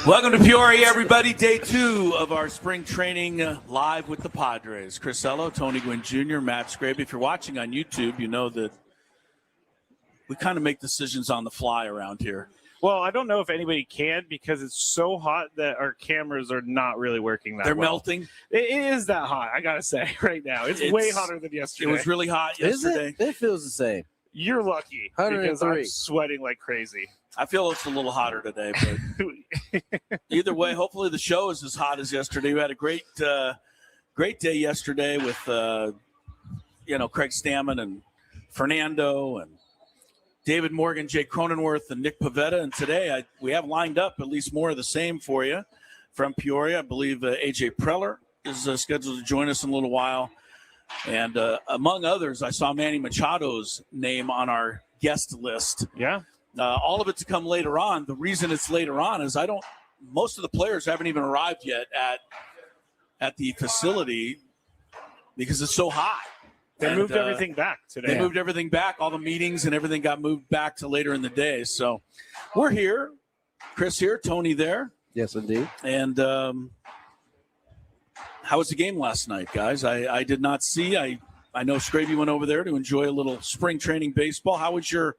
Welcome to Peoria, everybody. Day 2 of our spring training live with the Padres. Chris Ello, Tony Gwynn Jr., Matt Scraby. If you're watching on YouTube, you know that we kind of make decisions on the fly around here. Well, I don't know if anybody can because it's so hot that our cameras are not really working that They're well. melting. It is that hot, I got to say, right now. It's way hotter than yesterday. It was really hot yesterday. It feels the same. You're lucky because I'm sweating like crazy. I feel it's a little hotter today, but either way, hopefully the show is as hot as yesterday. We had a great day yesterday with, Craig Stammen and Fernando and David Morgan, Jay Cronenworth, and Nick Pavetta. And today we have lined up at least more of the same for you from Peoria. I believe AJ Preller is scheduled to join us in a little while. And among others, I saw Manny Machado's name on our guest list. Yeah. All of it to come later on. The reason it's later on is most of the players haven't even arrived yet at the facility because it's so hot. They moved everything back today. They moved everything back. All the meetings and everything got moved back to later in the day. So we're here. Chris here, Tony there. Yes, indeed. And how was the game last night, guys? I did not see. I know Scraby went over there to enjoy a little spring training baseball. How was your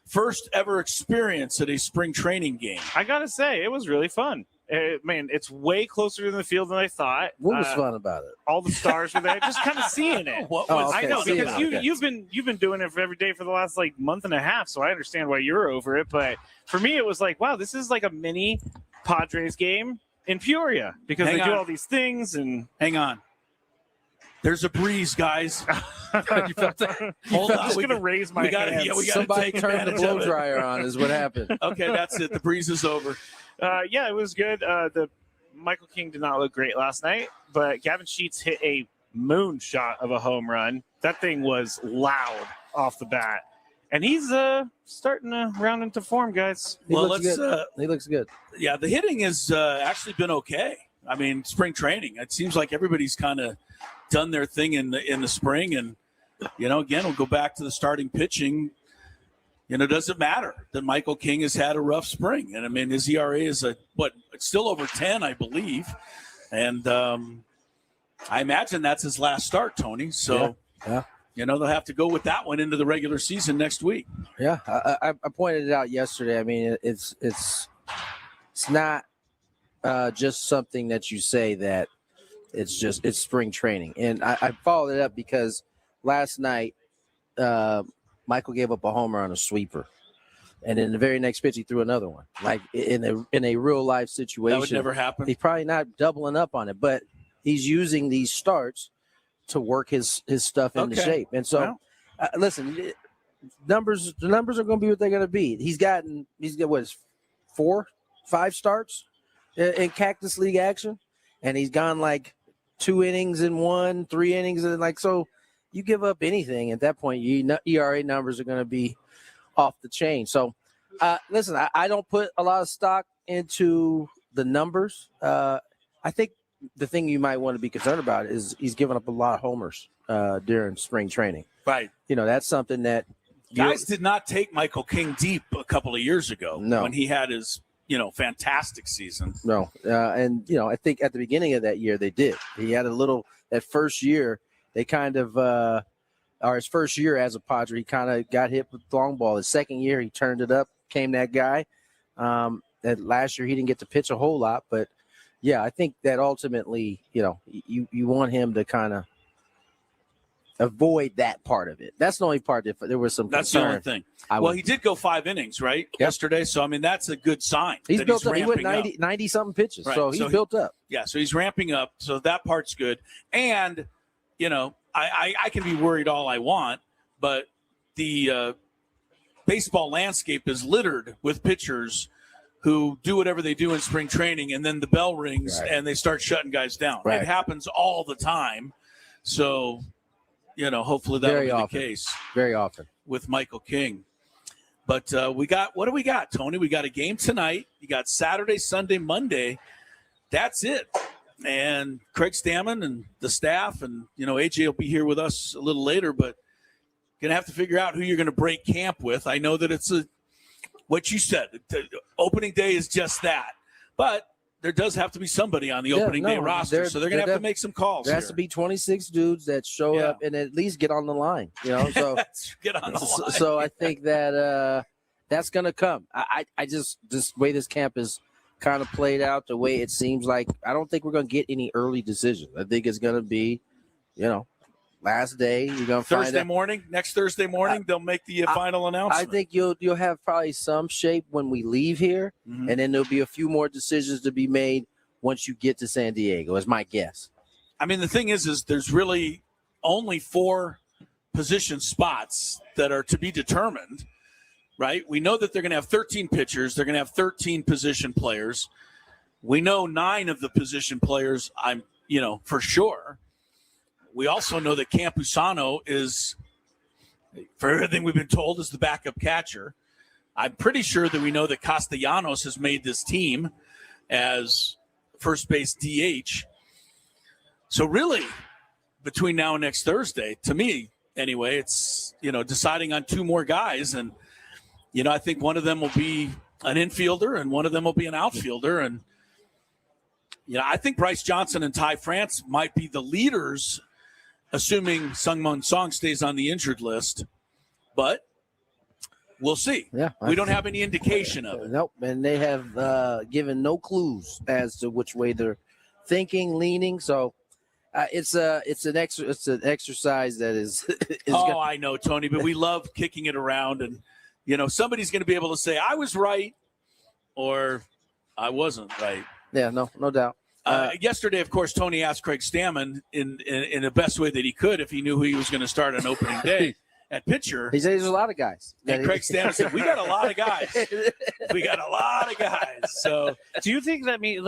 first ever experience at a spring training game? I got to say, it was really fun. It's way closer to the field than I thought. What was fun about it? All the stars were there, just kind of seeing it. I know because you've been doing it for every day for the last month and a half, so I understand why you're over it. But for me, it was like, wow, this is like a mini Padres game in Peoria because they do all these things. And hang on, there's a breeze, guys. You felt that? Hold on, I'm just gonna raise my hands. We got Somebody take turned the advantage blow dryer on is what happened. Okay, that's it. The breeze is over. It was good. The Michael King did not look great last night, but Gavin Sheets hit a moonshot of a home run. That thing was loud off the bat, and he's starting to round into form, guys. He looks good. Yeah, the hitting has actually been okay. I mean, spring training. It seems like everybody's kind of done their thing in the spring, and again, we'll go back to the starting pitching. Does it matter that Michael King has had a rough spring? And I mean, his ERA is it's still over 10, I believe. And I imagine that's his last start, Tony. So, yeah. They'll have to go with that one into the regular season next week. Yeah, I pointed it out yesterday. I mean, it's not just something that you say that it's spring training. And I followed it up because last night Michael gave up a homer on a sweeper. And in the very next pitch, he threw another one. Like in a real life situation. That would never happen. He's probably not doubling up on it, but he's using these starts to work his stuff into shape. And so, listen, the numbers are going to be what they're going to be. He's got 4-5 starts in Cactus League action, and he's gone like 2 innings in 1, 3 innings and so. You give up anything at that point, ERA numbers are going to be off the chain. So, listen, I don't put a lot of stock into the numbers. I think the thing you might want to be concerned about is he's given up a lot of homers during spring training. Right. That's something that guys did not take Michael King deep a couple of years ago when he had his fantastic season. No, and I think at the beginning of that year they did. He had that first year. They kind of, or his first year as a Padre, he kind of got hit with the long ball. His second year, he turned it up, came that guy. That last year, he didn't get to pitch a whole lot. But, yeah, I think that ultimately, you want him to kind of avoid that part of it. That's the only part that there was some concern. That's the only thing. Well, he did go 5 innings, right, yesterday. So, I mean, that's a good sign. He's built up. He went 90-something pitches. Right. So he's built up. Yeah, so he's ramping up. So that part's good. And – I can be worried all I want, but the baseball landscape is littered with pitchers who do whatever they do in spring training, and then the bell rings and they start shutting guys down. Right. It happens all the time. So, hopefully that will be the case. Very often. With Michael King. But what do we got, Tony? We got a game tonight. You got Saturday, Sunday, Monday. That's it. And Craig Stammen and the staff and, AJ will be here with us a little later, but going to have to figure out who you're going to break camp with. I know that it's what you said. The opening day is just that. But there does have to be somebody on the opening day roster, so they're going to have to make some calls. There has to be 26 dudes that show up and at least get on the line. So get on the line. So I think that that's going to come. I just this way this camp is kind of played out, the way it seems like, I don't think we're going to get any early decisions. I think it's going to be, last day. You're going to find out. Next Thursday morning, they'll make the final announcement. I think you'll have probably some shape when we leave here, and then there'll be a few more decisions to be made once you get to San Diego, is my guess. I mean, the thing is there's really only 4 position spots that are to be determined, right? We know that they're going to have 13 pitchers. They're going to have 13 position players. We know 9 of the position players, for sure. We also know that Campusano is, for everything we've been told, is the backup catcher. I'm pretty sure that we know that Castellanos has made this team as first base DH. So really, between now and next Thursday, to me anyway, it's, deciding on 2 more guys. And, I think one of them will be an infielder and one of them will be an outfielder. And, I think Bryce Johnson and Ty France might be the leaders, assuming Sungmun Song stays on the injured list, but we'll see. Yeah, we don't have any indication of it. Nope, and they have given no clues as to which way they're thinking, leaning. So it's an exercise that is. I know, Tony, but we love kicking it around, and somebody's going to be able to say I was right or I wasn't right. Yeah, no doubt. Yesterday, of course, Tony asked Craig Stammen in the best way that he could if he knew who he was going to start on opening day at pitcher. He said there's a lot of guys. And Craig Stammen said, we got a lot of guys. We got a lot of guys. So do you think that means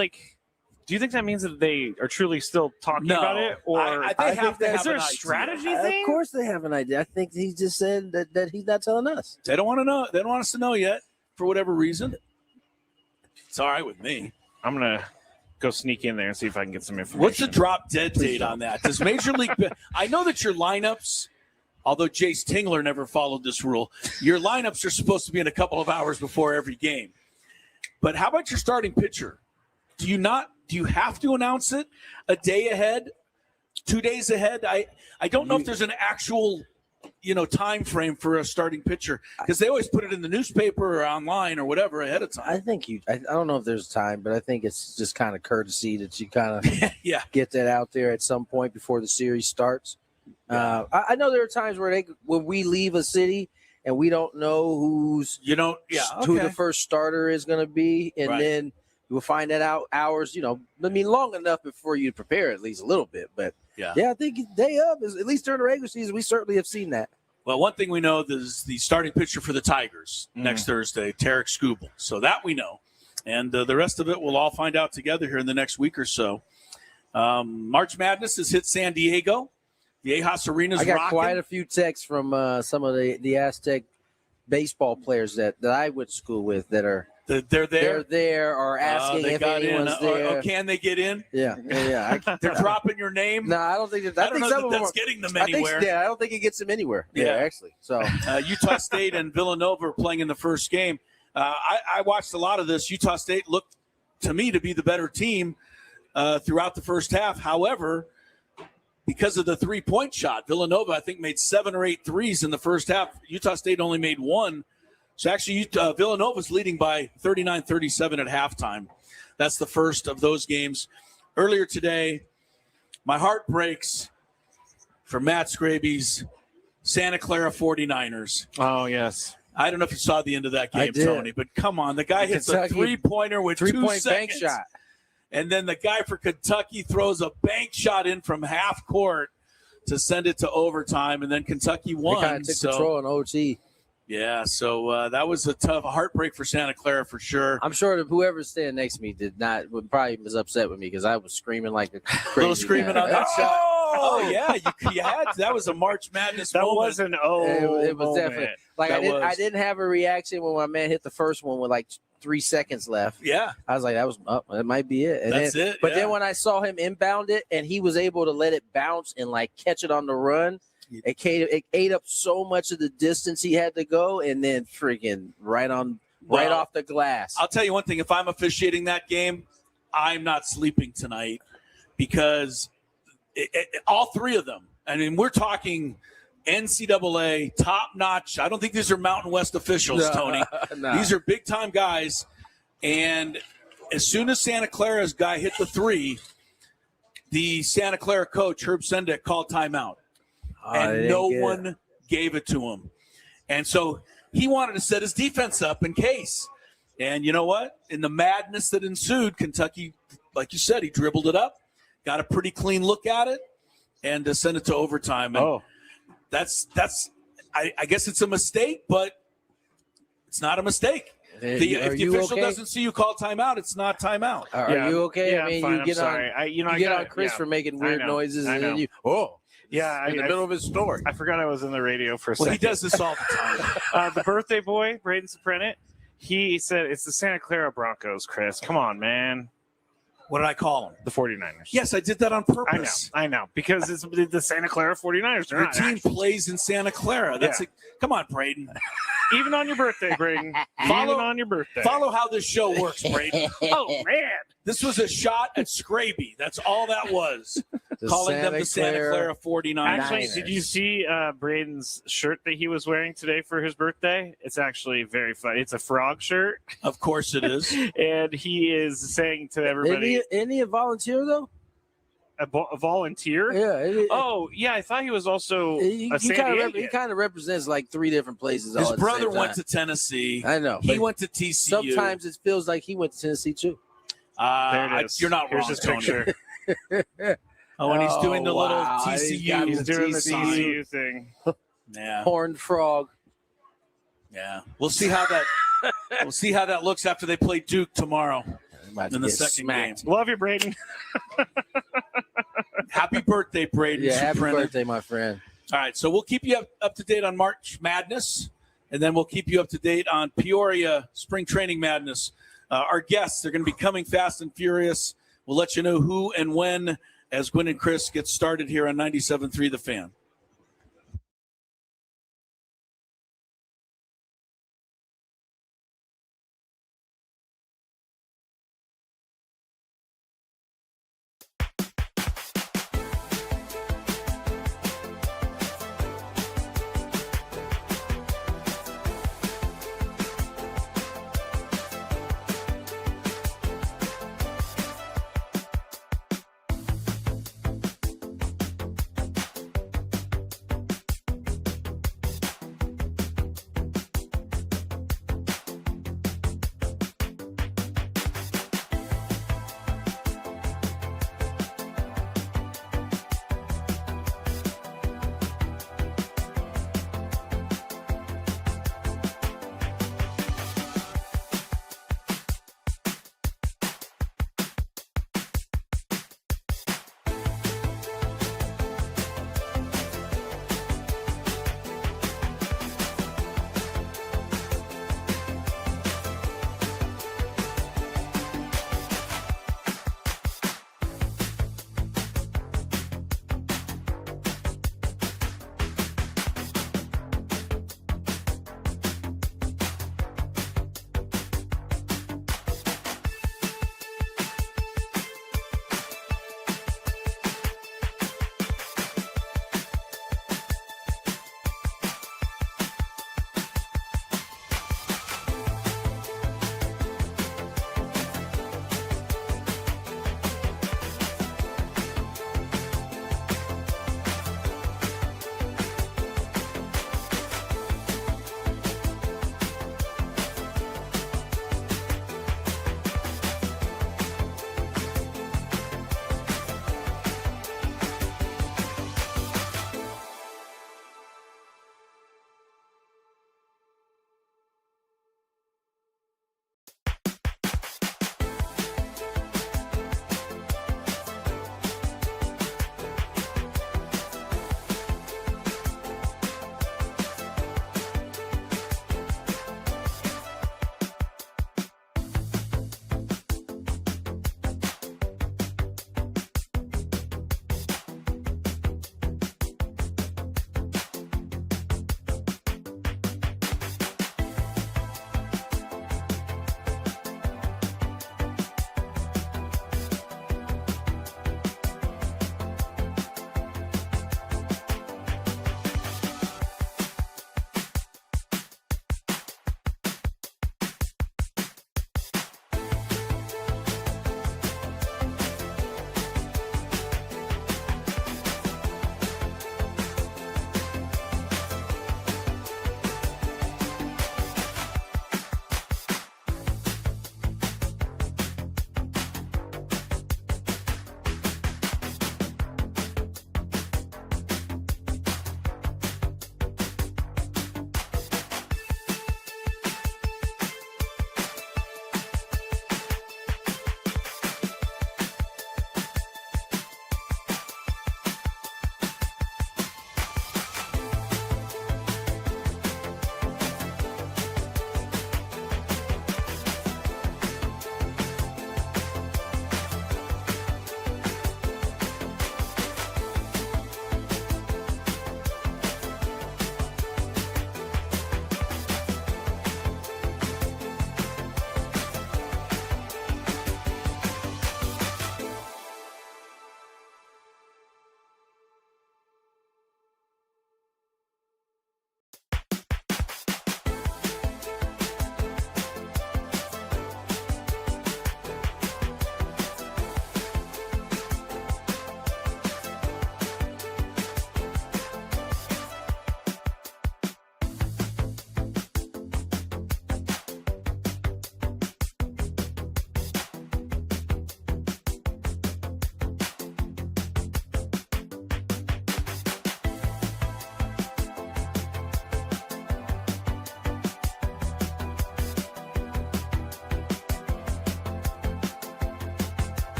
that they are truly still talking about it? Or is there a strategy thing? Of course they have an idea. I think he just said that he's not telling us. They don't want to know. They don't want us to know yet for whatever reason. It's all right with me. I'm going to go sneak in there and see if I can get some information. What's the drop dead date on that? Does Major League – I know that your lineups, although Jace Tingler never followed this rule, your lineups are supposed to be in a couple of hours before every game. But how about your starting pitcher? Do you have to announce it a day ahead, 2 days ahead? I don't know if there's an actual – time frame for a starting pitcher, because they always put it in the newspaper or online or whatever ahead of time. I think I don't know if there's time, but I think it's just kind of courtesy that you kind of get that out there at some point before the series starts. I know there are times when we leave a city and we don't know who the first starter is going to be, and then we'll find that out hours, long enough before you prepare at least a little bit, but I think day of is, at least during the regular season, we certainly have seen that. Well, one thing we know is the starting pitcher for the Tigers next Thursday, Tarek Skubal. So that we know. And the rest of it we'll all find out together here in the next week or so. March Madness has hit San Diego. The Ajas Arena's rocking. I got quite a few texts from some of the Aztec baseball players that I went to school with that are they're there. They're there or asking if anyone's there. Or can they get in? Yeah. They're dropping your name. No, I don't think I don't know that's getting them anywhere. I don't think it gets them anywhere. Yeah, actually. So Utah State and Villanova are playing in the first game. I watched a lot of this. Utah State looked to me to be the better team throughout the first half. However, because of the 3-point shot, Villanova I think made 7 or 8 threes in the first half. Utah State only made 1. So actually, Villanova's leading by 39-37 at halftime. That's the first of those games. Earlier today, my heart breaks for Matt Scraby's Santa Clara 49ers. Oh, yes. I don't know if you saw the end of that game, Tony, but come on. The guy hits a three-pointer with 2 seconds. Bank shot. And then the guy for Kentucky throws a bank shot in from half court to send it to overtime, and then Kentucky won. They kind of took control in OT. Yeah, so that was a tough heartbreak for Santa Clara for sure. I'm sure that whoever's standing next to me probably was upset with me because I was screaming like a crazy little screaming on that shot. Oh yeah, you had that was a March Madness that moment. Was an it was moment. Definitely like I didn't have a reaction when my man hit the first one with like 3 seconds left. Yeah, I was like, that might be it. And that's it. But then when I saw him inbound it and he was able to let it bounce and like catch it on the run. It ate up so much of the distance he had to go, and then freaking right off the glass. I'll tell you one thing: if I'm officiating that game, I'm not sleeping tonight because all three of them, I mean, we're talking NCAA top-notch. I don't think these are Mountain West officials, Tony. No. These are big-time guys. And as soon as Santa Clara's guy hit the three, the Santa Clara coach, Herb Sendek, called timeout. And no one gave it to him. And so he wanted to set his defense up in case. And you know what? In the madness that ensued, Kentucky, like you said, he dribbled it up, got a pretty clean look at it, and sent it to overtime. And that's I guess it's a mistake, but it's not a mistake. If the official doesn't see you call timeout, it's not timeout. Are you okay? Yeah, I mean, I'm fine. you get on. You get on Chris for making weird noises, and then you. Yeah, in the middle of his story. I forgot I was in the radio for a second. Well, he does this all the time. The birthday boy, Braden Soprenet, he said it's the Santa Clara Broncos, Chris. Come on, man. What did I call them? The 49ers. Yes, I did that on purpose. I know. Because it's the Santa Clara 49ers. Your team plays in Santa Clara. Come on, Braden. Even on your birthday, Braden. Even on your birthday. Follow how this show works, Braden. Oh, man. This was a shot at Scraby. That's all that was. Calling them the Santa Clara 49ers. Actually, did you see Braden's shirt that he was wearing today for his birthday? It's actually very funny. It's a frog shirt. Of course it is. And he is saying to everybody. Isn't he a volunteer, though? A volunteer? Yeah. Yeah. I thought he was also a San Diego. He kind of represents like three different places. His brother went to Tennessee. I know. He went to TCU. Sometimes it feels like he went to Tennessee, too. There it is. You're not Here's wrong, his Tony. picture. And he's doing the little wow. TCU. He's doing the TCU thing. Yeah. Horned frog. Yeah. We'll see how that looks after they play Duke tomorrow in the second game. Love you, Braden. Happy birthday, Braden. Yeah, happy Soprenet. birthday, my friend. All right, so we'll keep you up to date on March Madness, and then we'll keep you up to date on Peoria Spring Training Madness. Our guests are going to be coming fast and furious. We'll let you know who and when as Gwynn and Chris get started here on 97.3 The Fan.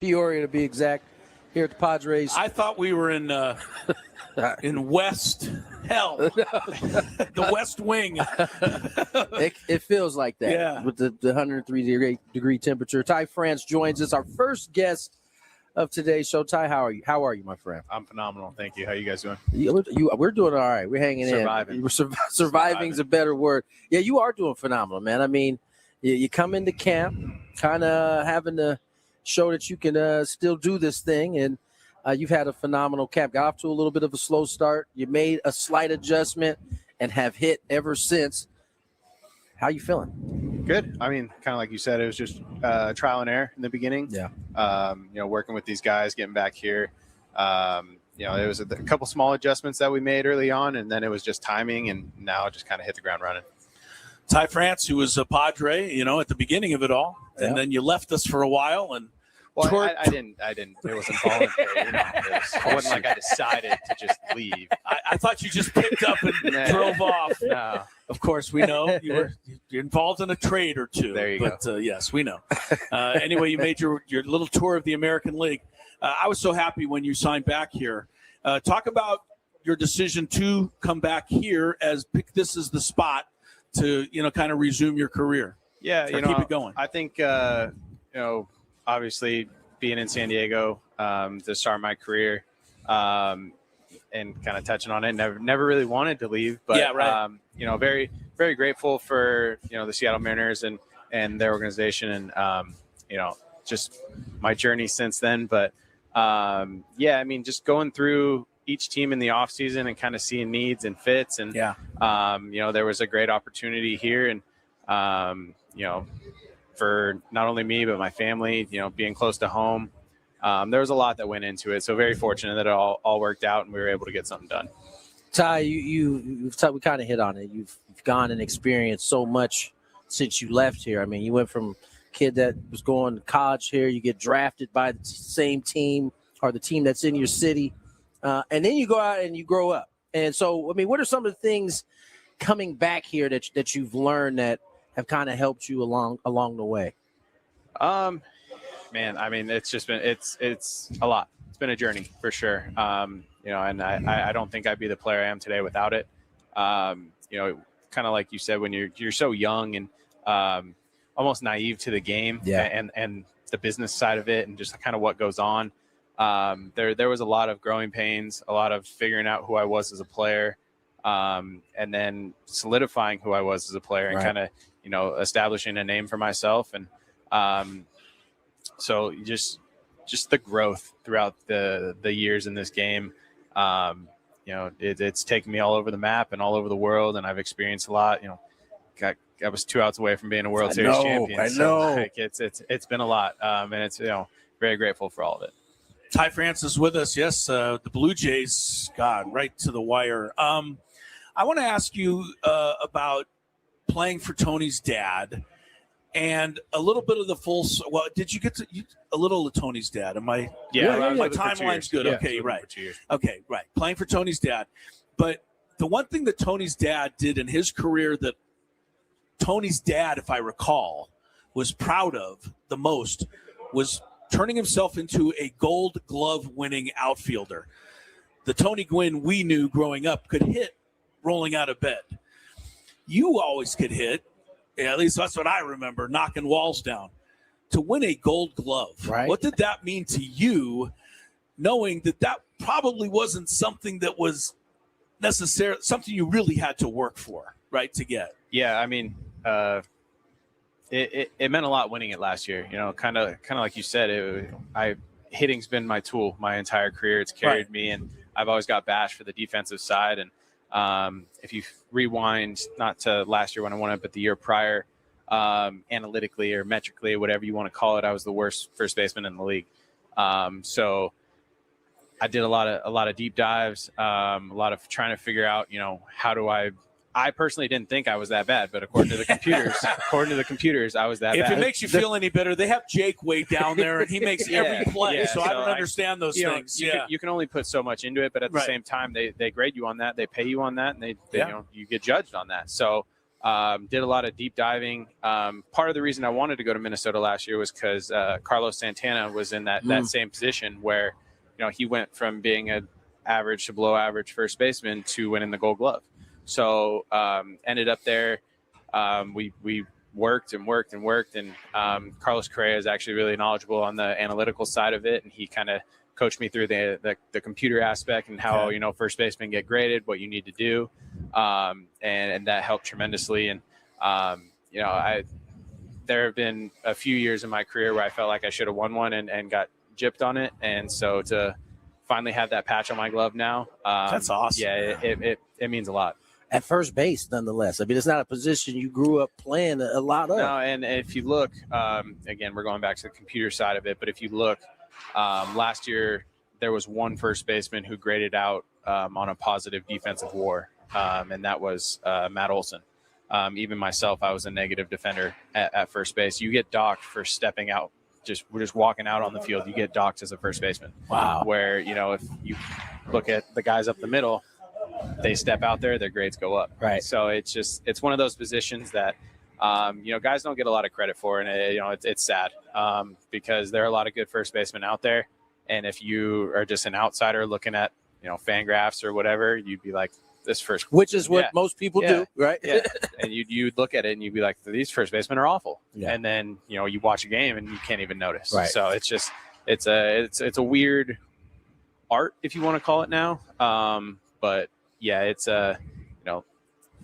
Peoria to be exact, here at the Padres. I thought we were in West Hell, the West Wing. It feels like that, Yeah. with the 103-degree temperature. Ty France joins us, our first guest of today's show. Ty, how are you, my friend? I'm phenomenal. Thank you. How you guys doing? We're doing all right. We're hanging Surviving. in. Surviving is a better word. Yeah, you are doing phenomenal, man. I mean, you come into camp kind of having to show that you can still do this thing, and you've had a phenomenal camp. Got off to a little bit of a slow start. You made a slight adjustment and have hit ever since. How you feeling? Good. I mean, kind of like you said, it was just trial and error in the beginning. Yeah. Working with these guys, getting back here. There was a couple small adjustments that we made early on, and then it was just timing, and now just kind of hit the ground running. Ty France, who was a Padre, at the beginning of it all, and Yeah. then you left us for a while, and Well, I didn't. It wasn't voluntary. It wasn't like I decided to just leave. I thought you just picked up and drove off. No. Of course, we know you're involved in a trade or two. There you go. Yes, we know. Anyway, you made your little tour of the American League. I was so happy when you signed back here. Talk about your decision to come back here as pick this as the spot to kind of resume your career. Yeah, keep it going. I think obviously being in San Diego to start my career, and kind of touching on it, never really wanted to leave, but yeah, right. Very, very grateful for the Seattle Mariners and their organization, and just my journey since then. But just going through each team in the off season and kind of seeing needs and fits, and there was a great opportunity here, and for not only me but my family, being close to home. There was a lot that went into it, so very fortunate that it all worked out and we were able to get something done. Ty, we kind of hit on it. You've gone and experienced so much since you left here. I mean, you went from a kid that was going to college here, you get drafted by the same team or the team that's in your city, and then you go out and you grow up. And so, I mean, what are some of the things coming back here that you've learned that have kind of helped you along the way? Man, I mean, it's just been it's a lot. It's been a journey for sure. And I don't think I'd be the player I am today without it. Kind of like you said, when you're so young and almost naive to the game, and the business side of it, and just kind of what goes on. There was a lot of growing pains, a lot of figuring out who I was as a player, and then solidifying who I was as a player, and kind of establishing a name for myself. And so just the growth throughout the years in this game, it's taken me all over the map and all over the world, and I've experienced a lot. I was 2 outs away from being a World Series champion. I know. So, it's been a lot, and it's very grateful for all of it. Ty France is with us. Yes, the Blue Jays, God, right to the wire. I want to ask you about playing for Tony's dad. And a little bit of the full. Well, did you get a little of Tony's dad? My timeline's good. Yeah, okay, right. Okay, right. Playing for Tony's dad, but the one thing that Tony's dad did in his career that Tony's dad, if I recall, was proud of the most was turning himself into a Gold Glove winning outfielder. The Tony Gwynn we knew growing up could hit rolling out of bed. You always could hit. Yeah, at least that's what I remember, knocking walls down. To win a Gold Glove, right? What did that mean to you, knowing that probably wasn't something that was necessarily something you really had to work for, right, to get? Yeah, I mean, it meant a lot winning it last year. Kind of like you said, hitting's been my tool my entire career. It's carried me, and I've always got bashed for the defensive side. And if you rewind, not to last year when I won it, but the year prior, analytically or metrically, whatever you want to call it, I was the worst first baseman in the league. So I did a lot of deep dives, a lot of trying to figure out, how do I personally didn't think I was that bad, but according to the computers, I was that bad. If it makes you feel any better, they have Jake way down there, and he makes every play. So I don't understand those things. You can only put so much into it, but at the same time, they grade you on that, they pay you on that, and they you get judged on that. So Did a lot of deep diving. Part of the reason I wanted to go to Minnesota last year was because Carlos Santana was in that same position where, he went from being an average to below average first baseman to winning the Gold Glove. So ended up there. We worked and Carlos Correa is actually really knowledgeable on the analytical side of it, and he kind of coached me through the computer aspect and how first basemen get graded, what you need to do, and that helped tremendously. And there have been a few years in my career where I felt like I should have won one and got gypped on it, and so to finally have that patch on my glove now, that's awesome. Yeah, it means a lot. At first base, nonetheless. I mean, it's not a position you grew up playing a lot of. No, and if you look, again, we're going back to the computer side of it, but if you look, last year there was one first baseman who graded out on a positive defensive WAR, and that was Matt Olson. Even myself, I was a negative defender at first base. You get docked for stepping out. We're just walking out on the field. You get docked as a first baseman. Wow. Where, if you look at the guys up the middle, they step out there, their grades go up. Right. So it's one of those positions that, guys don't get a lot of credit for. And, it's sad because there are a lot of good first basemen out there. And if you are just an outsider looking at, Fangraphs or whatever, you'd be like, this first. Which is what most people do, right? Yeah. And you'd look at it and you'd be like, these first basemen are awful. Yeah. And then, you watch a game and you can't even notice. Right. So it's a weird art, if you want to call it now. But yeah, it's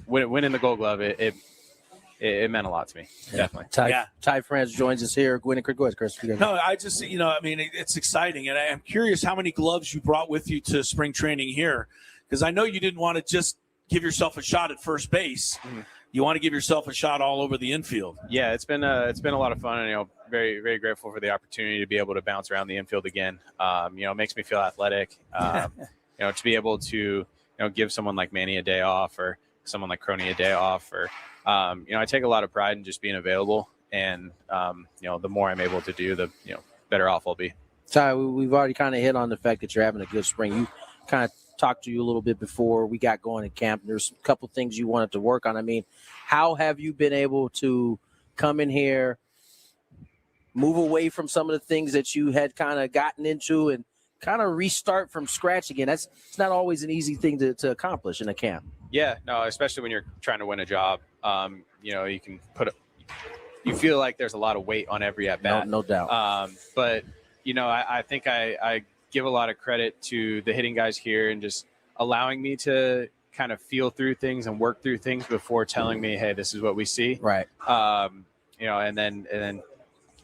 winning the Gold Glove. It meant a lot to me. Yeah. Definitely. Ty France joins us here. Gwynn Chris. Go ahead, Chris. No, I just, it's exciting. And I'm curious how many gloves you brought with you to spring training here. Because I know you didn't want to just give yourself a shot at first base. Mm-hmm. You want to give yourself a shot all over the infield. Yeah, it's been a lot of fun, and very, very grateful for the opportunity to be able to bounce around the infield again. It makes me feel athletic. To be able to give someone like Manny a day off, or someone like Crony a day off, or I take a lot of pride in just being available, and the more I'm able to do, the better off I'll be. Ty, we've already kind of hit on the fact that you're having a good spring. You kind of talked to you a little bit before we got going in camp. There's a couple things you wanted to work on. I mean, how have you been able to come in here, move away from some of the things that you had kind of gotten into, and kind of restart from scratch again? It's not always an easy thing to accomplish in a camp. Yeah, no, especially when you're trying to win a job. You can you feel like there's a lot of weight on every at bat. No doubt. But I think I give a lot of credit to the hitting guys here and just allowing me to kind of feel through things and work through things before telling me, hey, this is what we see. Right. And then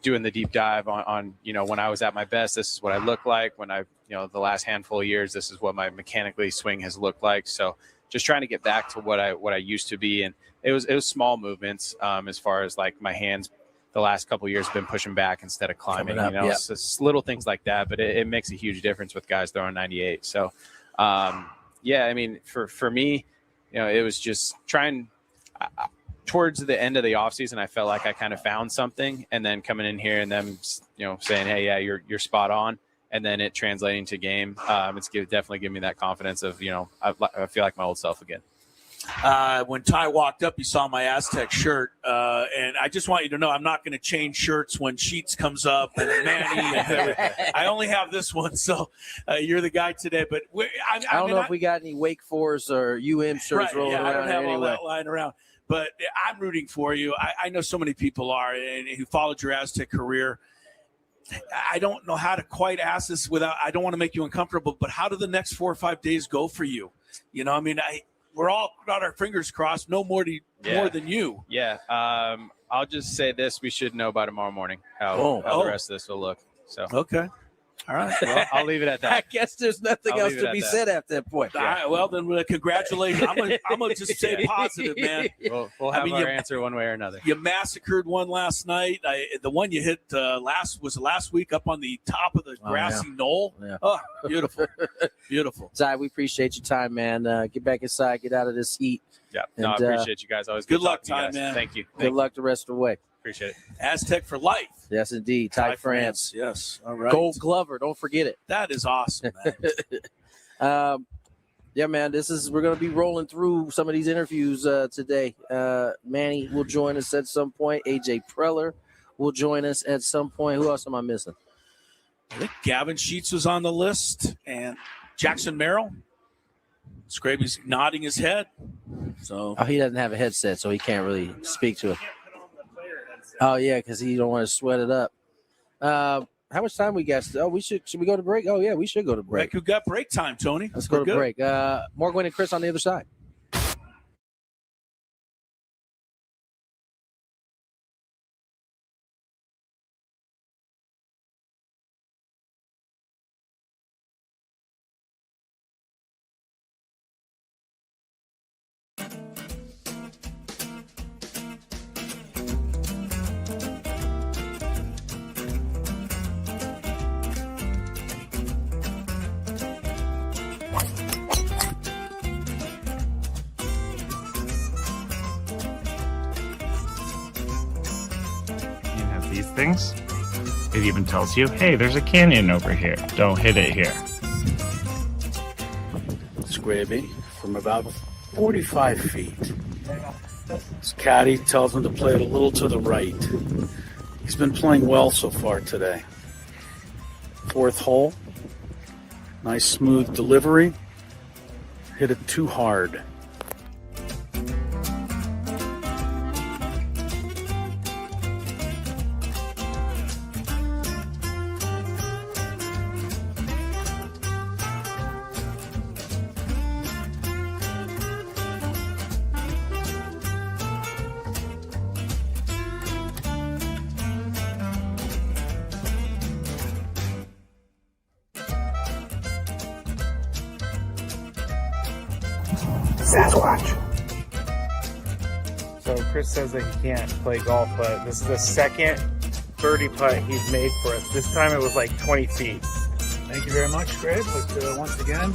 doing the deep dive on when I was at my best, this is what I look like. When I, the last handful of years, this is what my mechanically swing has looked like. So just trying to get back to what I used to be. And it was small movements as far as like my hands the last couple of years have been pushing back instead of climbing, So it's little things like that, but it makes a huge difference with guys throwing 98. So, I mean, for me, it was just trying towards the end of the offseason, I felt like I kind of found something, and then coming in here and them, saying, hey, yeah, you're spot on. And then it translating to game. It's definitely given me that confidence of, I feel like my old self again. When Ty walked up, he saw my Aztec shirt, and I just want you to know I'm not going to change shirts when Sheets comes up and Manny. I only have this one, so you're the guy today. But I don't know if we got any Wake Forest or shirts rolling around. I don't have anyway. all that lying around, but I'm rooting for you. I know so many people are and who followed your Aztec career. I don't know how to quite ask this without. I don't want to make you uncomfortable, but how do the next 4 or 5 days go for you? We're all got our fingers crossed. No more than you. Yeah. I'll just say this: we should know by tomorrow morning how the rest of this will look. So okay, all right. Well, I'll leave it at that. I guess there's nothing else to be said at that point. All right. Well, then congratulations. I'm gonna just say positive, man. We'll have our answer one way or another. You massacred one last night. The one you hit last week up on the top of the grassy knoll. Yeah. Oh, beautiful, beautiful. Ty, we appreciate your time, man. Get back inside, get out of this heat. Yeah, no, I appreciate you guys. Always good luck, Ty, man. Thank you. Good luck the rest of the way. Appreciate it. Aztec for life. Yes, indeed. Ty France. Yes. All right. Gold Glover. Don't forget it. That is awesome, man. Yeah, man, we're going to be rolling through some of these interviews today. Manny will join us at some point. AJ Preller will join us at some point. Who else am I missing? I think Gavin Sheets was on the list, and Jackson Merrill. Scraby's nodding his head. So he doesn't have a headset, so he can't really speak to it. Oh, yeah, because he don't want to sweat it up. How much time we got? Oh, should we go to break? Oh, yeah, we should go to break. We've got break time, Tony. Let's go to break. More Gwynn and Chris on the other side. These things. It even tells you, hey, there's a canyon over here. Don't hit it here. Scraby from about 45 feet. His caddy tells him to play it a little to the right. He's been playing well so far today. Fourth hole. Nice smooth delivery. Hit it too hard. Sasquatch. So Chris says that he can't play golf, but this is the second birdie putt he's made for us. This time it was like 20 feet. Thank you very much, Greg. But once again,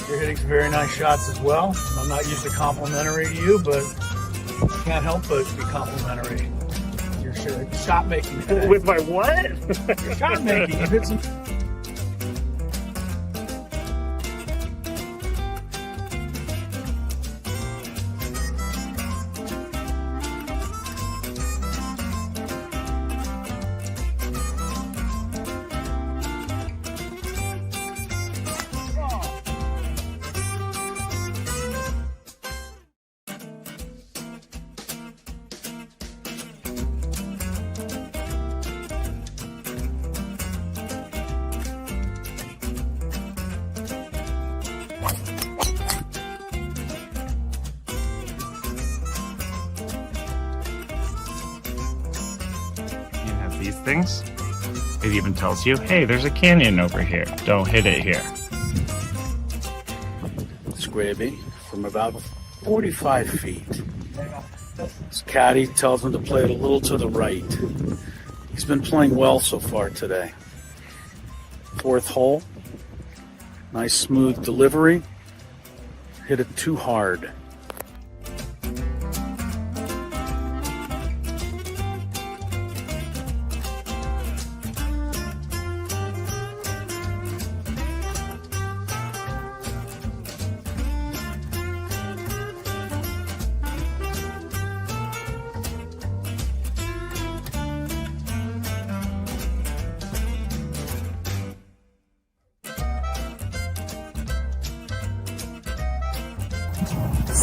you're hitting some very nice shots as well. I'm not usually complimentary to you, but I can't help but be complimentary. Your shot making today. With my what? Your shot making. You hit some. These things. It even tells you, hey, there's a canyon over here. Don't hit it here. Scraby from about 45 feet. His caddy tells him to play it a little to the right. He's been playing well so far today. Fourth hole. Nice smooth delivery. Hit it too hard.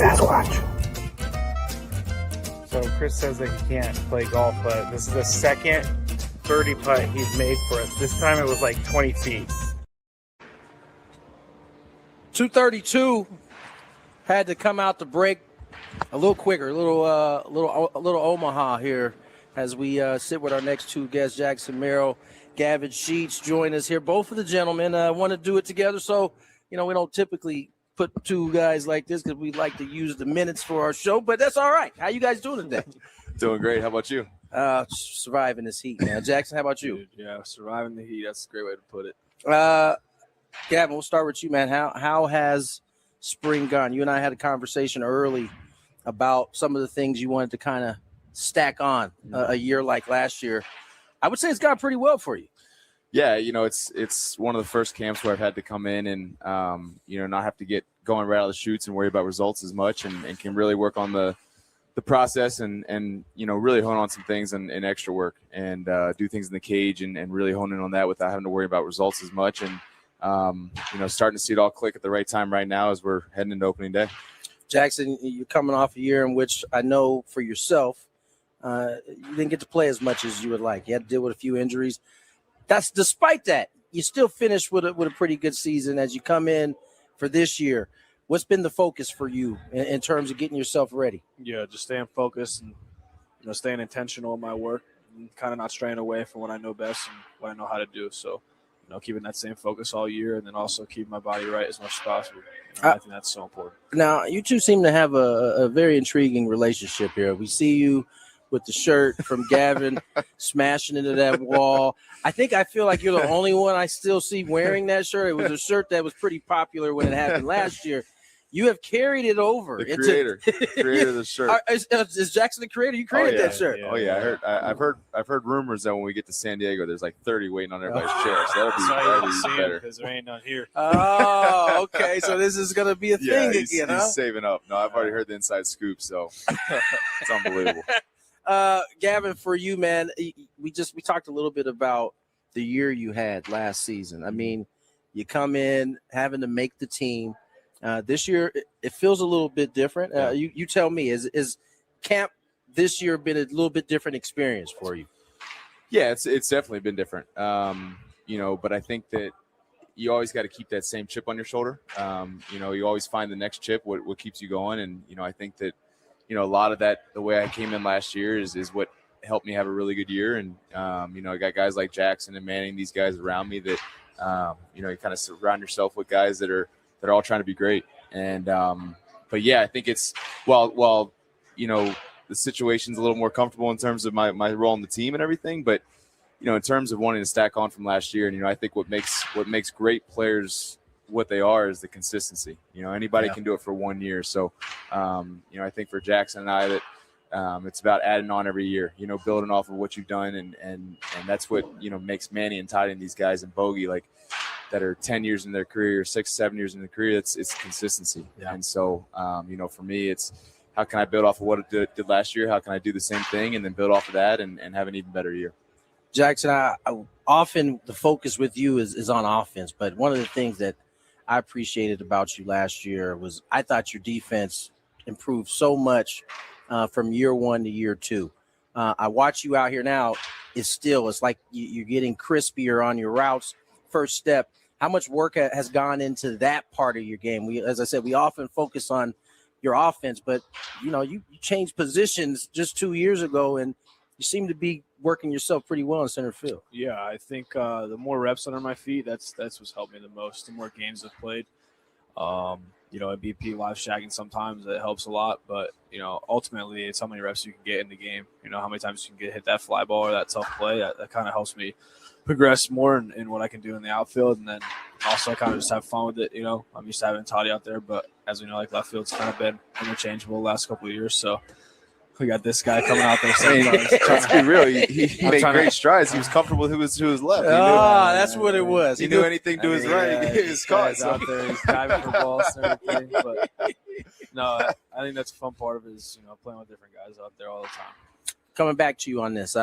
Sasquatch. So Chris says that he can't play golf, but this is the second birdie putt he's made for us. This time it was like 20 feet. 2:32 had to come out to break a little quicker, a little Omaha here as we sit with our next two guests, Jackson Merrill, Gavin Sheets, join us here. Both of the gentlemen want to do it together, so we don't typically put two guys like this because we like to use the minutes for our show, but that's all right. How you guys doing today? Doing great. How about you? Surviving this heat, man. Jackson, how about you? Dude, yeah, surviving the heat. That's a great way to put it. Gavin, we'll start with you, man. How has spring gone? You and I had a conversation early about some of the things you wanted to kind of stack on a year like last year. I would say it's gone pretty well for you. Yeah, it's one of the first camps where I've had to come in and not have to going right out of the chutes and worry about results as much, and can really work on the process and really hone on some things and extra work and do things in the cage and really hone in on that without having to worry about results as much. And starting to see it all click at the right time right now as we're heading into opening day. Jackson, you're coming off a year in which I know for yourself, you didn't get to play as much as you would like. You had to deal with a few injuries. Despite that, you still finished with a pretty good season as you come in for this year. What's been the focus for you in terms of getting yourself ready? Yeah, just staying focused and staying intentional in my work and kind of not straying away from what I know best and what I know how to do. So, keeping that same focus all year and then also keeping my body right as much as possible. I think that's so important. Now, you two seem to have a very intriguing relationship here. We see you with the shirt from Gavin smashing into that wall. I feel like you're the only one I still see wearing that shirt. It was a shirt that was pretty popular when it happened last year. You have carried it over. The creator of the shirt. Is Jackson the creator? You created that shirt. Yeah. I've heard rumors that when we get to San Diego, there's like 30 waiting on everybody's chair. So that'll be better because there ain't none here. Oh, okay. So this is gonna be a thing again. He's saving up. No, I've already heard the inside scoop, so it's unbelievable. Gavin, for you, man, we talked a little bit about the year you had last season. I mean, you come in having to make the team. This year, it feels a little bit different. You tell me, is camp this year been a little bit different experience for you? Yeah, it's definitely been different. But I think that you always got to keep that same chip on your shoulder. You always find the next chip, what keeps you going. And, I think that, a lot of that, the way I came in last year is what helped me have a really good year. And, I got guys like Jackson and Manning, these guys around me that, you kind of surround yourself with guys that are all trying to be great. And, but yeah, I think it's, while the situation's a little more comfortable in terms of my role on the team and everything, but, in terms of wanting to stack on from last year, and, I think what makes great players what they are is the consistency. Anybody can do it for 1 year. So, I think for Jackson and I that, it's about adding on every year, building off of what you've done. And that's what, makes Manny and Todd and these guys and Bogey, like, that are 10 years in their career, 6, 7 years in their career, it's consistency. Yeah. And so, for me, it's how can I build off of what I did last year? How can I do the same thing and then build off of that and have an even better year? Jackson, I often the focus with you is on offense, but one of the things that I appreciated about you last year was I thought your defense improved so much from year one to year two. I watch you out here now. It's like you're getting crispier on your routes. First step. How much work has gone into that part of your game? As I said, we often focus on your offense, but you changed positions just 2 years ago, and you seem to be working yourself pretty well in center field. Yeah, I think the more reps under my feet, that's what's helped me the most. The more games I've played, at BP live shagging sometimes it helps a lot, but ultimately it's how many reps you can get in the game. How many times you can hit that fly ball or that tough play. That kind of helps me progress more in what I can do in the outfield, and then also I kind of just have fun with it. I'm used to having Toddy out there, but as we know, like left field's kind of been interchangeable the last couple of years, so we got this guy coming out there sometimes. Let's be real, he made great strides. He was comfortable with who was left. That's what it was. He knew anything to his right. He was caught out there. He's diving for balls and everything. But no, I think that's a fun part of it is playing with different guys out there all the time. Coming back to you on this,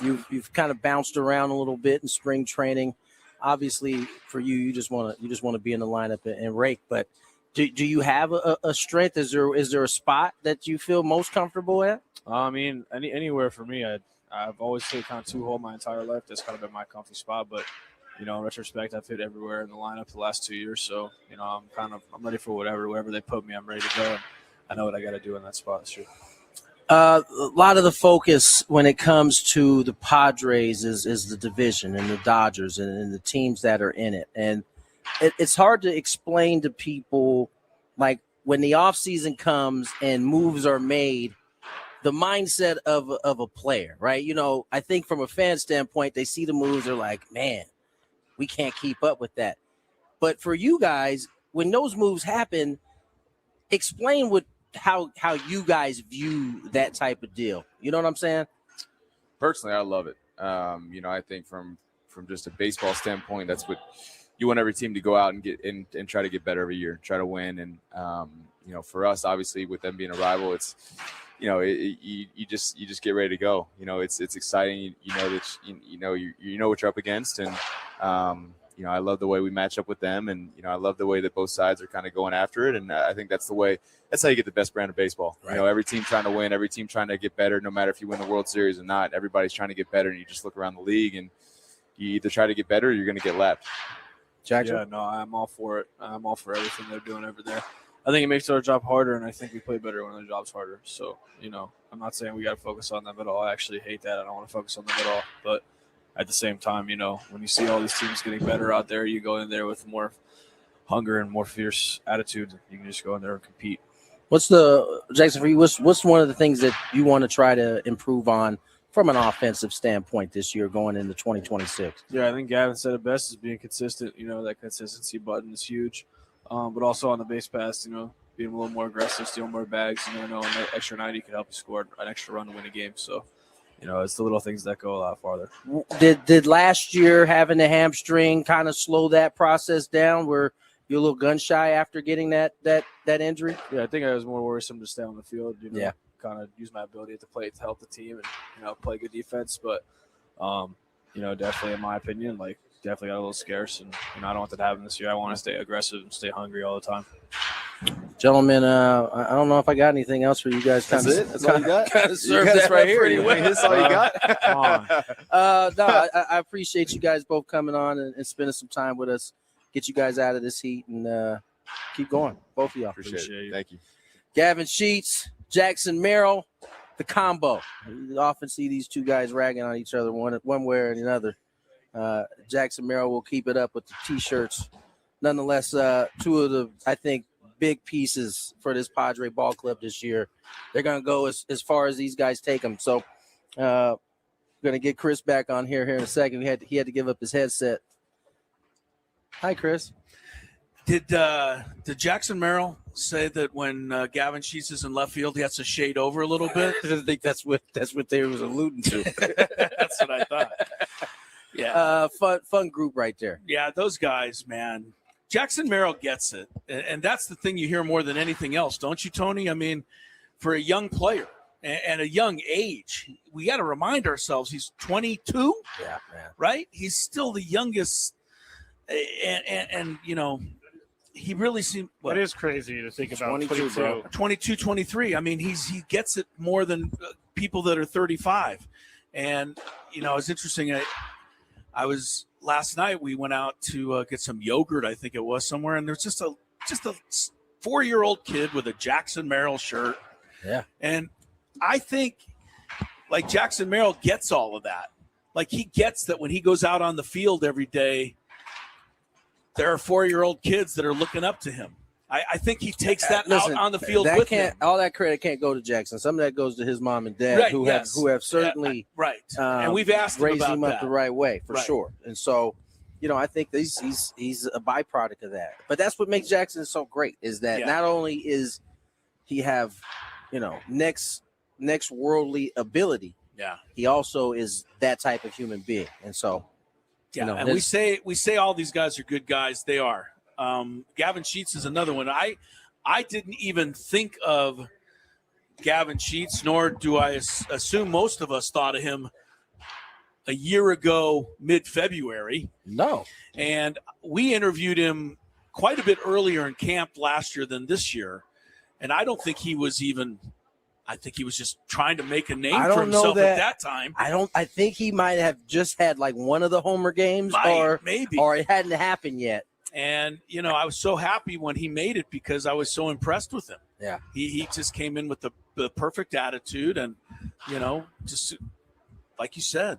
you've kind of bounced around a little bit in spring training. Obviously, for you just want to be in the lineup and rake. But do you have a strength? Is there a spot that you feel most comfortable at? I mean, anywhere for me. I've always played kind of 2-hole my entire life. That's kind of been my comfy spot. But in retrospect, I've hit everywhere in the lineup the last 2 years. So I'm ready for wherever they put me. I'm ready to go. And I know what I got to do in that spot. Sure. A lot of the focus when it comes to the Padres is the division and the Dodgers and the teams that are in it. And it's hard to explain to people, like, when the offseason comes and moves are made, the mindset of a player, right? I think from a fan standpoint, they see the moves, they're like, man, we can't keep up with that. But for you guys, when those moves happen, explain how you guys view that type of deal. You know what I'm saying? Personally, I love it. I think from just a baseball standpoint, that's what you want every team to go out and get and try to get better every year, try to win. And for us, obviously, with them being a rival, it's you just get ready to go. It's exciting. You know that you know what you're up against, and I love the way we match up with them, and I love the way that both sides are kind of going after it. And I think that's how you get the best brand of baseball. Right. Every team trying to win, every team trying to get better. No matter if you win the World Series or not, everybody's trying to get better. And you just look around the league, and you either try to get better or you're going to get lapped. Jackson? Yeah, no, I'm all for it. I'm all for everything they're doing over there. I think it makes our job harder, and I think we play better when the job's harder. So, I'm not saying we got to focus on them at all. I actually hate that. I don't want to focus on them at all. But at the same time, when you see all these teams getting better out there, you go in there with more hunger and more fierce attitude. You can just go in there and compete. Jackson, for you, what's one of the things that you want to try to improve on from an offensive standpoint this year going into 2026? Yeah, I think Gavin said it best, is being consistent. That consistency button is huge. But also on the base pass, being a little more aggressive, stealing more bags. Knowing an extra 90 could help you score an extra run to win a game. So, it's the little things that go a lot farther. Did last year having the hamstring kind of slow that process down? Where you're a little gun shy after getting that injury? Yeah, I think I was more worrisome to stay on the field. Yeah. Kind of use my ability at the plate to help the team and play good defense. But definitely in my opinion, definitely got a little scarce, and I don't want that to happen this year. I want to stay aggressive and stay hungry all the time. Gentlemen, I don't know if I got anything else for you guys. That's it. That's all you got. Kind of You got us right here. That's all you got. No, I appreciate you guys both coming on and spending some time with us. Get you guys out of this heat and keep going. Both of y'all. Appreciate it. Thank you. Gavin Sheets, Jackson Merrill, the combo. You often see these two guys ragging on each other one way or another. Jackson Merrill will keep it up with the T-shirts. Nonetheless, two of the, I think, big pieces for this Padre ball club this year. They're going to go as far as these guys take them. So going to get Chris back on here in a second. He had to give up his headset. Hi, Chris. Did Jackson Merrill say that when Gavin Sheets is in left field, he has to shade over a little bit? I think that's what they was alluding to. That's what I thought. Yeah. Fun group right there. Yeah, those guys, man. Jackson Merrill gets it. And that's the thing you hear more than anything else, don't you, Tony? I mean, for a young player and a young age, we got to remind ourselves he's 22. Yeah, man. Right? He's still the youngest. And he really seemed. It is crazy to think about 22, 23. I mean, he gets it more than people that are 35. And, it's interesting. I was last night. We went out to get some yogurt, I think it was somewhere, and there's just a 4-year-old kid with a Jackson Merrill shirt. Yeah, and I think Jackson Merrill gets all of that. He gets that when he goes out on the field every day, there are 4-year-old kids that are looking up to him. I think he takes that out on the field with him. All that credit can't go to Jackson. Some of that goes to his mom and dad, who have certainly and we've asked raised him him up the right way for sure. And so, I think he's a byproduct of that. But that's what makes Jackson so great, is that not only is he have next worldly ability, he also is that type of human being. And so, and we say all these guys are good guys. They are. Gavin Sheets is another one. I didn't even think of Gavin Sheets, nor do I assume most of us thought of him a year ago, mid-February. No. And we interviewed him quite a bit earlier in camp last year than this year. And I don't think he was even – I think he was just trying to make a name for himself at that time. I think he might have just had one of the homer games or it hadn't happened yet. And, I was so happy when he made it because I was so impressed with him. Yeah. He just came in with the perfect attitude and, just like you said,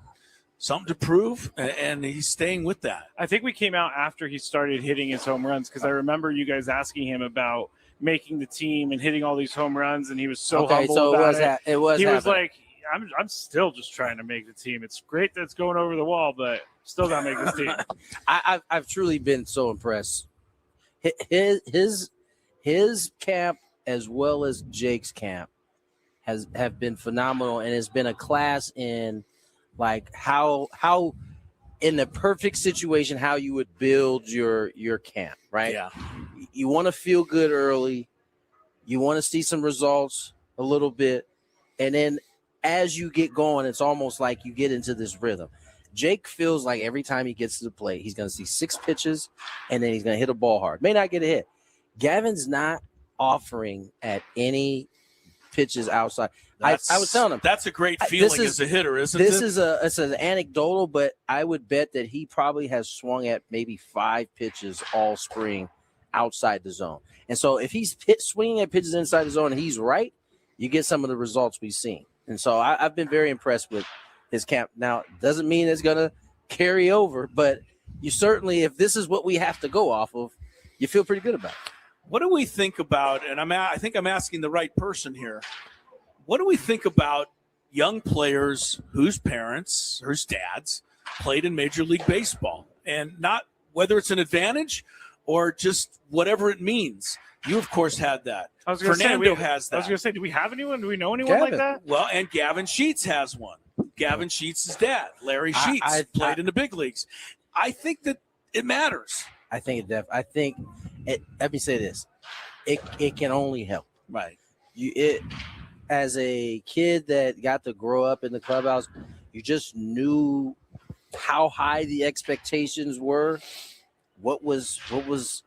something to prove, and he's staying with that. I think we came out after he started hitting his home runs because I remember you guys asking him about making the team and hitting all these home runs, and he was so humble about it. He was like, I'm still just trying to make the team. It's great that it's going over the wall, but still got to make this team. I've truly been so impressed. His camp as well as Jake's camp have been phenomenal, and it's been a class in how in the perfect situation, how you would build your camp, right? Yeah. You want to feel good early. You want to see some results a little bit. And then as you get going, it's almost like you get into this rhythm. Jake feels like every time he gets to the plate, he's going to see 6 pitches, and then he's going to hit a ball hard. May not get a hit. Gavin's not offering at any pitches outside. I was telling him. That's a great feeling as a hitter, isn't it? It's an anecdotal, but I would bet that he probably has swung at maybe 5 pitches all spring outside the zone. And so if he's swinging at pitches inside the zone and he's right, you get some of the results we've seen. And so I've been very impressed with his camp. Now, doesn't mean it's going to carry over, but you certainly, if this is what we have to go off of, you feel pretty good about it. What do we think about, and I think I'm asking the right person here, what do we think about young players whose parents, whose dads played in Major League Baseball? And not whether it's an advantage or just whatever it means. You, of course, had that. Fernando has that. I was going to say, do we have anyone? Do we know anyone like that? Well, and Gavin Sheets has one. Gavin Sheets' dad, Larry Sheets, played in the big leagues. I think that it matters. Let me say this. It can only help. Right. As a kid that got to grow up in the clubhouse, you just knew how high the expectations were, what was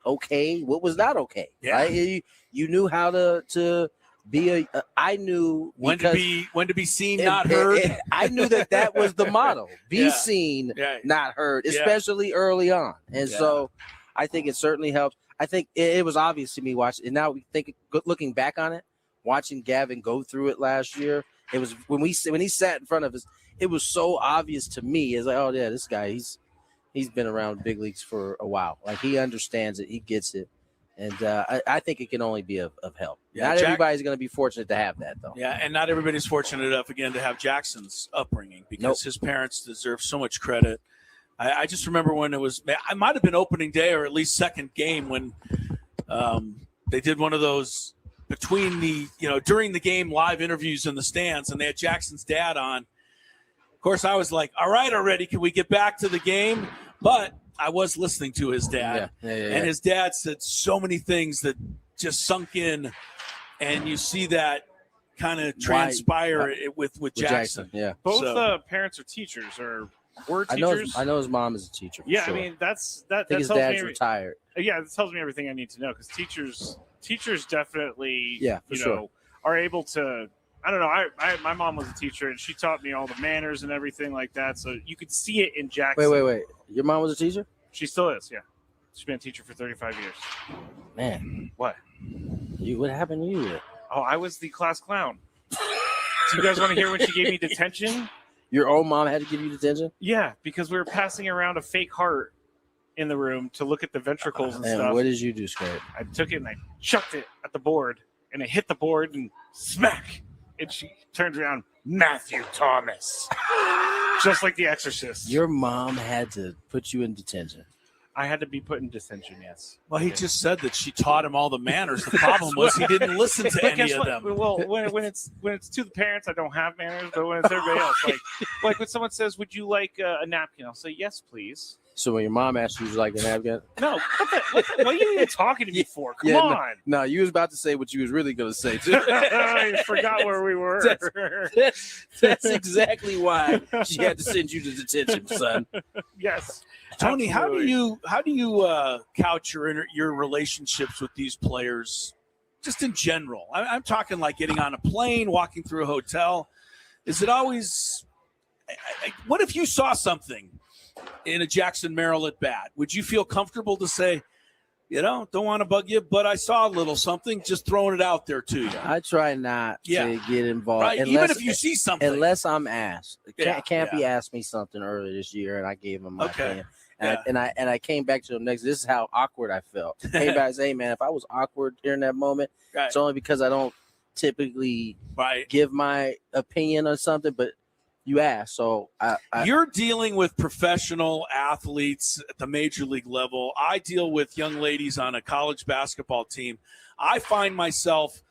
okay, what was not okay. Yeah. Right? You knew how to be I knew when to be seen, not heard. I knew that was the motto. Be seen, not heard, especially early on. And so I think it certainly helps. I think it was obvious to me watching, and now we think, looking back on it, watching Gavin go through it last year, it was when he sat in front of us, it was so obvious to me. It's like, oh yeah, this guy, he's been around big leagues for a while. Like, he understands it, he gets it, and I think it can only be of help. Yeah, not everybody's going to be fortunate to have that, though. Yeah, and not everybody's fortunate enough, again, to have Jackson's upbringing, because his parents deserve so much credit. I just remember when I might have been opening day or at least second game when they did one of those between during the game live interviews in the stands, and they had Jackson's dad on. Of course, I was like, all right, already, can we get back to the game? But I was listening to his dad, and his dad said so many things that just sunk in, and you see that kind of transpire with Jackson. Yeah, both parents are teachers or were teachers. I know his mom is a teacher. Yeah, sure. I mean that I think his dad's retired. Yeah, it tells me everything I need to know, because teachers definitely sure. are able to. I don't know. My mom was a teacher, and she taught me all the manners and everything like that. So you could see it in Jackson. Wait. Your mom was a teacher? She still is. Yeah, she's been a teacher for 35 years. Man, what? What happened to you? Oh, I was the class clown. Do you guys want to hear when she gave me detention? Your own mom had to give you detention? Yeah, because we were passing around a fake heart in the room to look at the ventricles and stuff. And what did you do, Scott? I took it and I chucked it at the board, and it hit the board and smack. And she turned around, Matthew Thomas, just like The Exorcist. Your mom had to put you in detention. I had to be put in detention, yes. Well, he just said that she taught him all the manners. The problem was he didn't listen to any of them. Well, when it's to the parents, I don't have manners, but when it's everybody else, like when someone says, "Would you like a napkin?" I'll say, "Yes, please." So when your mom asked you, "Would you like a napkin?" No, what are you even talking to me for? Come on. No, you was about to say what you was really going to say too. I forgot where we were. That's exactly why she had to send you to detention, son. Yes. Tony, absolutely. how do you couch your relationships with these players, just in general? I'm talking like getting on a plane, walking through a hotel. Is it always? What if you saw something in a Jackson Merrill at bat? Would you feel comfortable to say, don't want to bug you, but I saw a little something, just throwing it out there to you? I try not to get involved. Right? Even if you see something. Unless I'm asked. Campy asked me something earlier this year, and I gave him my opinion. And I came back to him next. This is how awkward I felt. Hey guys, hey man, if I was awkward during that moment, it's only because I don't typically give my opinion on something, but you asked. So you're dealing with professional athletes at the major league level. I deal with young ladies on a college basketball team. I find myself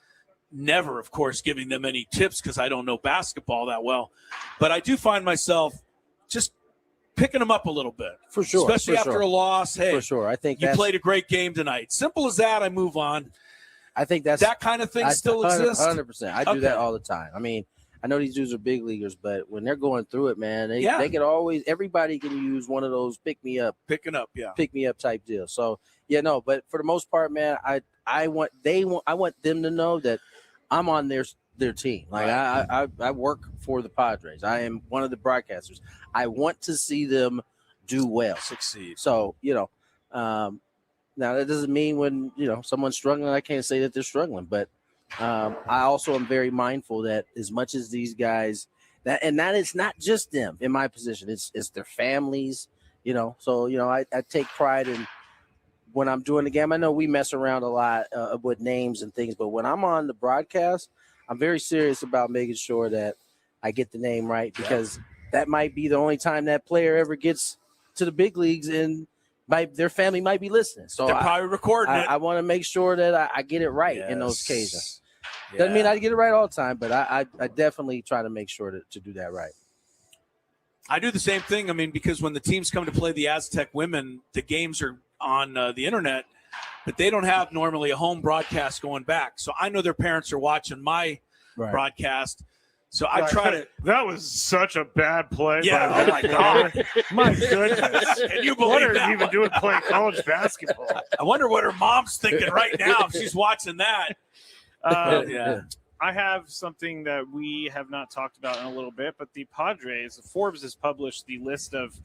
never, of course, giving them any tips because I don't know basketball that well, but I do find myself just picking them up a little bit. For sure. Especially after a loss. Hey, for sure. I think you played a great game tonight. Simple as that. I move on. I think that's that kind of thing still exists. 100%. I do that all the time. I mean, I know these dudes are big leaguers, but when they're going through it, man, they can always, everybody can use one of those picking up type deals. So but for the most part, man, I want them to know that I'm on their team. Like I work for the Padres. I am one of the broadcasters. I want to see them do well, succeed. So now that doesn't mean when someone's struggling, I can't say that they're struggling, but I also am very mindful that as much as these guys that it's not just them in my position, it's their families, So I take pride in when I'm doing the game. I know we mess around a lot with names and things, but when I'm on the broadcast, I'm very serious about making sure that I get the name right, because that might be the only time that player ever gets to the big leagues, and their family might be listening. So they're probably recording it. I want to make sure that I get it right in those occasions. Doesn't mean I get it right all the time, but I definitely try to make sure to do that right. I do the same thing. I mean, because when the teams come to play the Aztec women, the games are on the internet, but they don't have normally a home broadcast going back. So I know their parents are watching my broadcast. So I try to. That was such a bad play. Yeah. Oh my God. My goodness. Can you believe what are that? you even doing playing college basketball? I wonder what her mom's thinking right now if she's watching that. I have something that we have not talked about in a little bit, but the Padres, Forbes has published the list of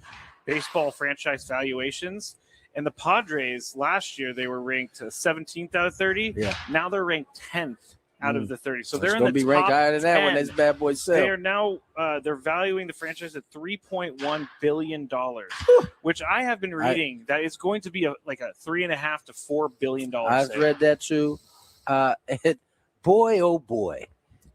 baseball franchise valuations. And the Padres last year, they were ranked 17th out of 30. Yeah. Now they're ranked 10th out of the 30. So they're in the top 10. Be ranked higher than that when these bad boys sell. They are now they're valuing the franchise at $3.1 billion, which I have been reading that it's going to be like a $3.5 to $4 billion. I've read that too. Boy, oh boy,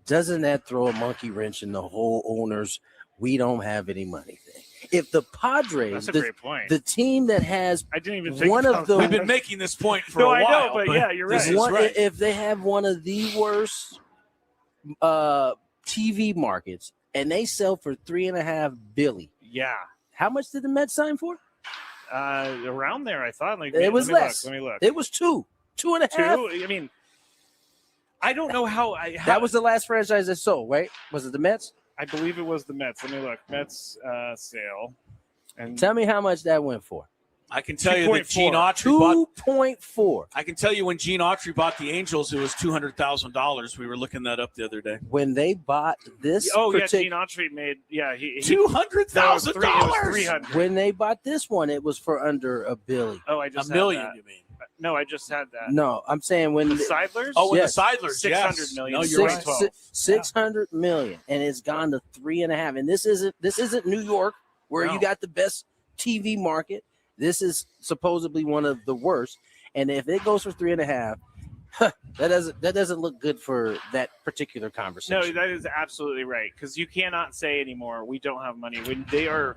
doesn't that throw a monkey wrench in the whole owners? We don't have any money thing. If the Padres, that's a great point. The team that has I didn't even think one of the we've been making this point for a while. I know, but yeah, you're right. If they have one of the worst TV markets and they sell for $3.5 billion, how much did the Mets sign for? Around there, I thought. Like it was less. Let me look. It was 2.5. I mean, I don't know how that was the last franchise that sold, right? Was it the Mets? I believe it was the Mets. Let me look. Mets sale. And tell me how much that went for. I can tell you that Gene Autry bought 2.4. I can tell you when Gene Autry bought the Angels, it was $200,000. We were looking that up the other day. When they bought this, Gene Autry made $200,000. When they bought this one, it was for under $1 billion. Oh, I just $1 million. You mean? No, I just had that. No, I'm saying when the Seidlers. Oh, when the Seidlers, $600 million. No, you're right. $600 million, and it's gone to $3.5. And this isn't New York, where you got the best TV market. This is supposedly one of the worst. And if it goes for $3.5, that doesn't look good for that particular conversation. No, that is absolutely right, because you cannot say anymore we don't have money when they are.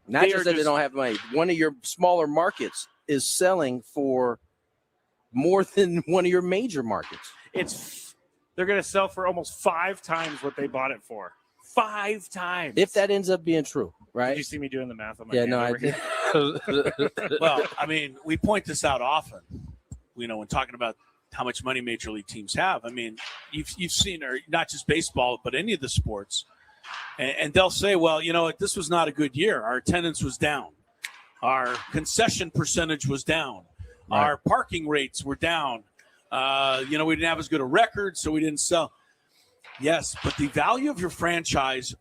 Not just that they don't have money. One of your smaller markets is selling for more than one of your major markets. They're going to sell for almost 5 times what they bought it for. 5 times. If that ends up being true, right? Did you see me doing the math on my hand? I did. Well, I mean, we point this out often, when talking about how much money major league teams have. I mean, you've seen, or not just baseball, but any of the sports, and they'll say, well, this was not a good year. Our attendance was down. Our concession percentage was down. Right. Our parking rates were down. We didn't have as good a record, so we didn't sell. Yes, but the value of your franchise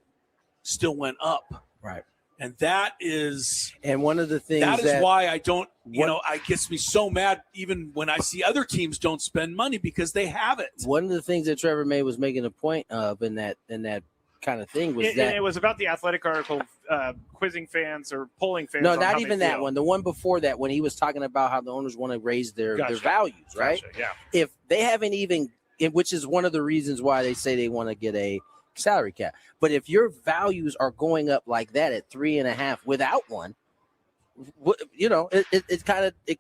still went up. Right. And that is – and one of the things that is why I don't – it gets me so mad even when I see other teams don't spend money because they have it. One of the things that Trevor May was making a point of in that kind of thing was that – it was about the Athletic article quizzing fans or polling fans. No, not even that one. The one before that, when he was talking about how the owners want to raise their values, right? Gotcha, yeah. If they haven't even – which is one of the reasons why they say they want to get a salary cap. But if your values are going up like that at 3.5 without one, it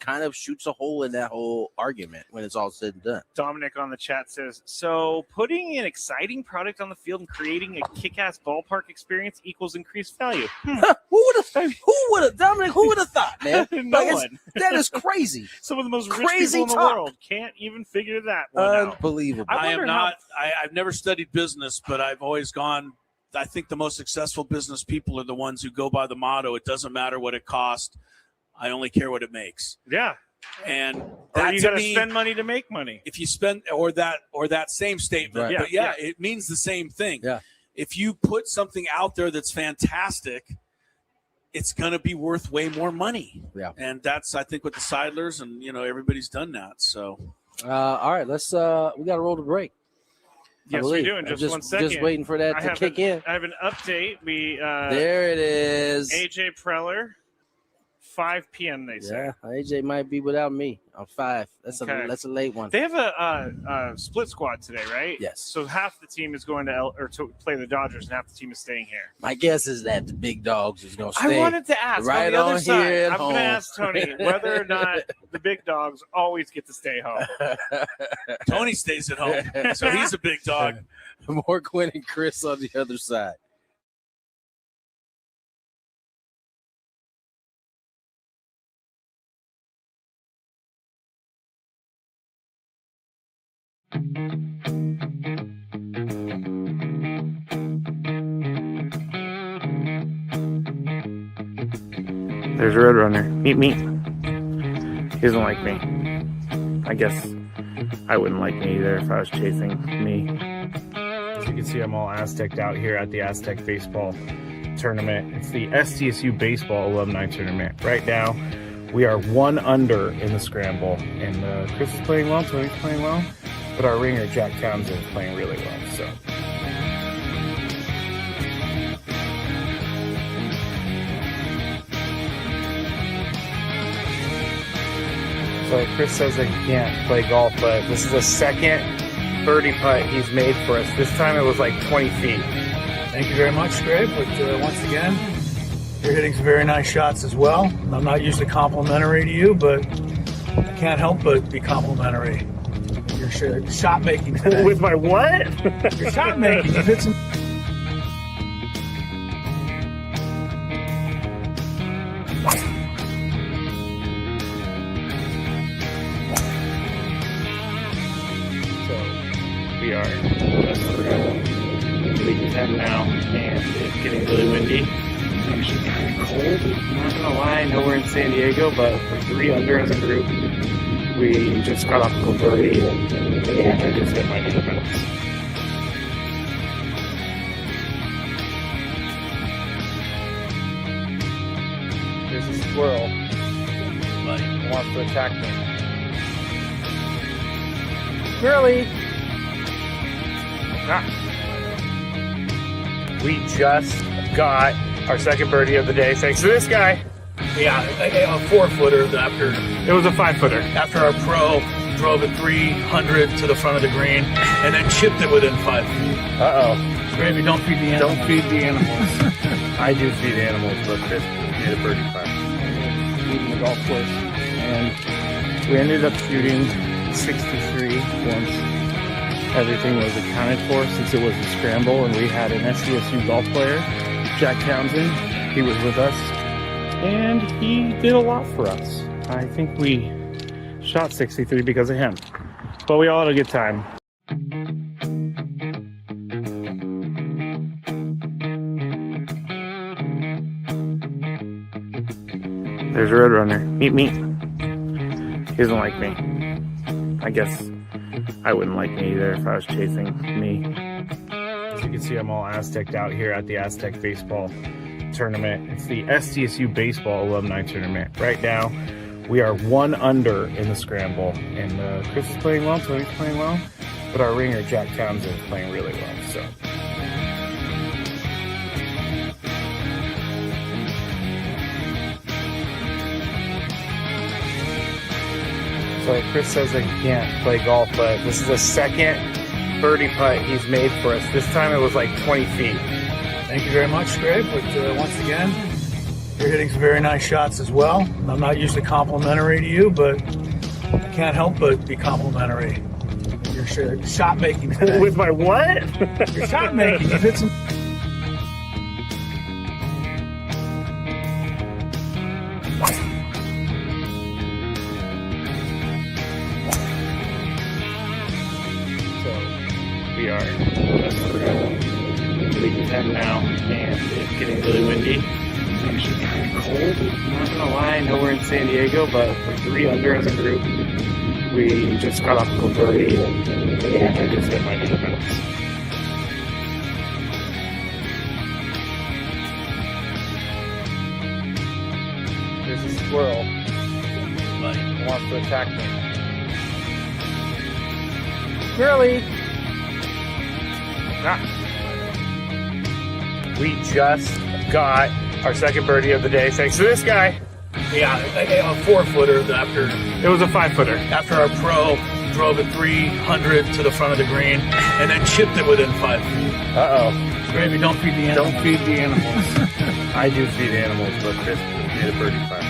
kind of shoots a hole in that whole argument when it's all said and done. Dominic on the chat says, so putting an exciting product on the field and creating a kick-ass ballpark experience equals increased value. Who would have, Dominic, who would have thought, man? No one. That is crazy. Some of the most Crazy rich people in the talk. world can't even figure that one out. Unbelievable. I I am wonder not. I've never studied business, but I've always gone. I think the most successful business people are the ones who go by the motto: "It doesn't matter what it costs. I only care what it makes." Yeah. And Or that you to got to me, spend money to make money. if you spend or that same statement, Right. but Yeah. it means the same thing. Yeah. If you put something out there that's fantastic, it's going to be worth way more money. Yeah. And that's, I think, with the Seidlers and, everybody's done that. So All right, let's we got to roll the break. Yes, we do. In just 1 second. Just waiting for that to kick in. I have an update. We There it is. AJ Preller, 5 p.m. They say. Yeah, AJ might be without me on 5. That's Okay. a late one. They have a split squad today, right? Yes. So half the team is going to play the Dodgers, and half the team is staying here. My guess is that the big dogs is going to stay. I wanted to ask right on the other on side. here at I'm going to home. ask Tony whether or not the big dogs always get to stay home. Tony stays at home. So he's a big dog. More Gwynn and Chris on the other side. There's a Roadrunner. Meet me. He doesn't like me. I guess I wouldn't like me either if I was chasing me. As you can see, I'm all Aztec'd out here at the Aztec Baseball Tournament. It's the SDSU Baseball Alumni Tournament. Right now, we are 1 under in the scramble. And Chris is playing well, Tony's playing well. But our ringer, Jack Townsend, is playing really well. So. So Chris says that he can't play golf, but this is the second birdie putt he's made for us. This time it was like 20 feet. Thank you very much, Greg. But once again, you're hitting some very nice shots as well. I'm not usually complimentary to you, but I can't help but be complimentary. Your shot making today. With my what? Your shot making. You've hit some. So we are league 10 now, and it's getting really windy. It's actually kind of cold. I'm not gonna lie, I know we're in San Diego, but we're 3 under as a group. We just got off a birdie, and I just hit my defense. There's a squirrel. He wants to attack me. Squirrely! We just got our second birdie of the day thanks to this guy. Yeah, a 4-footer after It was a 5-footer. after our pro drove it 300 to the front of the green and then chipped it within 5 feet. Uh-oh. Gravy, don't feed the animals. Don't feed the animals. I do feed animals, but Chris made a birdie putt. Leaving the golf course. And we ended up shooting 63 once everything was accounted for, since it was a scramble and we had an SDSU golf player, Jack Townsend. He was with us and he did a lot for us. I think we shot 63 because of him, but we all had a good time. There's a Roadrunner. Meet me. He doesn't like me. I guess I wouldn't like me either if I was chasing me. As you can see, I'm all Aztec'd out here at the Aztec Baseball Tournament. It's the SDSU Baseball Alumni Tournament. Right now, we are 1 under in the scramble. And Chris is playing well, Tony's playing well. But our ringer, Jack Townsend, is playing really well. So. So Chris says that he can't play golf, but this is the second birdie putt he's made for us. This time it was like 20 feet. Thank you very much, Greg. But once again, You're hitting some very nice shots as well. I'm not usually complimentary to you, but I can't help but be complimentary. Your shot making today. With my what? Your shot making. You've hit some. We are leaving them now, and it's getting really windy. It's actually kind of cold. I'm not gonna lie, I know we're in San Diego, but we're 3 under as a group. We just got off of birdie, and I just hit my defense. There's a squirrel. He wants to attack me. Squirrely! We just got our second birdie of the day thanks to this guy. Yeah, a 4-footer after. It was a 5-footer. After our pro drove it 300 to the front of the green and then chipped it within 5 feet. Uh-oh. Gravy, don't feed the animals. Don't feed the animals. I do feed animals, but Chris made a birdie putt.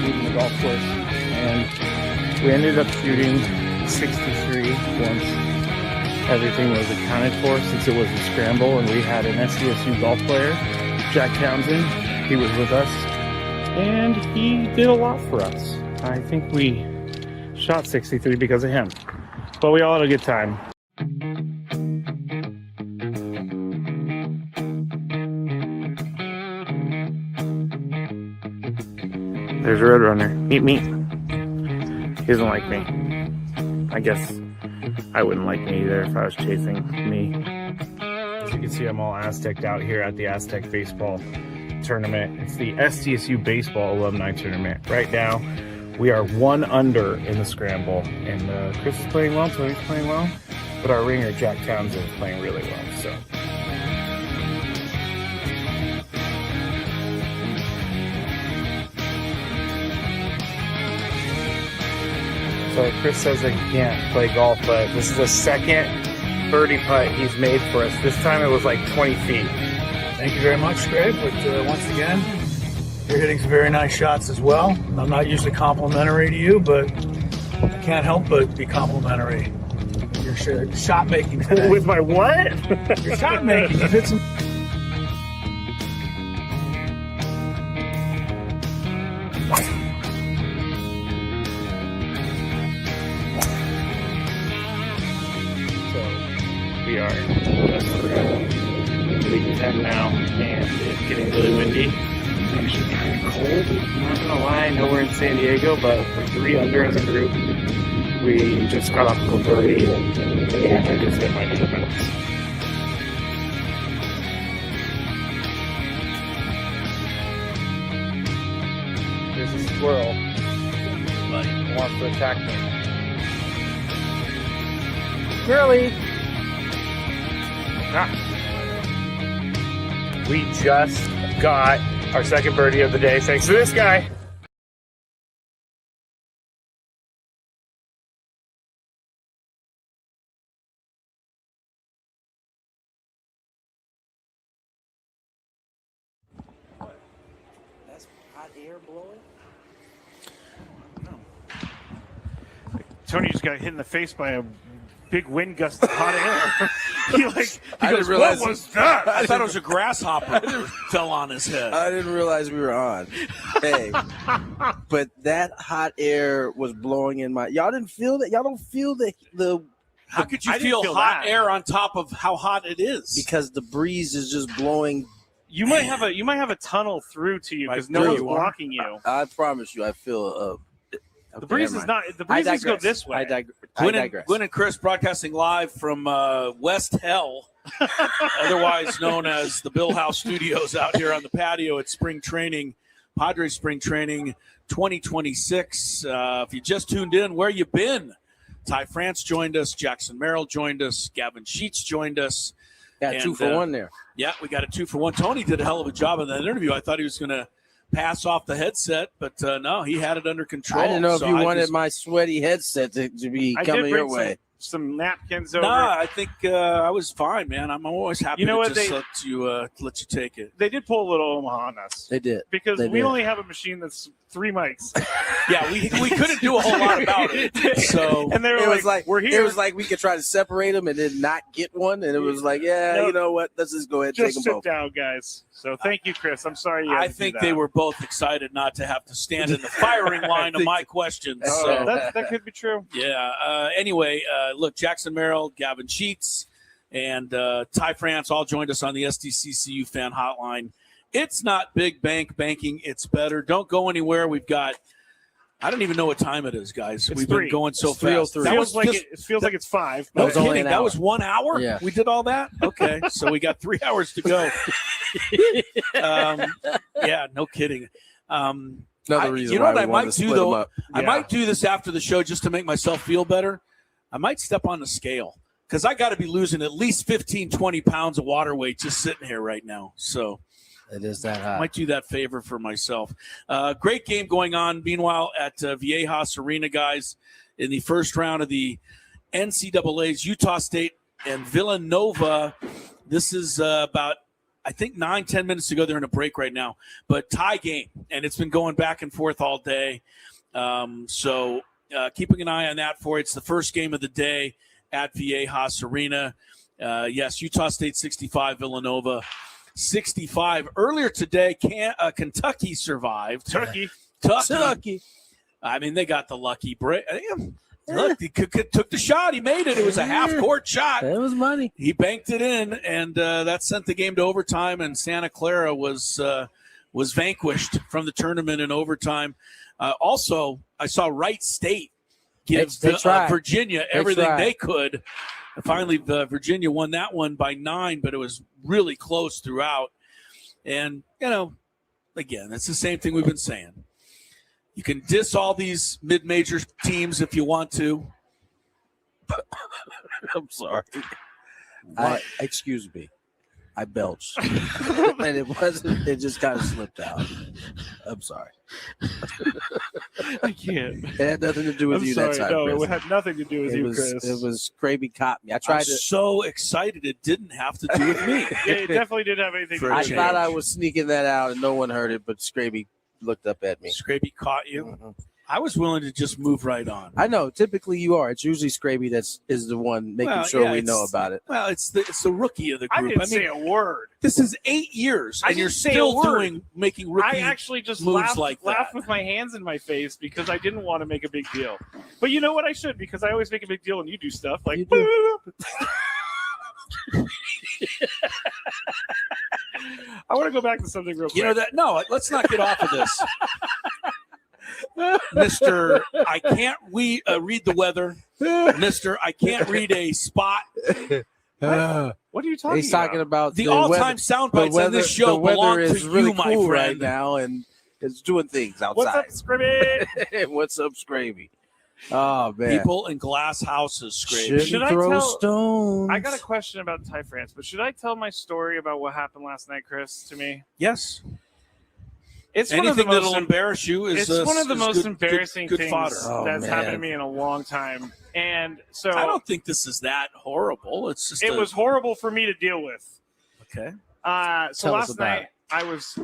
Leaving the golf course. And we ended up shooting 63 once everything was accounted for, since it was a scramble, and we had an SDSU golf player, Jack Townsend. He was with us, and he did a lot for us. I think we shot 63 because of him. But we all had a good time. There's a Roadrunner. Meet me. He doesn't like me. I guess I wouldn't like me either if I was chasing me. As you can see, I'm all Aztec'd out here at the Aztec Baseball Tournament. It's the SDSU Baseball Alumni Tournament. Right now, we are 1 under in the scramble. And Chris is playing well, Tony's playing well. But our ringer, Jack Townsend, is playing really well. So Chris says I can't play golf, but this is the second birdie putt he's made for us. This time it was like 20 feet. Thank you very much, Greg. But once again, you're hitting some very nice shots as well. I'm not usually complimentary to you, but I can't help but be complimentary. Your shot making today. With my what? Your shot making. You've hit some. We are leaving them now, and it's getting really windy. It's actually kind of cold. I'm not gonna lie, I know we're in San Diego, but we're 3 under as a group. We just got off of birdie, and I just hit my defense. There's a squirrel. He wants to attack me. Squirrely! We just got our second birdie of the day thanks to this guy. That's hot air blowing? Tony just got hit in the face by a big wind gust of hot air. he didn't goes, realize what was that? I thought it was a grasshopper fell on his head. I didn't realize we were on. Hey, but that hot air was blowing in my. Y'all didn't feel that. Y'all don't feel the. How could you feel hot air on top of how hot it is? Because the breeze is just blowing. You might have a tunnel through to you because no one's blocking you. I promise you, I feel. The breeze is not. The breezes go this way. I digress. Gwynn and Chris broadcasting live from West Hell, otherwise known as the Bill House Studios out here on the patio at Spring Training, Padres Spring Training 2026. If you just tuned in, where you been? Ty France joined us. Jackson Merrill joined us. Gavin Sheets joined us. Got 2 for 1 there. Yeah, we got a 2 for 1. Tony did a hell of a job in that interview. I thought he was going to pass off the headset, but no, he had it under control. I didn't know if you wanted my sweaty headset to be coming your way. some napkins over. Nah, I think I was fine, man. I'm always happy You know to what, just let you take it. They did pull a little Omaha on us. They did. Because They we did. only have a machine that's 3 mics. Yeah, we couldn't do a whole lot about it. So And they were It was like we're here. It was like we could try to separate them and then not get one, and it was like, No. you know what? Let's just go ahead and just take sit them both. down, guys. So thank you, Chris. I'm sorry you had I to do think that. they were both excited not to have to stand in the firing line of my questions. Oh, So that could be true. yeah. Anyway, look, Jackson Merrill, Gavin Sheets, and Ty France all joined us on the SDCCU fan hotline. It's not big bank banking. It's better. Don't go anywhere. We've got, I don't even know what time it is, guys. It's We've 3. been going so It's fast. 3:03. That was It feels like it's 5. no That was only kidding. an That hour. was 1 hour? Yeah. We did all that? Okay. So we got 3 hours to go. Yeah, no kidding. Another reason you know why what we I wanted might to do, split 'em though? up. I might do this after the show just to make myself feel better. I might step on the scale because I got to be losing at least 15, 20 pounds of water weight just sitting here right now. So It is that I high. might do that favor for myself. Great game going on, meanwhile, at Viejas Arena, guys, in the first round of the NCAA's Utah State and Villanova. This is about, I think, 9-10 minutes ago. They're in a break right now, but tie game, and it's been going back and forth all day. So keeping an eye on that for it. It's the first game of the day at Viejas Arena. Yes, Utah State 65, Villanova 65. Earlier today, Kentucky survived. Kentucky. I mean, they got the lucky break. Look, he took the shot. He made it. It was a half-court shot. That was money. He banked it in, and that sent the game to overtime, and Santa Clara was vanquished from the tournament in overtime. Also, I saw Wright State give They tried. Virginia everything they could. And finally, Virginia won that one by 9, but it was really close throughout. And, again, it's the same thing we've been saying. You can diss all these mid-major teams if you want to. I'm sorry. Excuse me. I belched. And it just kind of slipped out. I'm sorry. I can't. It had nothing to do with I'm you sorry. that time. No, Chris. it had nothing to do with you, Chris. It was Scraby caught me. I I'm tried to. so excited it didn't have to do with me. It definitely didn't have anything to For do a I with change. thought I was sneaking that out and no one heard it, but Scraby looked up at me. Scraby caught you. Mhm. I was willing to just move right on. I know. Typically, you are. It's usually Scraby is the one making Well, sure yeah, we it's- know about it. Well, it's the rookie of the I group. didn't say a word. This is 8 years, I and you're didn't say a still word. making rookie. I actually just moves like laughed that. with my hands in my face because I didn't want to make a big deal. But you know what? I should, because I always make a big deal when you do stuff like. You do. I want to go back to something real quick. You know that? No, let's not get off of this, Mister. I can't read the weather, Mister. I can't read a spot. What are you talking He's talking about The the all-time weather- sound the bites on weather. this show The weather belong is to really you, my cool friend. right now, and it's doing things What's outside. up, Scrimmy? What's up, Scraby? Oh man, People in glass houses scream. shouldn't Should I throw tell- stones. I got a question about Ty France, but should I tell my story about what happened last night, Chris, to me? Yes. It's one of the Anything that'll most embarrass you is it's one of the is most good- embarrassing good things fodder. Oh, that's man. happened to me in a long time. And so I don't think this is that horrible. It's just it was horrible for me to deal with. okay. So Tell us last about night it. I was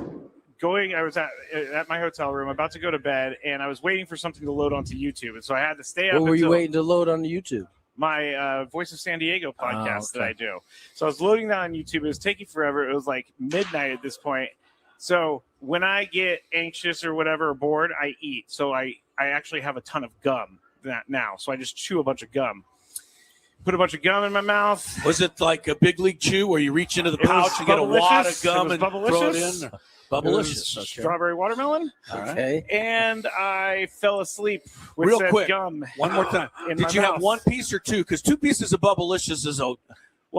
at my hotel room, about to go to bed, and I was waiting for something to load onto YouTube. And so I had to stay up What were you until waiting to load on the YouTube? my Voice of San Diego podcast that okay. I do. So I was loading that on YouTube. It was taking forever. It was like midnight at this point. So when I get anxious or whatever or bored, I eat. So I actually have a ton of gum now. So I just chew a bunch of gum. Put a bunch of gum in my mouth. Was it like a big league chew where you reach into the It was pouch and get a wad of Bubblicious. gum It and was throw it Bubblicious. in? Bubblicious. Okay. Strawberry watermelon. All right. Okay. And I fell asleep with Real said quick, gum. One more time. in Did my you have mouth. one piece or two? Because 2 pieces of Bubblicious is Well,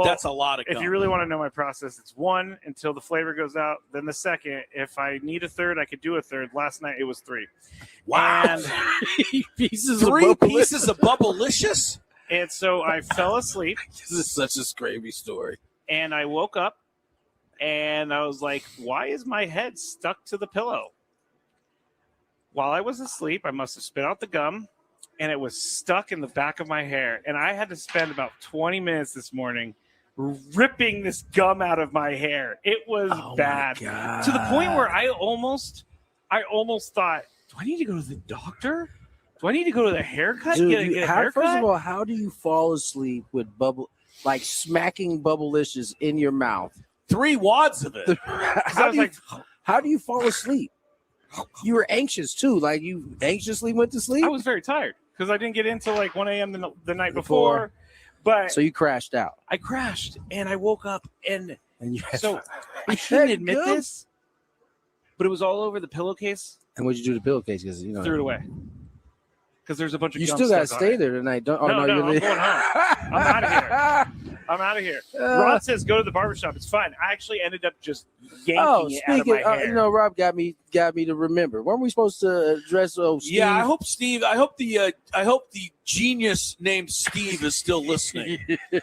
that's a lot of gum. if you really want to know my process, it's 1 until the flavor goes out. Then the second, if I need a third, I could do a third. Last night it was 3. Wow. And, pieces 3 of pieces of Bubblicious? and so I fell asleep This is such a Scraby story. and I woke up and I was like, why is my head stuck to the pillow? While I was asleep, I must have spit out the gum and it was stuck in the back of my hair. And I had to spend about 20 minutes this morning ripping this gum out of my hair. It was bad to the point where I almost thought, do I need to go to the doctor? Do I need to go to the haircut? Dude, get a haircut? First of all, how do you fall asleep with smacking Bubblicious in your mouth? 3 wads of it. How do you fall asleep? You were anxious too. Like you anxiously went to sleep? I was very tired because I didn't get in till like 1 a.m. the night before. But so you crashed out. I crashed and I woke up and you I shouldn't admit this, but it was all over the pillowcase. And what'd you do to the pillowcase? Because threw it away. Because there's a bunch of you gum still got to stuck stay on it. there tonight. No, I'm going home. I'm out of here. Rod says go to the barbershop. It's fine. I actually ended up just yanking it out of my hair. Rob got me to remember. Weren't we supposed to address Steve? Yeah, I hope the genius named Steve is still listening.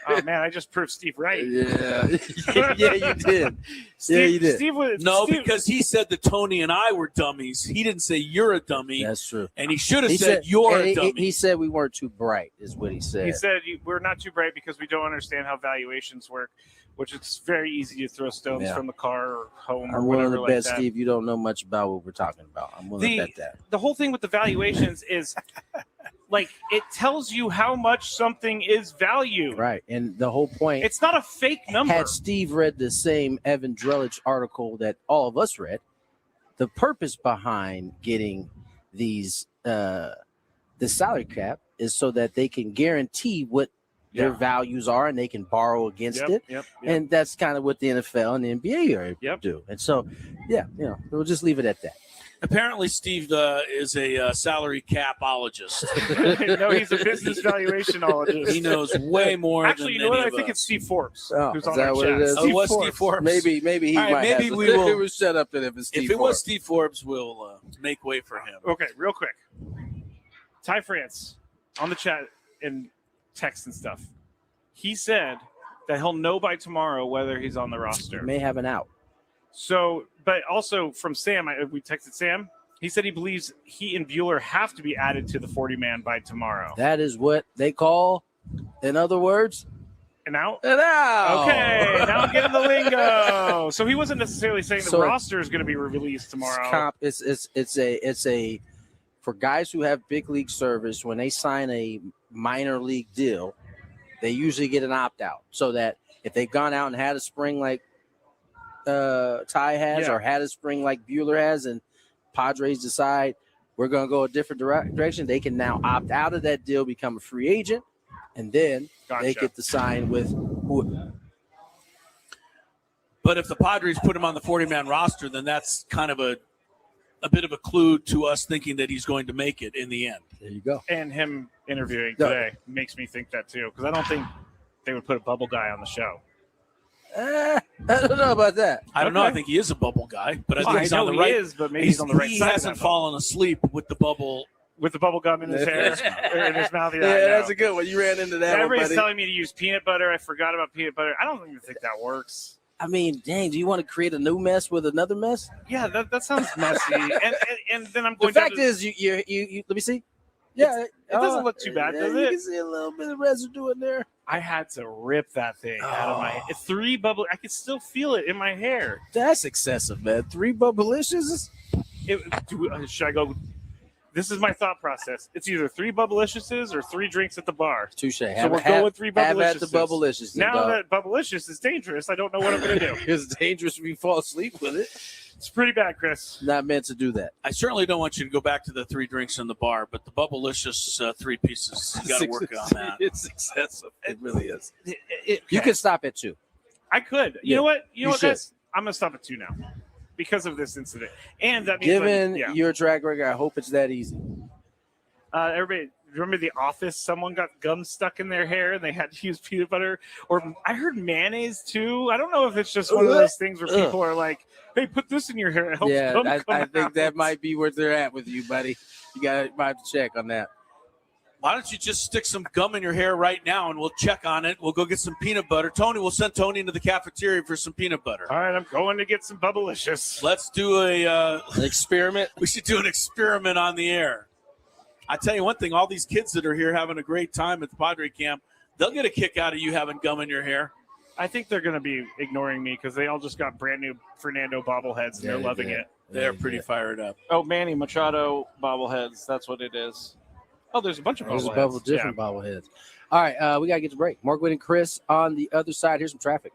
Oh man, I just proved Steve right. Yeah, yeah, you did. You did. Because he said that Tony and I were dummies. He didn't say you're a dummy. That's true. And he should have said you're a dummy. He said we weren't too bright, is what he said. He said we're not too bright because we don't understand how valuations work, which it's very easy to throw stones from the car or home or whatever willing to bet, that. Steve, you don't know much about what we're talking about. I'm willing to bet that. The whole thing with the valuations is like it tells you how much something is valued. Right. And the whole point, it's not a fake number. Had Steve read the same Evan Drellich article that all of us read, the purpose behind getting these the salary cap is so that they can guarantee what their values are and they can borrow against it. And that's kind of what the NFL and the NBA do. And so, we'll just leave it at that. Apparently, Steve is a salary capologist. No, he's a business valuationologist. He knows way more. Actually, you know what? I think it's Steve Forbes. Who's on our chat. Steve Forbes. Maybe he might. Maybe we will shut up if it's Steve. If it was Steve Forbes, we'll make way for him. Okay, real quick. Ty France on the chat and text and stuff. He said that he'll know by tomorrow whether he's on the roster. He may have an out. So, but also from Sam, we texted Sam. He said he believes he and Bueller have to be added to the 40-man by tomorrow. That is what they call, in other words, an out? An out. Okay, now I'm getting the lingo. So he wasn't necessarily saying the roster is going to be released tomorrow. It's a for guys who have big league service, when they sign a minor league deal, they usually get an opt-out so that if they've gone out and had a spring like Ty has or had a spring like Bueller has and Padres decide we're going to go a different direction, they can now opt out of that deal, become a free agent, and then they get to sign with who. But if the Padres put him on the 40-man roster, then that's kind of a bit of a clue to us thinking that he's going to make it in the end. There you go. And him interviewing today makes me think that too, because I don't think they would put a bubble guy on the show. I don't know about that. I don't know. I think he is a bubble guy, but I think he's on the right. He is, but maybe he's on the right side. He hasn't fallen asleep with the bubble gum in his hair or in his mouth. Yeah, that's a good one. You ran into that. Everybody's telling me to use peanut butter. I forgot about peanut butter. I don't even think that works. I mean, dang, do you want to create a new mess with another mess? Yeah, that sounds messy. and then I'm going. The fact is, you let me see. Yeah, it doesn't look too bad, does it? You can see a little bit of residue in there. I had to rip that thing out of my head. 3 bubble. I could still feel it in my hair. That's excessive, man. 3 Bubblicious? Should I go? This is my thought process. It's either 3 Bubbliciouses or 3 drinks at the bar. Touche. So we're going with 3 Bubbliciouses. Have at the Bubblicious. Now that Bubblicious is dangerous, I don't know what I'm going to do. It's dangerous if you fall asleep with it. It's pretty bad, Chris. Not meant to do that. I certainly don't want you to go back to the 3 drinks in the bar, but the Bubblicious 3 pieces, you got to work on that. It's excessive. It really is. You can stop at 2. I could. You know what? You know what, guys? I'm going to stop at 2 now because of this incident. And that means given your track record, I hope it's that easy. Everybody, remember The Office? Someone got gum stuck in their hair and they had to use peanut butter. Or I heard mayonnaise too. I don't know if it's just one of those things where people are like, "Hey, put this in your hair." It helps gum come I think out. that might be where they're at with you, buddy. Might have to check on that. Why don't you just stick some gum in your hair right now and we'll check on it. We'll go get some peanut butter. Tony, we'll send Tony into the cafeteria for some peanut butter. All right, I'm going to get some Bubblicious. Let's do an experiment. We should do an experiment on the air. I tell you one thing, all these kids that are here having a great time at the Padre camp, they'll get a kick out of you having gum in your hair. I think they're going to be ignoring me because they all just got brand new Fernando bobbleheads and they're loving it. They're pretty fired up. Oh, Manny Machado bobbleheads. That's what it is. Oh, there's a bunch of bobbleheads. Different bobbleheads. All right, we got to get to break. More Gwynn and Chris on the other side. Here's some traffic.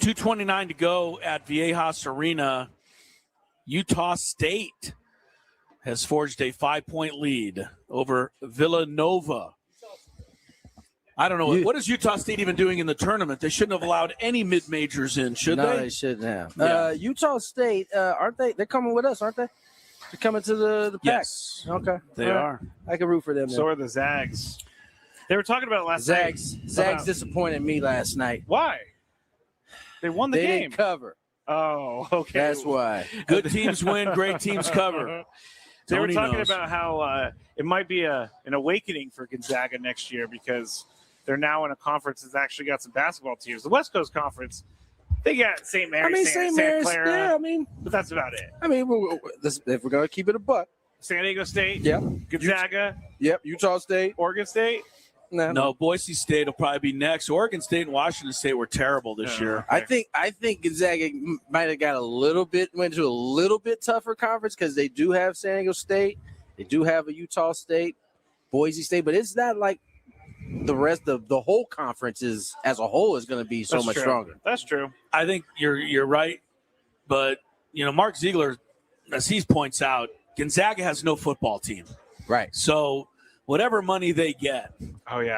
2:29 to go at Viejas Arena. Utah State has forged a 5-point lead over Villanova. I don't know. What is Utah State even doing in the tournament? They shouldn't have allowed any mid-majors in, should they? No, they shouldn't have. Yeah. Utah State, aren't they? They're coming with us, aren't they? They're coming to the pack. Yes. Okay. They are. I can root for them. So are the Zags. They were talking about it last night. Zags disappointed me last night. Why? They won the They game. didn't cover. Oh, okay. That's why. Good teams win, great teams cover. They were Tony talking knows. about how it might be an awakening for Gonzaga next year because they're now in a conference that's actually got some basketball teams. The West Coast Conference, they got St. Mary's, St. Santa Mary's. Clara, Yeah, but that's about it. If we're gonna keep it a buck. San Diego State, Yep. Gonzaga, Yep. Utah State. Oregon State. No, Boise State will probably be next. Oregon State and Washington State were terrible this year. I think Gonzaga might have got went to a little bit tougher conference because they do have San Diego State, they do have a Utah State, Boise State, but it's not like the rest of the whole conference is as a whole is going to be so much stronger. That's true. I think you're right, but Mark Ziegler, as he points out, Gonzaga has no football team, right? So whatever money they get,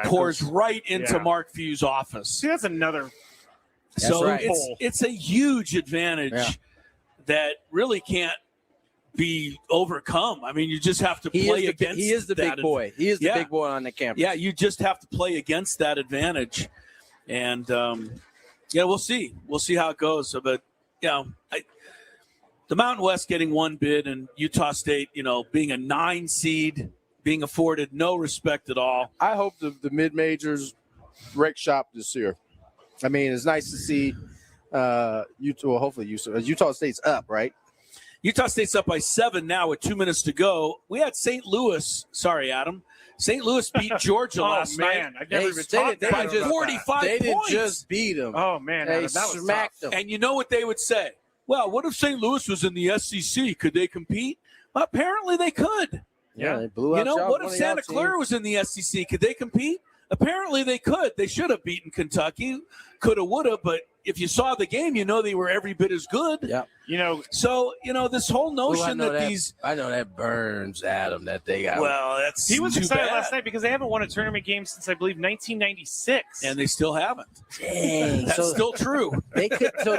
pours right into Mark Few's office. See, that's another. So right. it's a huge advantage that really can't be overcome. I mean, you just have to play against. He is the big boy. He is the big boy on the campus. Yeah, you just have to play against that advantage, and we'll see. We'll see how it goes. But the Mountain West getting one bid and Utah State, being a 9 seed, being afforded no respect at all. I hope the mid-majors wreck shop this year. I mean, it's nice to see Utah State's up, right? Utah State's up by 7 now with 2 minutes to go. We had St. Louis. Sorry, Adam. St. Louis beat Georgia last night. I never even talked by just 45 They didn't points. just beat them. Oh, man. They that was smacked tough. them. And you know what they would say? Well, what if St. Louis was in the SEC? Could they compete? Well, apparently they could. Yeah, they blew out What if one of Santa y'all Clara teams. was in the SEC? Could they compete? Apparently they could. They should have beaten Kentucky. Coulda, woulda. But if you saw the game, they were every bit as good. Yeah. So, this whole notion I know that burns Adam that they got. Well, that's He was too excited bad. last night because they haven't won a tournament game since, I believe, 1996. And they still haven't. Dang. That's still true. They could. So,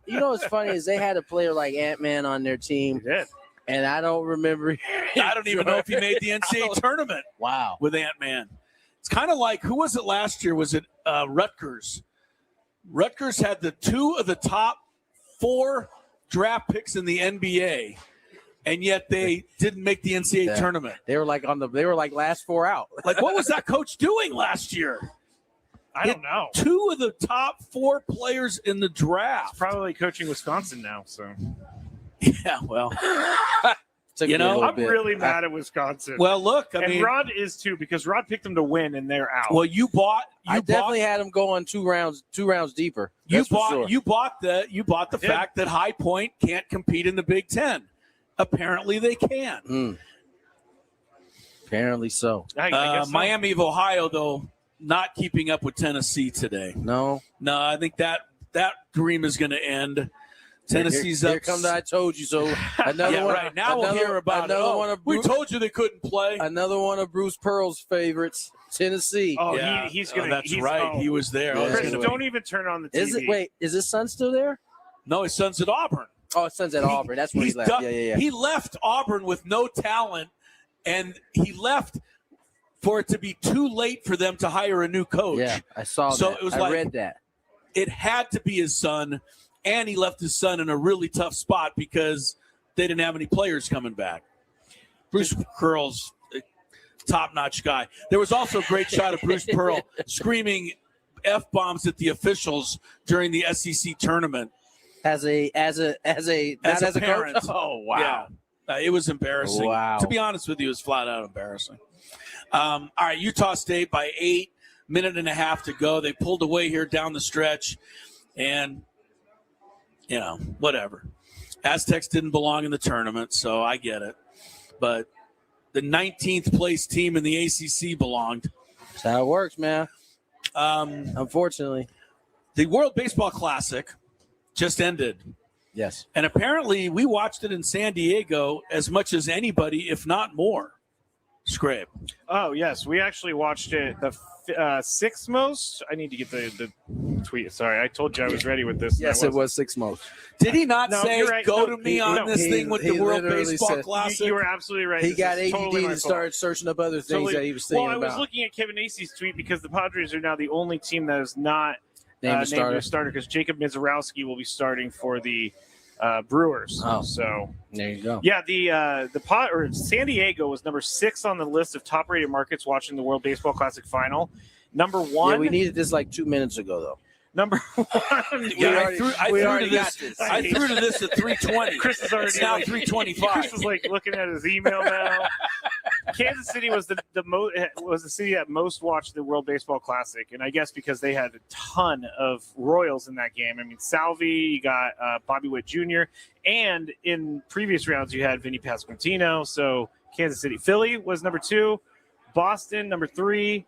what's funny is they had a player like Ant-Man on their team. They did. And I don't remember. I don't even know if he made the NCAA tournament. Wow. With Ant-Man. It's kind of like, who was it last year? Was it Rutgers? Rutgers had the 2 of the top 4 draft picks in the NBA, and yet they didn't make the NCAA tournament. They were like last 4 out. Like, what was that coach doing last year? I don't know. 2 of the top 4 players in the draft. Probably coaching Wisconsin now, so. Yeah, well. I'm really mad at Wisconsin. Well, look, I mean, Rod is too because Rod picked them to win and they're out. Well, I definitely had them going 2 rounds deeper. You bought the fact that High Point can't compete in the Big Ten. Apparently, they can. Apparently so. I guess so. Miami of Ohio, though, not keeping up with Tennessee today. No, I think that dream is going to end. Tennessee's here up. come the I told you so. Another one. Right now we'll hear about it. One of we told you they couldn't play. Another one of Bruce Pearl's favorites, Tennessee. Oh, yeah. He's going to. That's right. He was there. Yeah. Chris, don't even turn on the TV. Is his son still there? No, his son's at Auburn. Oh, his son's at Auburn. That's where he left. Yeah. He left Auburn with no talent, and he left for it to be too late for them to hire a new coach. Yeah, I saw that. So it was I read that. It had to be his son. And he left his son in a really tough spot because they didn't have any players coming back. Bruce Pearl's a top-notch guy. There was also a great shot of Bruce Pearl screaming F-bombs at the officials during the SEC tournament. As a parent. coach? Oh, wow. Yeah. It was embarrassing. Wow. To be honest with you, it was flat-out embarrassing. All right, Utah State by 8, minute and a half to go. They pulled away here down the stretch, and whatever. Aztecs didn't belong in the tournament, so I get it. But the 19th place team in the ACC belonged. That's how it works, man. Unfortunately. The World Baseball Classic just ended. Yes. And apparently we watched it in San Diego as much as anybody, if not more. Scrape. Oh, yes. We actually watched it the sixth most. I need to get the tweet. Sorry, I told you I was ready with this. Yes, it was sixth most. Did he not No, say, you're right. go No, to me on this thing with the World Baseball said- Classic? You were absolutely right. He This got is ADD totally my and fault. started searching up other things that he was thinking Well, I was about. looking at Kevin Acey's tweet because the Padres are now the only team that is not Named a named a starter because Jacob Mizorowski will be starting for the Brewers. Oh. So There you go. yeah, the San Diego was number 6 on the list of top rated markets watching the World Baseball Classic final. Number 1. Yeah, we needed this like 2 minutes ago, though. Number 1. Yeah, we already got this. I threw to this at 320. Chris is already It's now like, 325. Chris is like looking at his email now. Kansas City was the city that most watched the World Baseball Classic, and I guess because they had a ton of Royals in that game. I mean, Salvi, you got Bobby Witt Jr., and in previous rounds you had Vinny Pasquantino. So Kansas City, Philly was number 2, Boston number 3,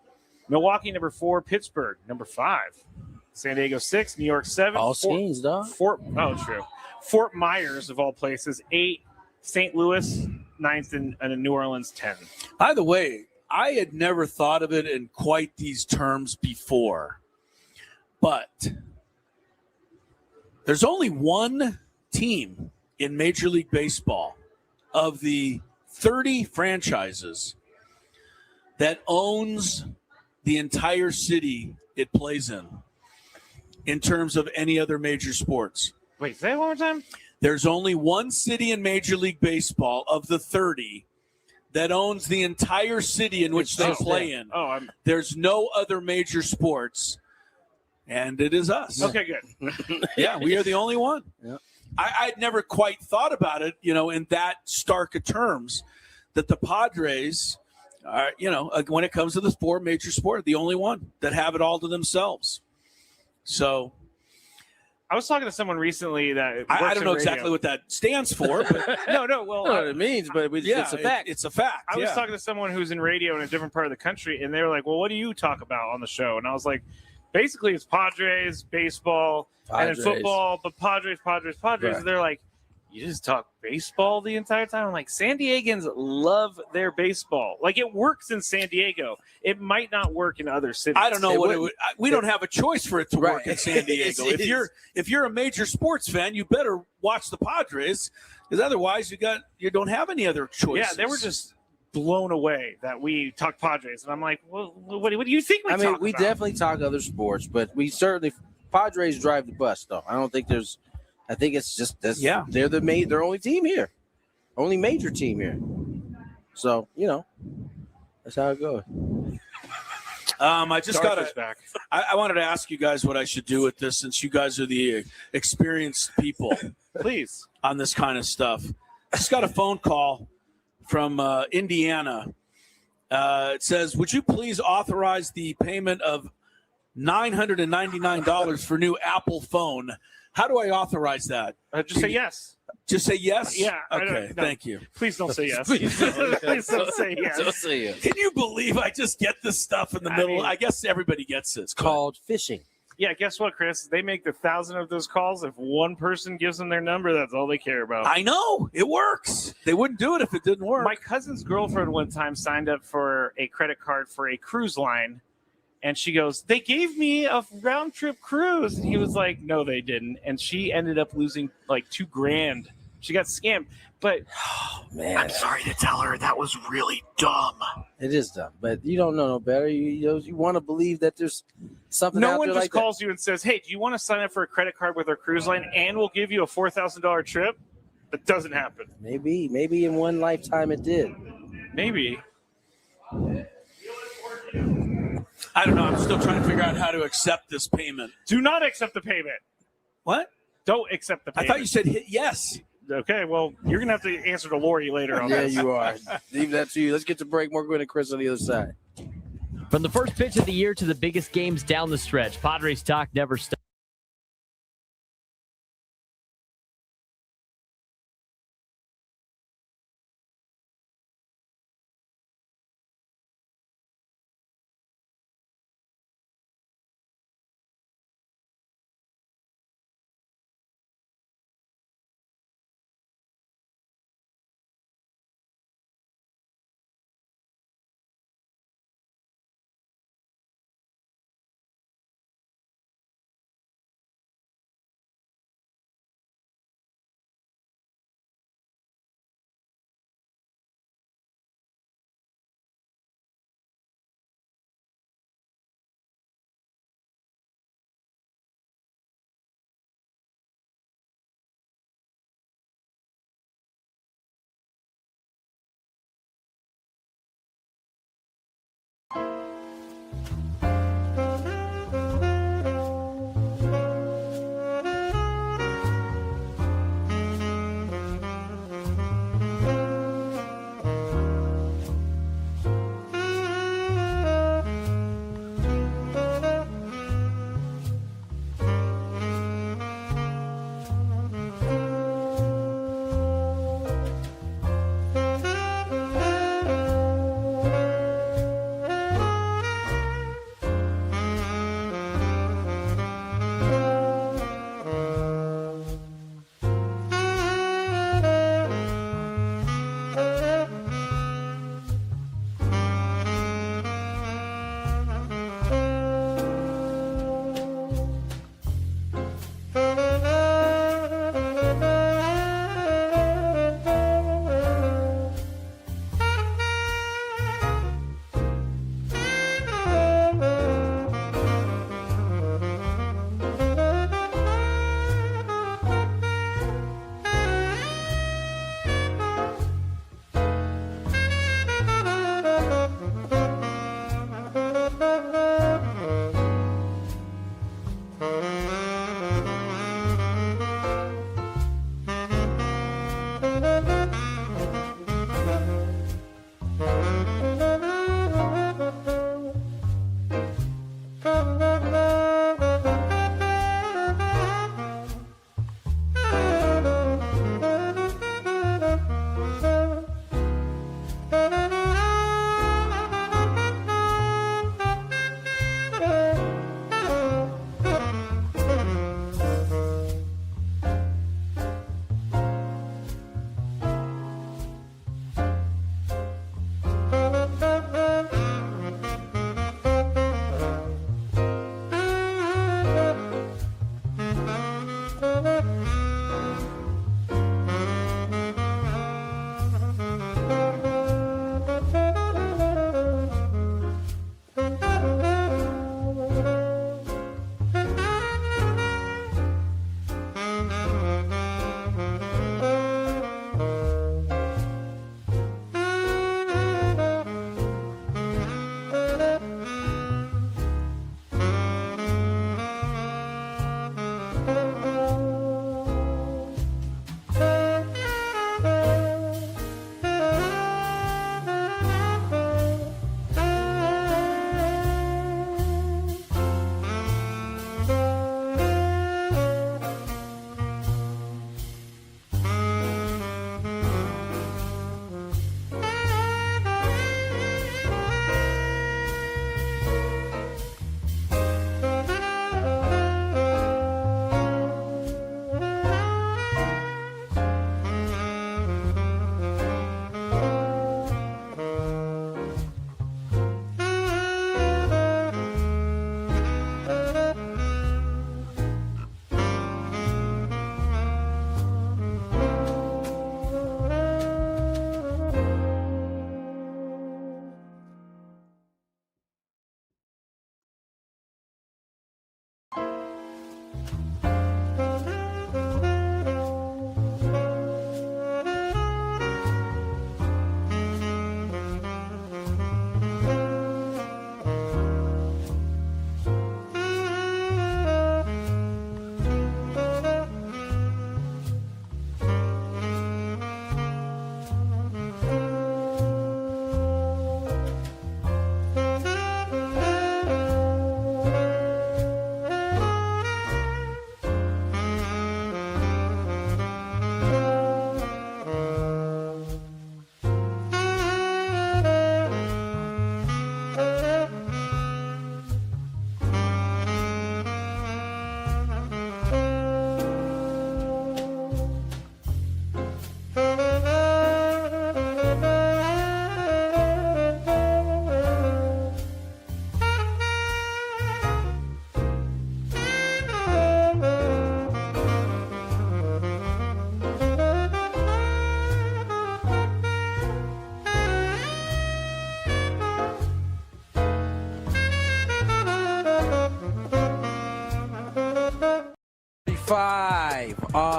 Milwaukee number 4, Pittsburgh number 5, San Diego 6, New York 7, All schemes, dog. Fort Myers of all places 8, St. Louis 9th, and New Orleans 10. By the way, I had never thought of it in quite these terms before, but there's only one team in Major League Baseball of the 30 franchises that owns the entire city it plays in terms of any other major sports. Wait, say it one more time? There's only one city in Major League Baseball of the 30 that owns the entire city in which they play in. There's no other major sports, and it is us. Okay, good. Yeah, we are the only one. Yeah. I'd never quite thought about it, in that stark of terms, that the Padres are, when it comes to the major sport, the only one that have it all to themselves. So I was talking to someone recently that I don't know exactly what that stands for, but Well, I don't know what it means, but it's a fact. It's a fact. I was talking to someone who's in radio in a different part of the country, and they were like, well, what do you talk about on the show? And I was like, basically it's Padres, baseball, and then football, but Padres. Right. And they're like, you just talk baseball the entire time? I'm like, San Diegans love their baseball. Like, it works in San Diego. It might not work in other cities. I don't know what it would. We don't have a choice for it to work in San Diego. If you're a major sports fan, you better watch the Padres, because otherwise you don't have any other choices. Yeah, they were just blown away that we talked Padres, and I'm like, well, what do you think we talk about? We definitely talk other sports, but we certainly Padres drive the bus, though. I think it's just this. Yeah, they're their only team here, only major team here. So that's how it goes. I just got back. I wanted to ask you guys what I should do with this, since you guys are the experienced people, Please. on this kind of stuff. I just got a phone call from Indiana. It says, would you please authorize the payment of $999 for new Apple phone? How do I authorize that? Just say yes. Just say yes? Yeah. Okay, thank you. Please don't say yes. Please Please don't say yes. Don't say yes. Can you believe I just get this stuff in the middle? I guess everybody gets it. It's called phishing. Yeah, guess what, Chris? They make 1,000 of those calls. If one person gives them their number, that's all they care about. I know. It works. They wouldn't do it if it didn't work. My cousin's girlfriend one time signed up for a credit card for a cruise line, and she goes, they gave me a round-trip cruise. And he was like, no, they didn't. And she ended up losing like $2,000. She got scammed. But Man, I'm sorry to tell her that was really dumb. it is dumb, but you don't know no better. You want to believe that there's something no out one there just like calls you and says, hey, do you want to sign up for a credit card with our cruise line and we'll give you a $4,000 trip? That doesn't happen. that. Maybe in one lifetime it did. Maybe. I don't know. I'm still trying to figure out how to accept this payment. Do not accept the payment. What? Don't accept the I payment. thought you said hit yes. Okay, well, you're going to have to answer to Lori later on Yeah, this. you are. Leave that to you. Let's get to break. More Gwynn and Chris on the other side. From the first pitch of the year to the biggest games down the stretch, Padres talk never stops.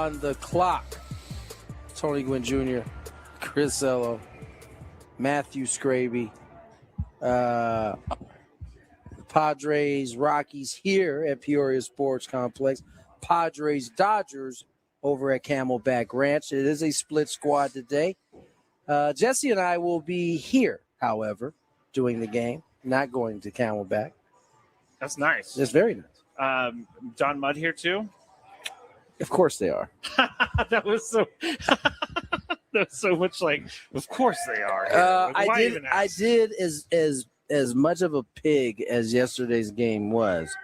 on the clock. Tony Gwynn Jr., Chris Ello, Matthew Scraby, Padres, Rockies here at Peoria Sports Complex. Padres, Dodgers over at Camelback Ranch. It is a split squad today. Jesse and I will be here, however, doing the game, not going to Camelback. That's nice. It's very nice. John Mudd here too. Of course they are. That was so. That was so much like. Of course they are. I did as much of a pig as yesterday's game was.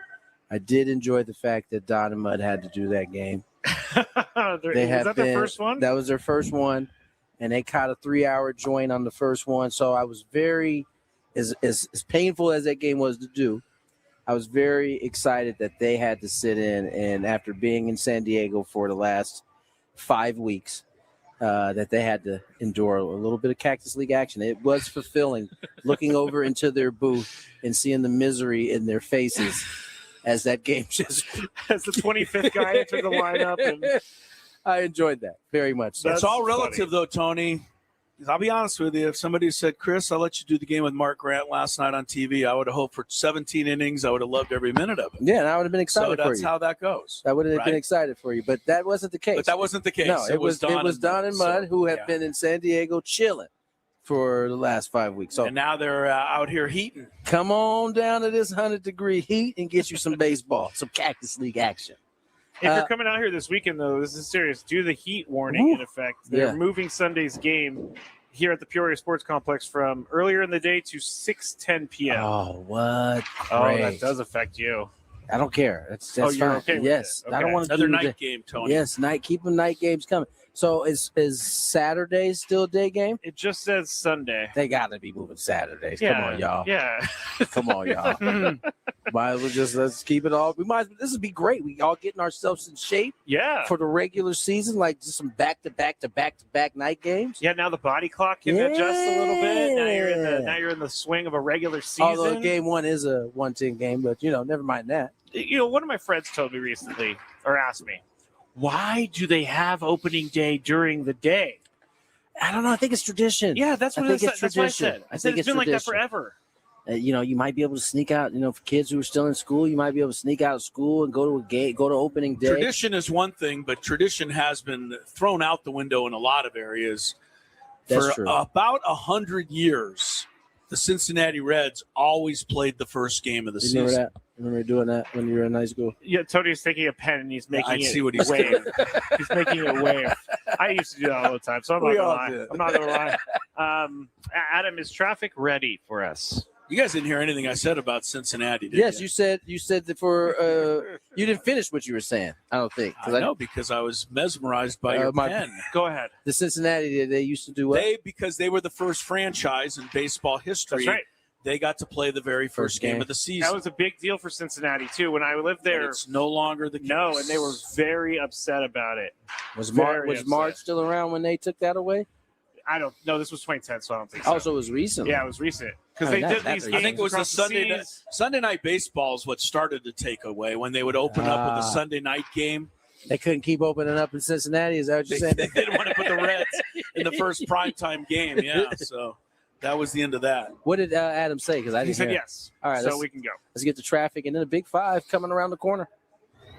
I did enjoy the fact that Don and Mudd had to do that game. Their first one? That was their first one, and they caught a 3-hour joint on the first one. So I was very, as painful as that game was to do, I was very excited that they had to sit in, and after being in San Diego for the last 5 weeks, that they had to endure a little bit of Cactus League action. It was fulfilling looking over into their booth and seeing the misery in their faces as that game just as the 25th guy entered the lineup. And I enjoyed that very much. So. It's all relative, though, Tony. I'll be honest with you. If somebody said, Chris, I'll let you do the game with Mark Grant last night on TV, I would have hoped for 17 innings. I would have loved every minute of it. Yeah, and I would have been excited for you. So that's how that goes. I would have been excited for you, but that wasn't the case. But that wasn't the case. No, it was Don and Mudd who have yeah. been in San Diego chilling for the last 5 weeks. So and now they're out here heating. Come on down to this 100-degree heat and get you some baseball, some Cactus League action. If you're coming out here this weekend, though, this is serious. Do the heat warning in effect. They're moving Sunday's game here at the Peoria Sports Complex from earlier in the day to 6:10 p.m. Oh, what? Oh, that does affect you. I don't care. That's you're fine. okay with yes, it. Okay. I don't want to Another do night game, Tony. Yes, keep them night games coming. So is Saturday still a day game? It just says Sunday. They got to be moving Saturdays. Yeah, Come on, y'all. Yeah. Come on, y'all. Might as well let's keep it all. This would be great. We all getting ourselves in shape. Yeah. For the regular season, like just some back-to-back night games. Yeah, now the body clock can adjust a little bit. Now you're in the swing of a regular season. Although game one is a 110 game, but never mind that. One of my friends told me recently, or asked me, why do they have opening day during the day? I don't know. I think it's tradition. Yeah, that's what it's that's what I said. I said it's been like that forever. You might be able to sneak out. For kids who are still in school, you might be able to sneak out of school and go to a gate, go to opening day. Tradition is one thing, but tradition has been thrown out the window in a lot of areas. That's true. About 100 years, the Cincinnati Reds always played the first game of the season. Remember that? Remember doing that when you were in high school? Yeah, Tony's taking a pen and he's making it see what he's wave. He's making it wave. I used to do that all the time, so I'm not gonna lie. Adam, is traffic ready for us? You guys didn't hear anything I said about Cincinnati, did Yes, you? you said that you didn't finish what you were saying. I don't think. I know because I was mesmerized by your pen. Go ahead. The Cincinnati, they used to do what? Because they were the first franchise in baseball history. That's right. They got to play the very first game of the season. That was a big deal for Cincinnati too. When I lived there, but it's no longer the case. No, and they were very upset about it. Was March still around when they took that away? I don't know. This was 2010, so I don't think so. Oh, so it was recent. Yeah, it was recent because they did these games. I think it was the Sunday night baseball is what started to take away when they would open up with a Sunday night game. They couldn't keep opening up in Cincinnati. Is that what you're saying? They didn't want to put the Reds in the first primetime game. Yeah, so that was the end of that. What did Adam say? Because I didn't He said hear. yes. All right, so we can go. Let's get to traffic and then a big 5 coming around the corner.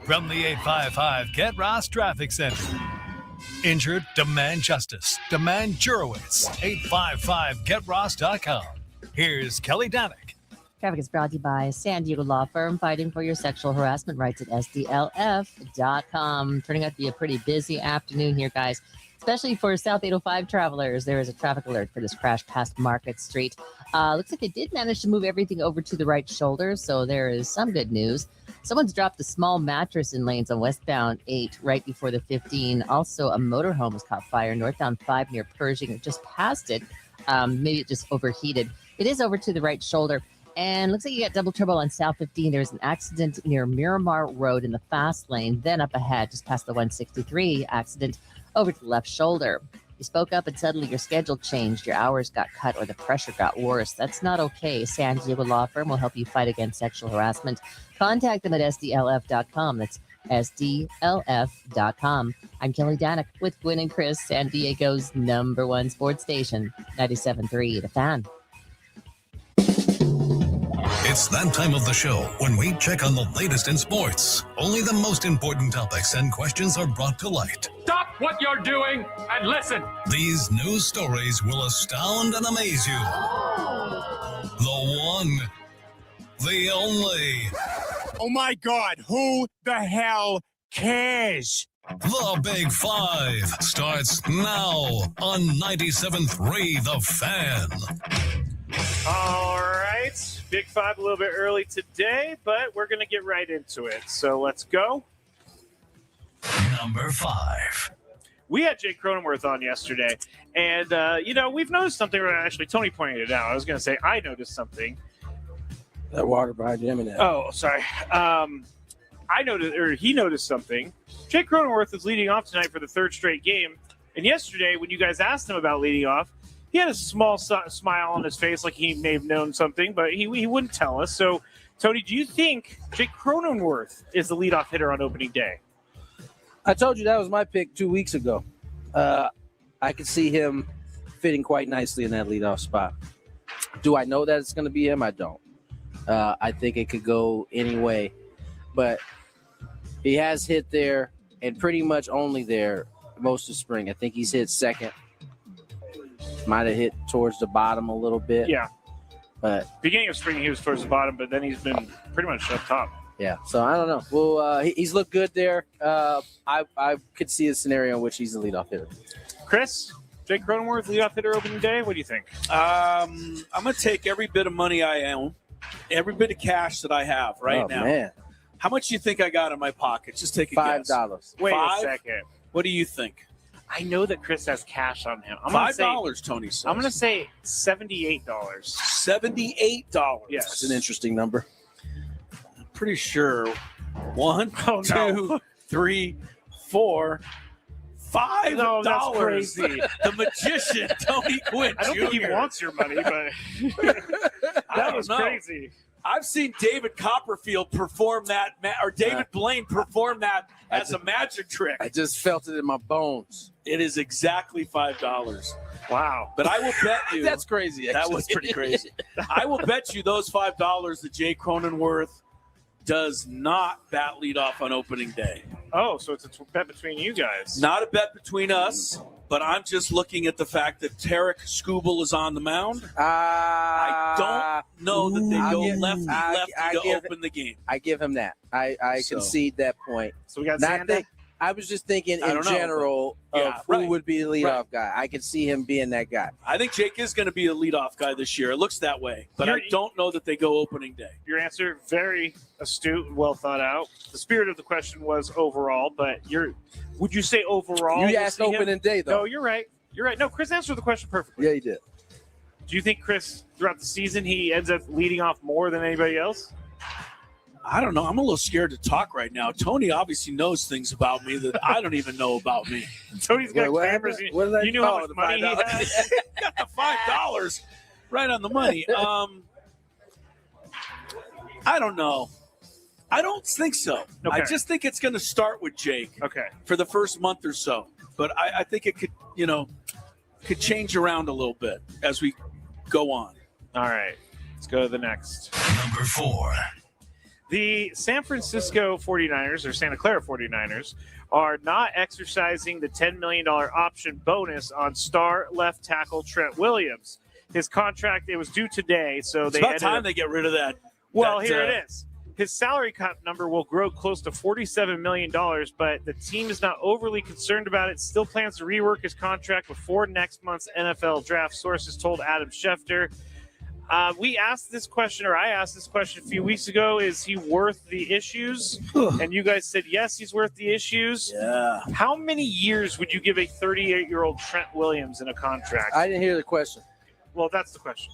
From the 855 Get Ross Traffic Center. Injured? Demand justice. Demand Jurowitz. 855GetRoss.com. Here's Kelly Danick. Traffic is brought to you by San Diego Law Firm, fighting for your sexual harassment rights at SDLF.com. Turning out to be a pretty busy afternoon here, guys, especially for South 805 travelers. There is a traffic alert for this crash past Market Street. Looks like they did manage to move everything over to the right shoulder, so there is some good news. Someone's dropped a small mattress in lanes on westbound 8 right before the 15. Also, a motorhome has caught fire northbound 5 near Pershing. Just past it. Maybe it just overheated. It is over to the right shoulder. And looks like you got double trouble on South 15. There's an accident near Miramar Road in the fast lane. Then up ahead, just past the 163 accident, over to the left shoulder. You spoke up and suddenly your schedule changed, your hours got cut, or the pressure got worse. That's not okay. San Diego Law Firm will help you fight against sexual harassment. Contact them at SDLF.com. That's SDLF.com. I'm Kelly Danick with Gwynn and Chris, San Diego's #1 sports station, 97.3 The Fan. It's that time of the show when we check on the latest in sports. Only the most important topics and questions are brought to light. Stop what you're doing and listen. These news stories will astound and amaze you. The one, the only. Oh my God, who the hell cares? The Big Five starts now on 97.3 The Fan. All right. Big Five a little bit early today, but we're going to get right into it. So let's go. Number 5. We had Jake Cronenworth on yesterday, and, we've noticed something. Actually, Tony pointed it out. I was going to say I noticed something. That water behind him and that. Oh, sorry. He noticed something. Jake Cronenworth is leading off tonight for the third straight game, and yesterday when you guys asked him about leading off, he had a small smile on his face like he may have known something, but he wouldn't tell us. So, Tony, do you think Jake Cronenworth is the leadoff hitter on opening day? I told you that was my pick 2 weeks ago. I could see him fitting quite nicely in that leadoff spot. Do I know that it's going to be him? I don't. I think it could go any way. But he has hit there and pretty much only there most of spring. I think he's hit second. Might have hit towards the bottom a little bit. Yeah. But beginning of spring, he was towards the bottom, but then he's been pretty much up top. Yeah. So I don't know. Well, he's looked good there. I could see a scenario in which he's the leadoff hitter. Chris, Jake Cronenworth, leadoff hitter opening day. What do you think? I'm going to take every bit of money I own, every bit of cash that I have now. Man. How much do you think I got in my pocket? Just take a guess. $5. Wait $5? a second. What do you think? I know that Chris has cash on him. $5, Tony says. I'm going to say $78. $78. Yes. That's an interesting number. I'm pretty sure. 1, Oh, no. 2, 3, 4, $5. No, that's crazy. The magician, Tony Gwynn I don't think he wants your money, but that was crazy. I've seen David Copperfield perform that, or David Blaine perform that as a magic trick. I just felt it in my bones. It is exactly $5. Wow. But I will bet you. That's crazy. That was pretty crazy. I will bet you those $5 that Jake Cronenworth does not bat leadoff on opening day. Oh, so it's a bet between you guys. Not a bet between us, but I'm just looking at the fact that Tarek Skubal is on the mound. I don't know that they go lefty to open the game. I give him that. I concede that point. So we got Not Xander? that, I was just thinking I in don't know, general but- of yeah, who right. would be the leadoff guy. I could see him being that guy. I think Jake is going to be a leadoff guy this year. It looks that way, but I don't know that they go opening day. Your answer, very astute and well thought out. The spirit of the question was overall, but would you say overall? You asked opening day, though. No, you're right. You're right. No, Chris answered the question perfectly. Yeah, he did. Do you think, Chris, throughout the season, he ends up leading off more than anybody else? I don't know. I'm a little scared to talk right now. Tony obviously knows things about me that I don't even know about me. Tony's got Wait, cameras. what did I You knew how much money he had? Got the $5 right on the money. I don't know. I don't think so. Okay. I just think it's going to start with Jake Okay. for the first month or so. But I think it could change around a little bit as we go on. All right. Let's go to the next. Number 4. The San Francisco 49ers, or Santa Clara 49ers, are not exercising the $10 million option bonus on star left tackle Trent Williams. His contract, it was due today, so It's about time they get rid of that. Well, here it is. His salary cap number will grow close to $47 million, but the team is not overly concerned about it. Still plans to rework his contract before next month's NFL draft, sources told Adam Schefter. I asked this question a few weeks ago. Is he worth the issues? And you guys said, yes, he's worth the issues. Yeah. How many years would you give a 38-year-old Trent Williams in a contract? I didn't hear the question. Well, that's the question.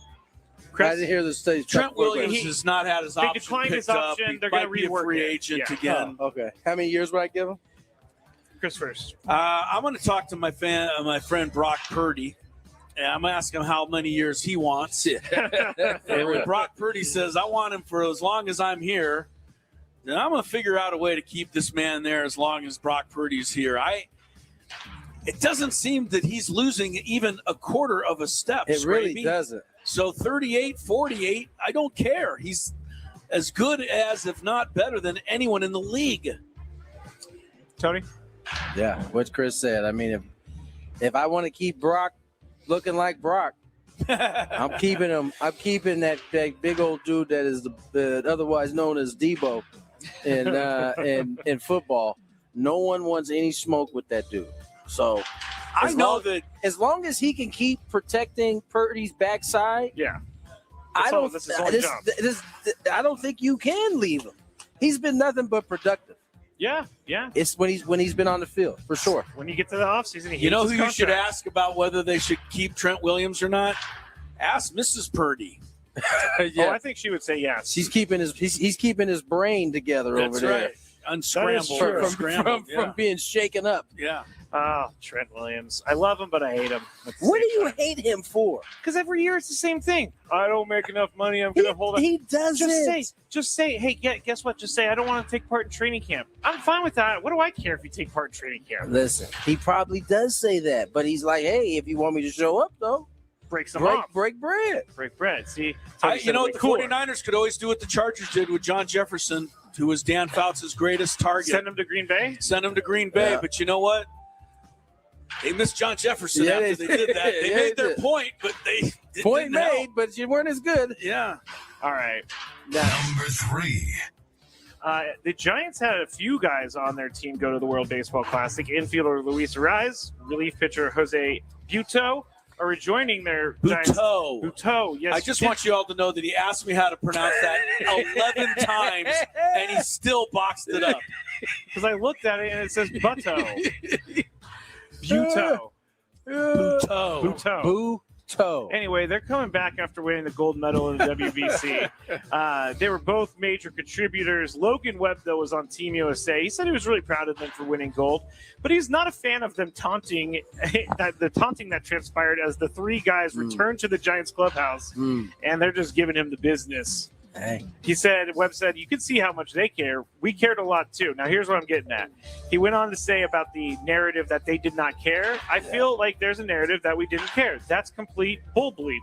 I didn't hear the stage. Trent Williams has not had his option declined his picked up. option. He They're gonna might be a rework free it. agent Yeah. again. Oh, okay. How many years would I give him? Chris first. I'm going to talk to my friend Brock Purdy, and I'm going to ask him how many years he wants. And when Brock Purdy says, I want him for as long as I'm here, then I'm going to figure out a way to keep this man there as long as Brock Purdy's here. It doesn't seem that he's losing even a quarter of a step. It really doesn't. So 38-48, I don't care. He's as good as, if not better than anyone in the league. Tony? Yeah, what Chris said. I mean, if I want to keep Brock looking like Brock, I'm keeping him. I'm keeping that big old dude that is the otherwise known as Debo in football. No one wants any smoke with that dude. So I know that as long as he can keep protecting Purdy's backside, I don't think you can leave him. He's been nothing but productive. Yeah. It's when he's been on the field for sure. When you get to the offseason, you know who you should ask about whether they should keep Trent Williams or not? Ask Mrs. Purdy. Yeah. Oh, I think she would say yes. He's keeping his brain together over there. Right. Unscrambled from being shaken up. Yeah. Oh, Trent Williams. I love him, but I hate him. What do you hate him for? Because every year it's the same thing. I don't make enough money. I'm going to hold up. He doesn't. Just say, hey, guess what? Just say, I don't want to take part in training camp. I'm fine with that. What do I care if you take part in training camp? Listen, he probably does say that, but he's like, hey, if you want me to show up, though, break bread. Break bread. See, you know what the 49ers could always do what the Chargers did with John Jefferson, who was Dan Fouts' greatest target. Send him to Green Bay? Send him to Green Bay. Yeah. But you know what? They missed John Jefferson after they did that. They made their point, but they point made, but you weren't as good. Yeah. All right. Number 3. The Giants had a few guys on their team go to the World Baseball Classic. Infielder Luis Ariz, relief pitcher Jose Buto are rejoining their Giants. Buto, yes. I just want you all to know that he asked me how to pronounce that 11 times, and he still boxed it up. Because I looked at it, and it says Buto. Buto. Anyway, they're coming back after winning the gold medal in the WBC. They were both major contributors. Logan Webb, though, was on Team USA. He said he was really proud of them for winning gold, but he's not a fan of them taunting that transpired as the three guys returned to the Giants clubhouse, and they're just giving him the business. Dang. Webb said, you can see how much they care. We cared a lot too. Now, here's what I'm getting at. He went on to say about the narrative that they did not care. I feel like there's a narrative that we didn't care. That's complete bull bleep.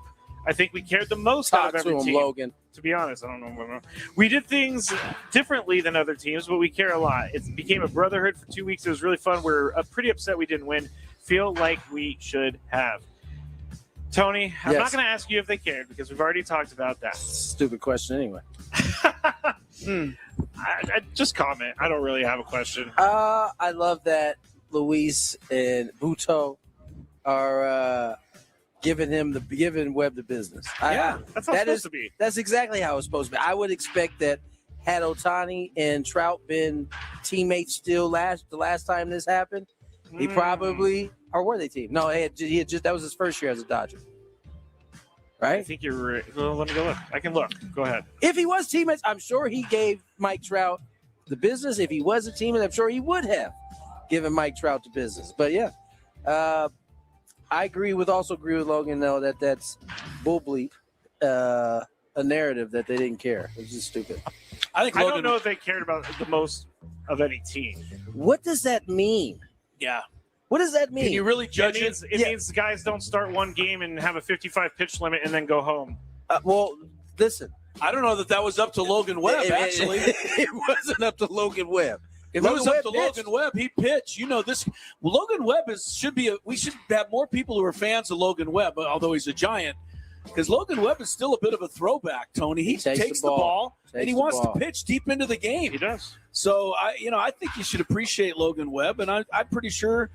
I think we cared the most out of every team. Logan. To be honest, I don't know. We did things differently than other teams, but we care a lot. It became a brotherhood for 2 weeks. It was really fun. We're pretty upset we didn't win. Feel like we should have. Tony, I'm not going to ask you if they cared because we've already talked about that. Stupid question anyway. I just comment. I don't really have a question. I love that Luis and Buto are giving Webb the business. Yeah, that's how it's supposed to be. That's exactly how it's supposed to be. I would expect that had Ohtani and Trout been teammates still the last time this happened, he probably, or were they team? No, he had just that was his first year as a Dodger. Right? I think you're right. Well, let me go look. I can look. Go ahead. If he was teammates, I'm sure he gave Mike Trout the business. If he was a teammate, I'm sure he would have given Mike Trout the business. But yeah, I agree with Logan though that that's bull bleep, a narrative that they didn't care. It's just stupid. I don't know if they cared about the most of any team. What does that mean? Yeah. What does that mean? Can you really judge it? It means guys don't start one game and have a 55 pitch limit and then go home. Well, listen. I don't know that was up to Logan Webb, actually. It wasn't up to Logan Webb. If it was up to Logan Webb, he pitched. You know, Logan Webb we should have more people who are fans of Logan Webb, although he's a Giant. Because Logan Webb is still a bit of a throwback, Tony. He takes the ball and he wants to pitch deep into the game. He does. So, I think you should appreciate Logan Webb, and I'm pretty sure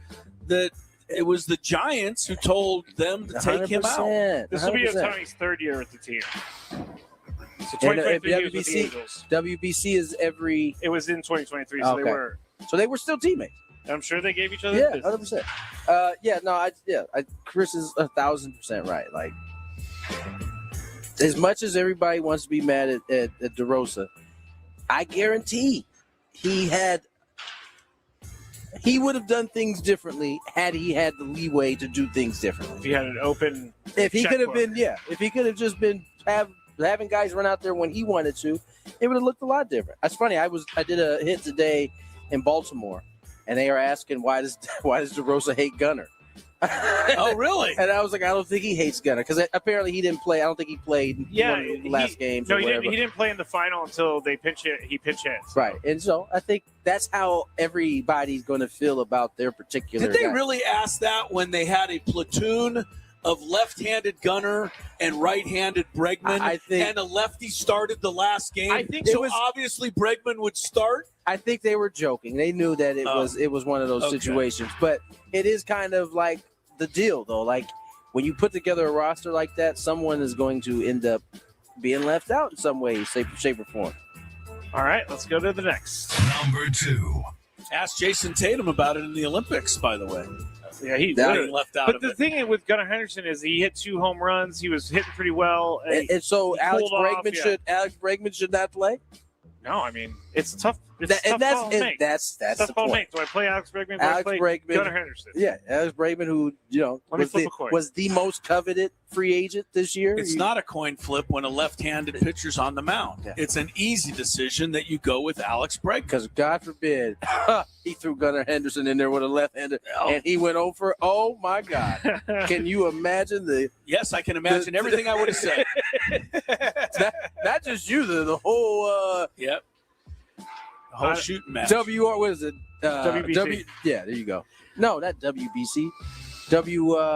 that it was the Giants who told them to take him out. This will be Tony's third year at the team. So 2023 WBC is every. It was in 2023, so they were. So they were still teammates. I'm sure they gave each other. Yeah, 100%. Chris is 1,000% right. Like, as much as everybody wants to be mad at DeRosa, I guarantee he would have done things differently had he had the leeway to do things differently. If he had an open. If he could have been, if he could have just been having guys run out there when he wanted to, it would have looked a lot different. That's funny. I did a hit today in Baltimore, and they are asking why does DeRosa hate Gunnar? Oh, really? And I was like, I don't think he hates Gunnar because apparently he didn't play. I don't think he played one of the last games. No, or he whatever. didn't play in the final until they he pinch hit. So. Right, and so I think that's how everybody's going to feel about their particular. Did they guy. really ask that when they had a platoon of left-handed Gunnar and right-handed Bregman, I think, and a lefty started the last game? I think so. Obviously, Bregman would start. I think they were joking. They knew that it was one of those situations, but it is kind of like the deal, though. Like when you put together a roster like that, someone is going to end up being left out in some way, shape, or form. All right, let's go to the next. Number 2. Ask Jason Tatum about it in the Olympics, by the way. Yeah, he getting left out. But the thing with Gunnar Henderson is he hit 2 home runs. He was hitting pretty well, and so Alex Bregman should not play. No, I mean it's tough. That's the point. Make. Do I play Alex Bregman? Do Alex I play Bregman, Gunnar Henderson? Yeah, Alex Bregman, who was the most coveted free agent this year. It's not a coin flip when a left-handed pitcher's on the mound. Yeah. It's an easy decision that you go with Alex Bregman. Because God forbid he threw Gunnar Henderson in there with a left-hander, and he went over. Oh my God! Can you imagine the? Yes, I can imagine everything I would have said. not just you, the whole. Yep. The whole shooting match. What is it? WBC. Yeah, there you go. No, not WBC.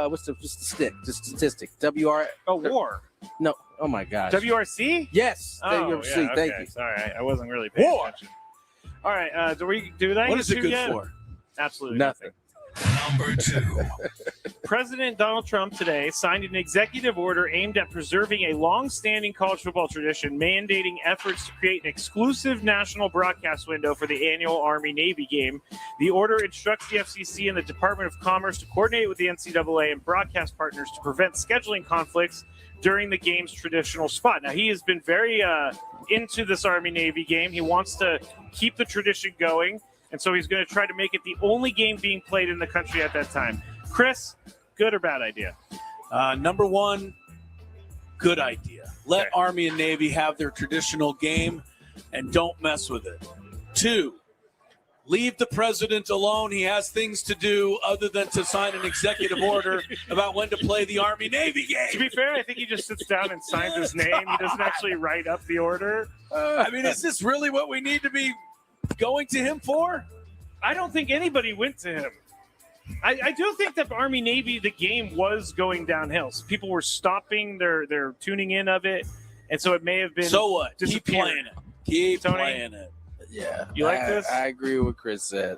What's the stick? The statistic. WR. Oh, WAR. No. Oh my gosh. WRC. Yes. Oh, WRC. yeah, Thank okay. you. Sorry, I wasn't really paying attention. All right. Do we do that? What is it good for? Absolutely nothing. Number 2. President Donald Trump today signed an executive order aimed at preserving a long-standing college football tradition, mandating efforts to create an exclusive national broadcast window for the annual Army-Navy game. The order instructs the FCC and the Department of Commerce to coordinate with the NCAA and broadcast partners to prevent scheduling conflicts during the game's traditional spot. Now, he has been very into this Army-Navy game. He wants to keep the tradition going. And so he's going to try to make it the only game being played in the country at that time. Chris, good or bad idea? Number 1, good idea. Let Army and Navy have their traditional game and don't mess with it. 2, leave the president alone. He has things to do other than to sign an executive order about when to play the Army-Navy game. To be fair, I think he just sits down and signs his name. He doesn't actually write up the order. I mean, is this really what we need to be going to him for? I don't think anybody went to him. I do think that Army-Navy, the game was going downhill. So people were stopping their tuning in of it. And so it may have been. So what? Keep playing it. Keep Tony? playing it. Yeah. You like this? I agree with what Chris said.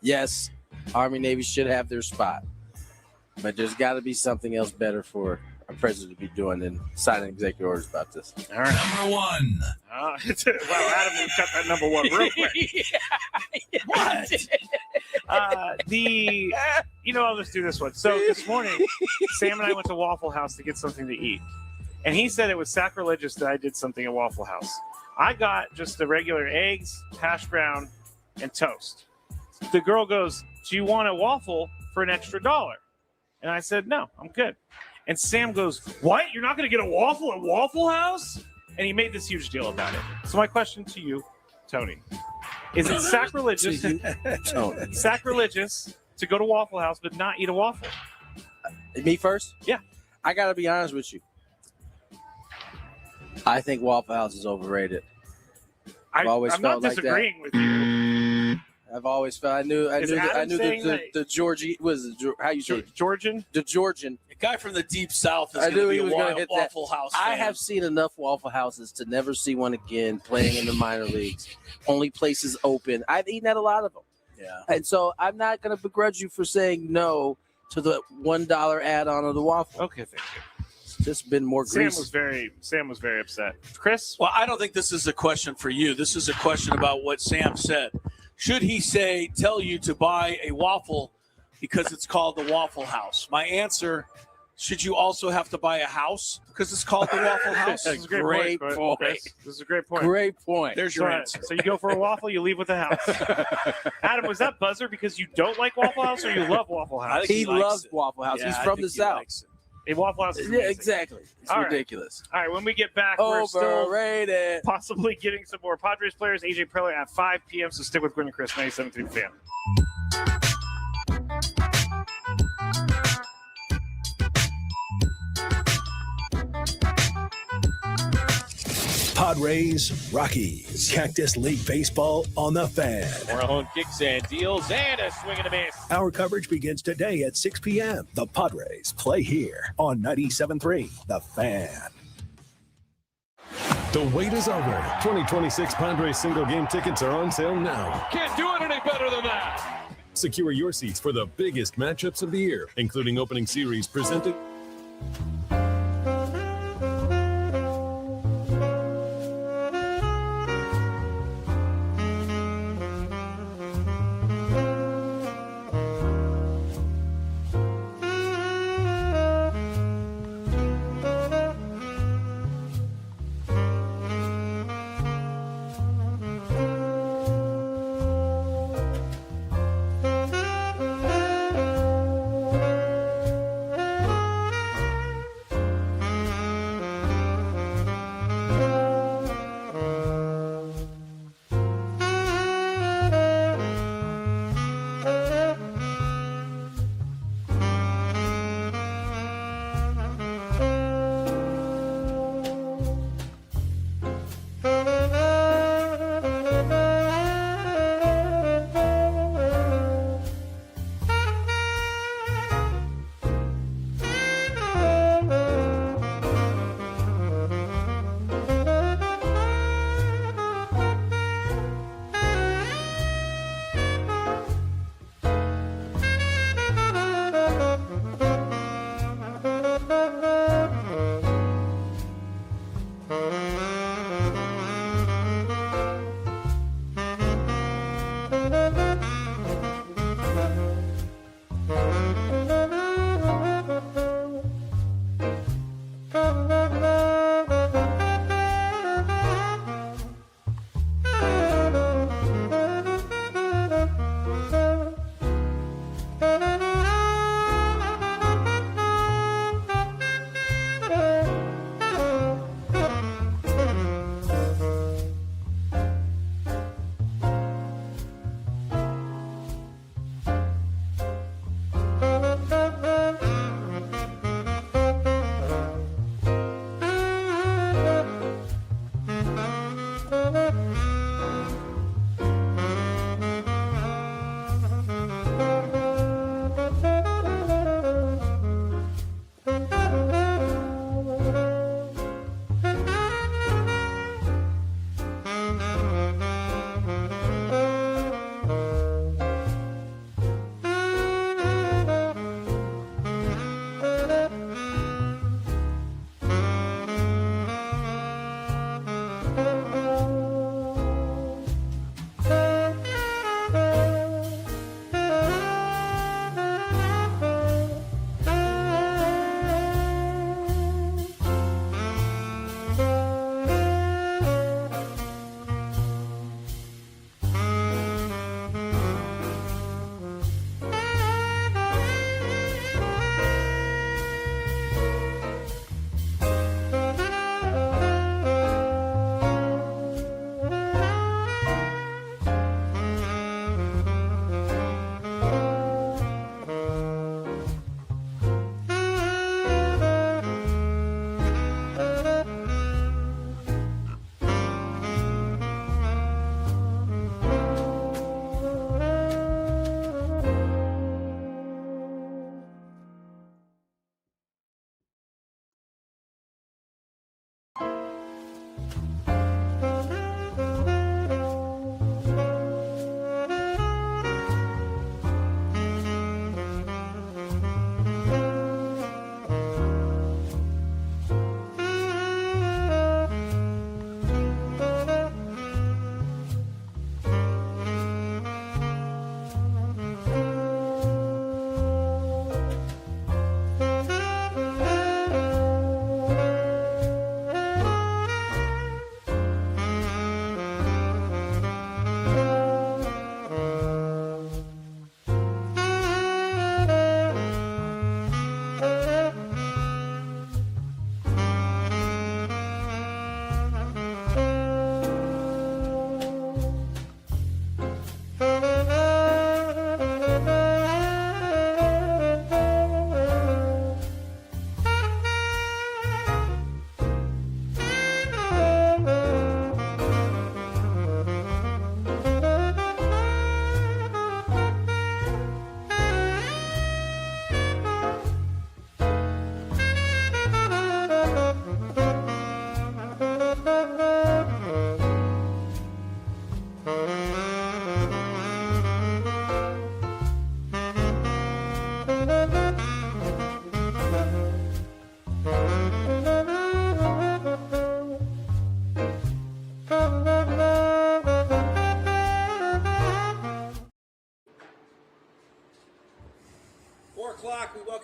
Yes, Army-Navy should have their spot. But there's got to be something else better for a president to be doing than signing executive orders about this. All right. Number 1. Wow, Adam got that number 1 real quick. I'll just do this one. So this morning, Sam and I went to Waffle House to get something to eat. And he said it was sacrilegious that I did something at Waffle House. I got just the regular eggs, hash brown, and toast. The girl goes, "Do you want a waffle for an extra $1?" And I said, "No, I'm good." And Sam goes, "What? You're not going to get a waffle at Waffle House?" And he made this huge deal about it. So my question to you, Tony, is it sacrilegious to go to Waffle House but not eat a waffle? Me first? Yeah. I got to be honest with you. I think Waffle House is overrated. I'm not disagreeing with you. I've always felt I knew the Georgie was how you say Georgian? The Georgian. A guy from the deep south is I knew going he to was be going a to hit Waffle that. House I fan. have seen enough Waffle Houses to never see one again playing in the minor leagues. Only places open. I've eaten at a lot of them. Yeah. And so I'm not going to begrudge you for saying no to the $1 add-on of the waffle. Okay, thank you. It's just been more greasy. Sam was very upset. Chris? Well, I don't think this is a question for you. This is a question about what Sam said. Should he tell you to buy a waffle because it's called the Waffle House? My answer, should you also have to buy a house because it's called the Waffle House? This is a great point. This is a great point. Great point. There's your answer. So you go for a waffle, you leave with a house. Adam, was that buzzer because you don't like Waffle House or you love Waffle House? He loves Waffle House. Yeah, He's I from think the he South. likes it. Waffle House is Yeah, amazing. exactly. It's All right. ridiculous. All right, when we get back, we're still Overrated. possibly getting some more Padres players. AJ Preller at 5 p.m., so stick with Gwynn Chris, 97.3 Fan. Padres, Rockies, Cactus League Baseball on the Fan. Morello kicks and deals, and a swing and a miss. Our coverage begins today at 6 p.m. The Padres play here on 97.3 The Fan. The wait is over. 2026 Padres single game tickets are on sale now. Can't do it any better than that. Secure your seats for the biggest matchups of the year, including opening series presented.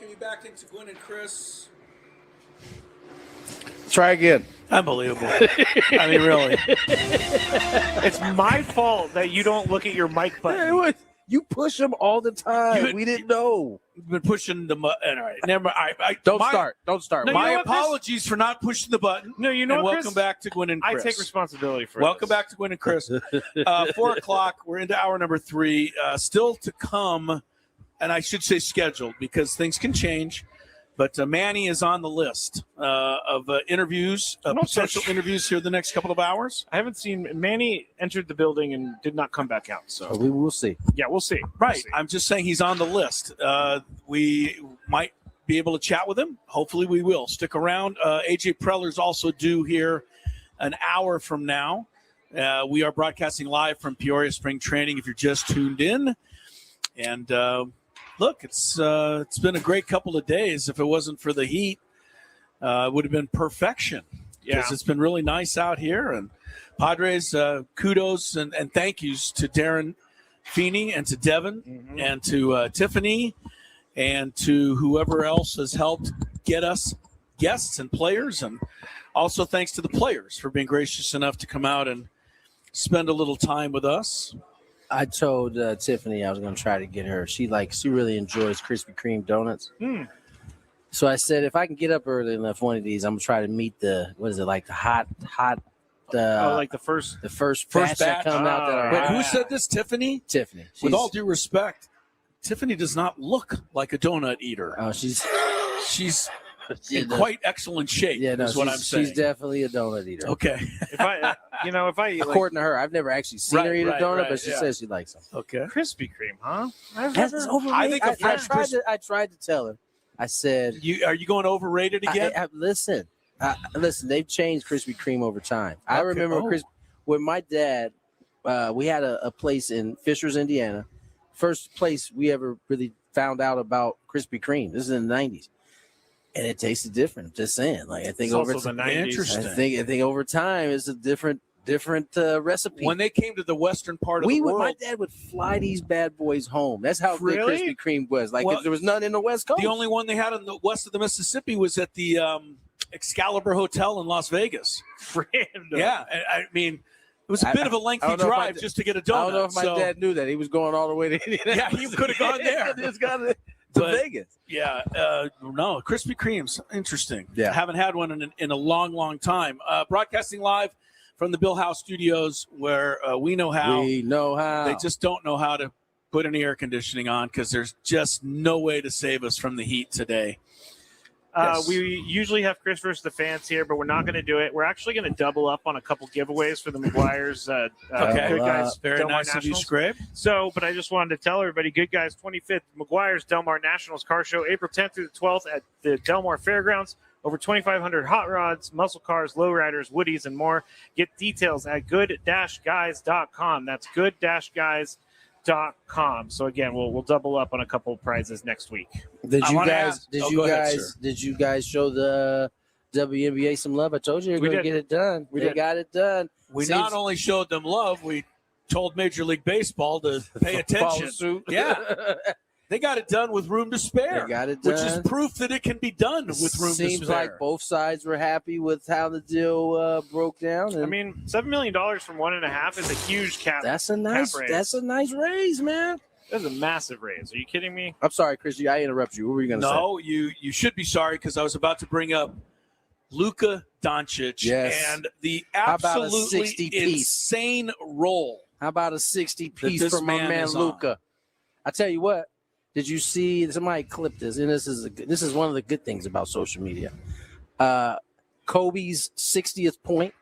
welcome you back into Gwynn and Chris. Try again. Unbelievable. I mean, really. It's my fault that you don't look at your mic button. You push them all the time. We didn't know. You've been pushing the button. All right. Never mind. Don't start. No, my apologies for not pushing the button. No, you know and what, welcome Chris? back to Gwynn and Chris. I take responsibility for Welcome this. back to Gwynn and Chris. 4 o'clock. We're into hour number 3. Still to come, and I should say scheduled because things can change. But Manny is on the list of interviews, potential interviews here the next couple of hours. I haven't seen Manny entered the building and did not come back out. So we will see. Yeah, we'll see. Right. I'm just saying he's on the list. We might be able to chat with him. Hopefully we will. Stick around. AJ Preller's also due here an hour from now. We are broadcasting live from Peoria Spring Training if you're just tuned in. And look, it's been a great couple of days. If it wasn't for the heat, it would have been perfection. Because it's been really nice out here. And Padres, kudos and thank yous to Darren Feeney and to Devin and to Tiffany and to whoever else has helped get us guests and players. And also thanks to the players for being gracious enough to come out and spend a little time with us. I told Tiffany I was going to try to get her. She really enjoys Krispy Kreme donuts. So I said, if I can get up early enough one of these, I'm going to try to meet the hot like the first batch that come out that are Wait, hot. who said this? Tiffany? Tiffany. With all due respect, Tiffany does not look like a donut eater. Oh, she's in quite excellent shape. Yeah, no, is what I'm saying. She's definitely a donut eater. Okay. If I eat, according to her, I've never actually seen her eat a donut, but she says she likes them. Okay. Krispy Kreme, huh? That's overrated. I I tried to tell her. I said, are you going overrated again? Listen, they've changed Krispy Kreme over time. I remember when my dad, we had a place in Fishers, Indiana. First place we ever really found out about Krispy Kreme. This is in the 90s. And it tasted different. I'm just saying. I think it's over also time, the 90s. Interesting. I think over time it's a different recipe. When they came to the western part of the world, my dad would fly these bad boys home. That's how Really? good Krispy Kreme was. Well, there was none in the West Coast. the only one they had in the west of the Mississippi was at the Excalibur Hotel in Las Vegas. Random. Yeah, I mean, it was a bit of a lengthy drive just to get a donut. I don't know if my dad knew that. He was going all the way to Indiana. Yeah, he could have gone there. Just got to Vegas. Yeah, no, Krispy Kreme's interesting. Yeah. I haven't had one in a long, long time. Broadcasting live from the Bill House Studios where we know how. We know how. They just don't know how to put any air conditioning on because there's just no way to save us from the heat today. Yes. We usually have Chris versus the fans here, but we're not going to do it. We're actually going to double up on a couple giveaways for the McGuire's Good Guys. Very Del Mar nice of you, Nationals. Scrape. So, but I just wanted to tell everybody, Good Guys 25th McGuire's Del Mar Nationals Car Show, April 10th through the 12th at the Del Mar Fairgrounds. Over 2,500 hot rods, muscle cars, lowriders, woodies, and more. Get details at good-guys.com. That's good-guys.com. So again, we'll double up on a couple of prizes next week. Did you guys show the WNBA some love? I told you you're going to get it done. They got it done. We not only showed them love, we told Major League Baseball to pay attention. Suit. Yeah. They got it done with room to spare. They got it done. Which is proof that it can be done with room to spare. Seems like both sides were happy with how the deal broke down. I mean, $7 million from 1.5 is a huge cap. That's a nice raise, man. That's a massive raise. Are you kidding me? I'm sorry, Chris. I interrupted you. What were you going to say? No, you should be sorry because I was about to bring up Luka Doncic and the absolutely insane role. How about a 60-piece from my man Luka? I tell you what. Did you see? Somebody clipped this, and this is one of the good things about social media. Kobe's 60th point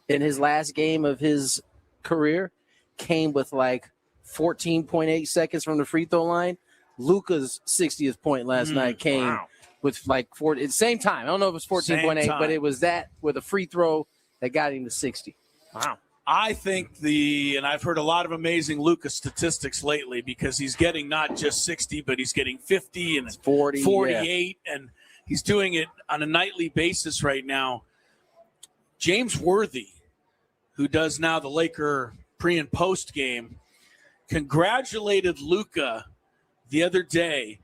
in his last game of his career came with 14.8 seconds from the free throw line. Luka's 60th point last night came with 40 at the same time. I don't know if it was 14.8, but it was that with a free throw that got him to 60. Wow. I think and I've heard a lot of amazing Luka statistics lately because he's getting not just 60, but he's getting 50 and 40, 48, and he's doing it on a nightly basis right now. James Worthy, who does now the Laker pre and post game, congratulated Luka the other day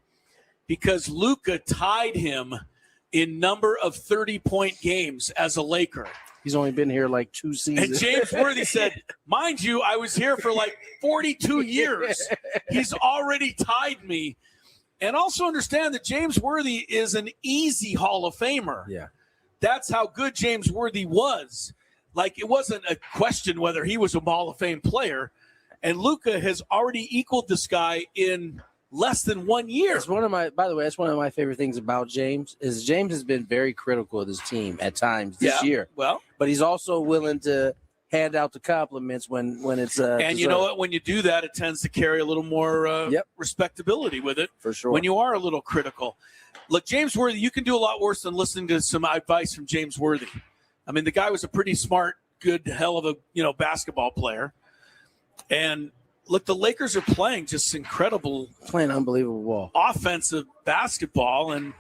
because Luka tied him in number of 30-point games as a Laker. He's only been here like 2 seasons. And James Worthy said, mind you, I was here for like 42 years. He's already tied me. And also understand that James Worthy is an easy Hall of Famer. Yeah. That's how good James Worthy was. Like, it wasn't a question whether he was a Hall of Fame player. And Luka has already equaled this guy in less than 1 year. It's by the way, that's one of my favorite things about James is James has been very critical of his team at times this year. Well, but he's also willing to hand out the compliments when it's and deserved. you know what? When you do that, it tends to carry a little more respectability with it. For sure. When you are a little critical. Look, James Worthy, you can do a lot worse than listening to some advice from James Worthy. I mean, the guy was a pretty smart, good, hell of a basketball player. And look, the Lakers are playing just playing unbelievable ball, offensive basketball, and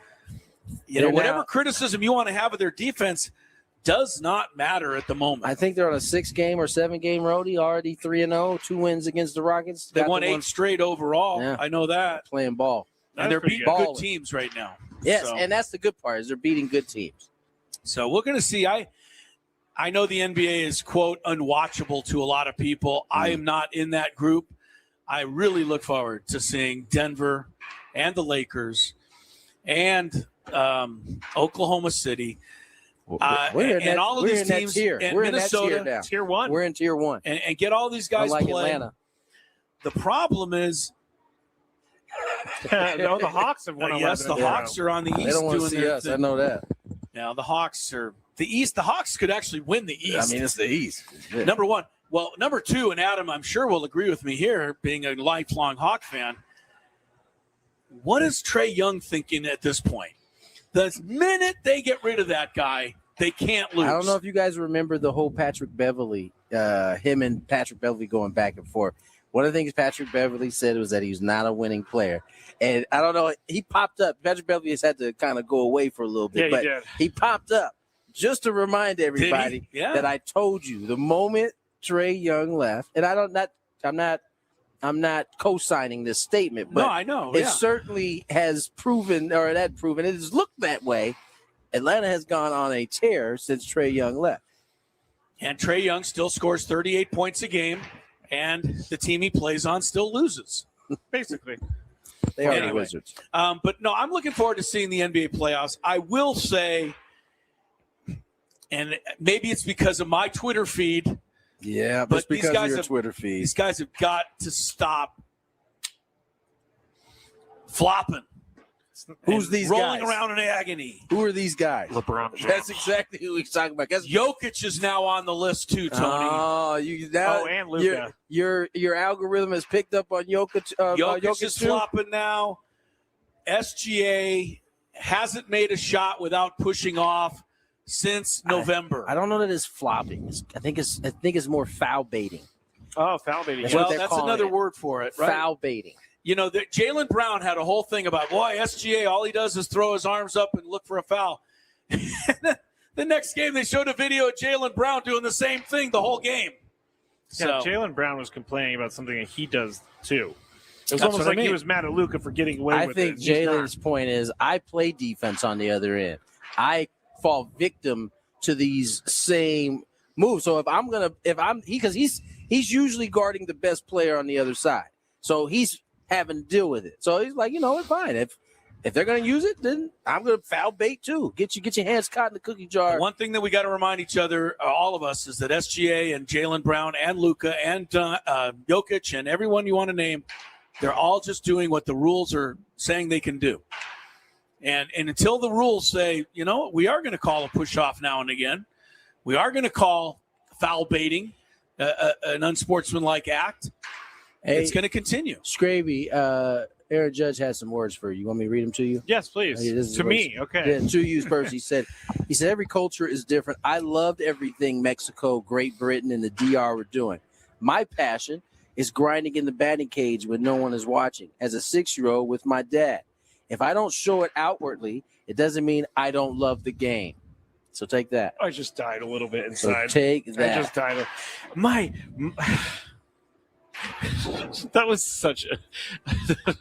whatever criticism you want to have of their defense does not matter at the moment. I think they're on a 6-game or 7-game roadie, already 3-0, 2 wins against the Rockets. They won 8 straight overall. Yeah. I know that. Playing ball. And they're beating good teams right now. Yes, and that's the good part is they're beating good teams. So we're going to see. I know the NBA is, quote, unwatchable to a lot of people. I am not in that group. I really look forward to seeing Denver and the Lakers and Oklahoma City. And all of these teams here. And we're Minnesota, in that tier now. Tier 1. We're in tier 1. And get all these guys Unlike playing. Atlanta. The problem is, no, the Hawks have won. Yes, the Hawks are on the East. They don't want to doing see their us. thing. I know that. Now the Hawks are the East. The Hawks could actually win the East. I mean, it's the East. Number 1. Well, number 2, and Adam, I'm sure will agree with me here, being a lifelong Hawk fan. What is Trae Young thinking at this point? The minute they get rid of that guy, they can't lose. I don't know if you guys remember the whole Patrick Beverly, him and Patrick Beverly going back and forth. One of the things Patrick Beverly said was that he was not a winning player. And I don't know, he popped up. Patrick Beverly has had to kind of go away for a little bit. Yeah, but he popped up just to remind everybody that I told you the moment Trae Young left, and I'm not co-signing this statement, but no, I know. It certainly has proven, or it had proven, it has looked that way. Atlanta has gone on a tear since Trae Young left. And Trae Young still scores 38 points a game, and the team he plays on still loses. Basically. They are the Wizards. But no, I'm looking forward to seeing the NBA playoffs. I will say, and maybe it's because of my Twitter feed. Yeah, but because these guys of your Twitter feed. These guys have got to stop flopping. Who's these rolling guys? Around in agony? Who are these guys? LeBron James. That's exactly who he's talking about. Jokic is now on the list too, Tony. And Luka. Your algorithm has picked up on Jokic. Jokic is too? flopping now. SGA hasn't made a shot without pushing off since November. I don't know that it's flopping. I think it's more foul baiting. Oh, foul baiting. That's another word for it, right? Foul baiting. You know, Jaylen Brown had a whole thing about, boy, SGA, all he does is throw his arms up and look for a foul. The next game, they showed a video of Jaylen Brown doing the same thing the whole game. Yeah, Jaylen Brown was complaining about something that he does too. It was almost like he was mad at Luka for getting away with it. I think Jalen's point is I play defense on the other end. I fall victim to these same moves. So because he's usually guarding the best player on the other side. So he's having to deal with it. So he's like, it's fine. If they're going to use it, then I'm going to foul bait too. Get your hands caught in the cookie jar. One thing that we got to remind each other, all of us, is that SGA and Jaylen Brown and Luka and Jokic and everyone you want to name, they're all just doing what the rules are saying they can do. And until the rules say, we are going to call a push off now and again. We are going to call foul baiting an unsportsmanlike act. Hey, it's going to continue. Scraby, Aaron Judge has some words for you. You want me to read them to you? Yes, please. To me, okay. Yeah, to you first. He said, every culture is different. I loved everything Mexico, Great Britain, and the DR were doing. My passion is grinding in the batting cage when no one is watching. As a 6-year-old with my dad. If I don't show it outwardly, it doesn't mean I don't love the game. So take that. I just died a little bit inside. So take that. I just died. That was such a.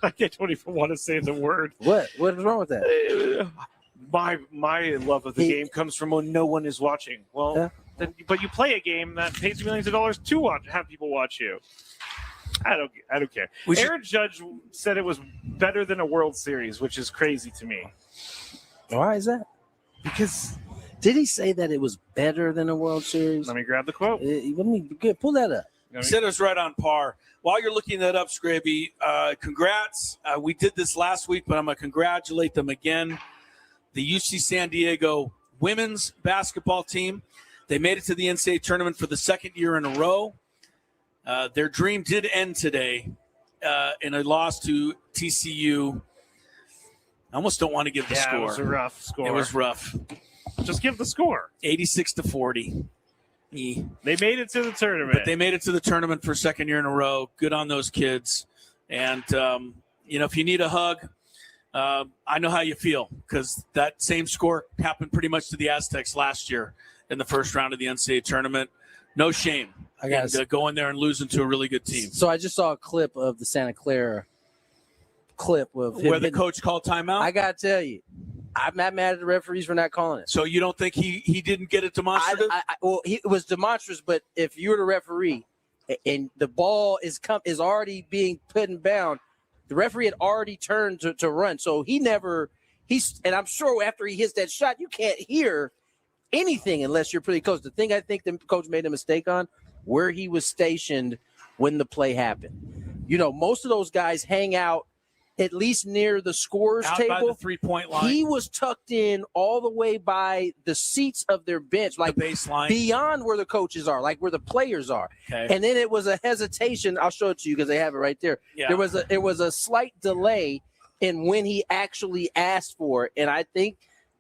I don't even want to say the word. What is wrong with that? My love of the game comes from when no one is watching. Well, but you play a game that pays you millions of dollars to have people watch you. I don't care. Aaron Judge said it was better than a World Series, which is crazy to me. Why is that? Because did he say that it was better than a World Series? Let me grab the quote. Pull that up. He said it was right on par. While you're looking that up, Scraby, congrats. We did this last week, but I'm going to congratulate them again. The UC San Diego women's basketball team. They made it to the NCAA tournament for the second year in a row. Their dream did end today in a loss to TCU. I almost don't want to give the score. It was a rough score. It was rough. Just give the score. 86-40. They made it to the tournament. But they made it to the tournament for a second year in a row. Good on those kids. And, if you need a hug, I know how you feel because that same score happened pretty much to the Aztecs last year in the first round of the NCAA tournament. No shame. Going there and losing to a really good team. So I just saw a clip of the Santa Clara clip of where the coach called timeout. I got to tell you, I'm not mad at the referees for not calling it. So you don't think he didn't get it demonstrative? It was demonstrative, but if you're the referee and the ball is already being put in bound, the referee had already turned to run. So and I'm sure after he hits that shot, you can't hear anything unless you're pretty close. The thing I think the coach made a mistake on, where he was stationed when the play happened. Most of those guys hang out at least near the scorer's out table. By the 3-point line. He was tucked in all the way by the seats of their bench, like the baseline, beyond where the coaches are, like where the players are. Okay. And then it was a hesitation. I'll show it to you because they have it right there. Yeah. There was a slight delay in when he actually asked for it, and I think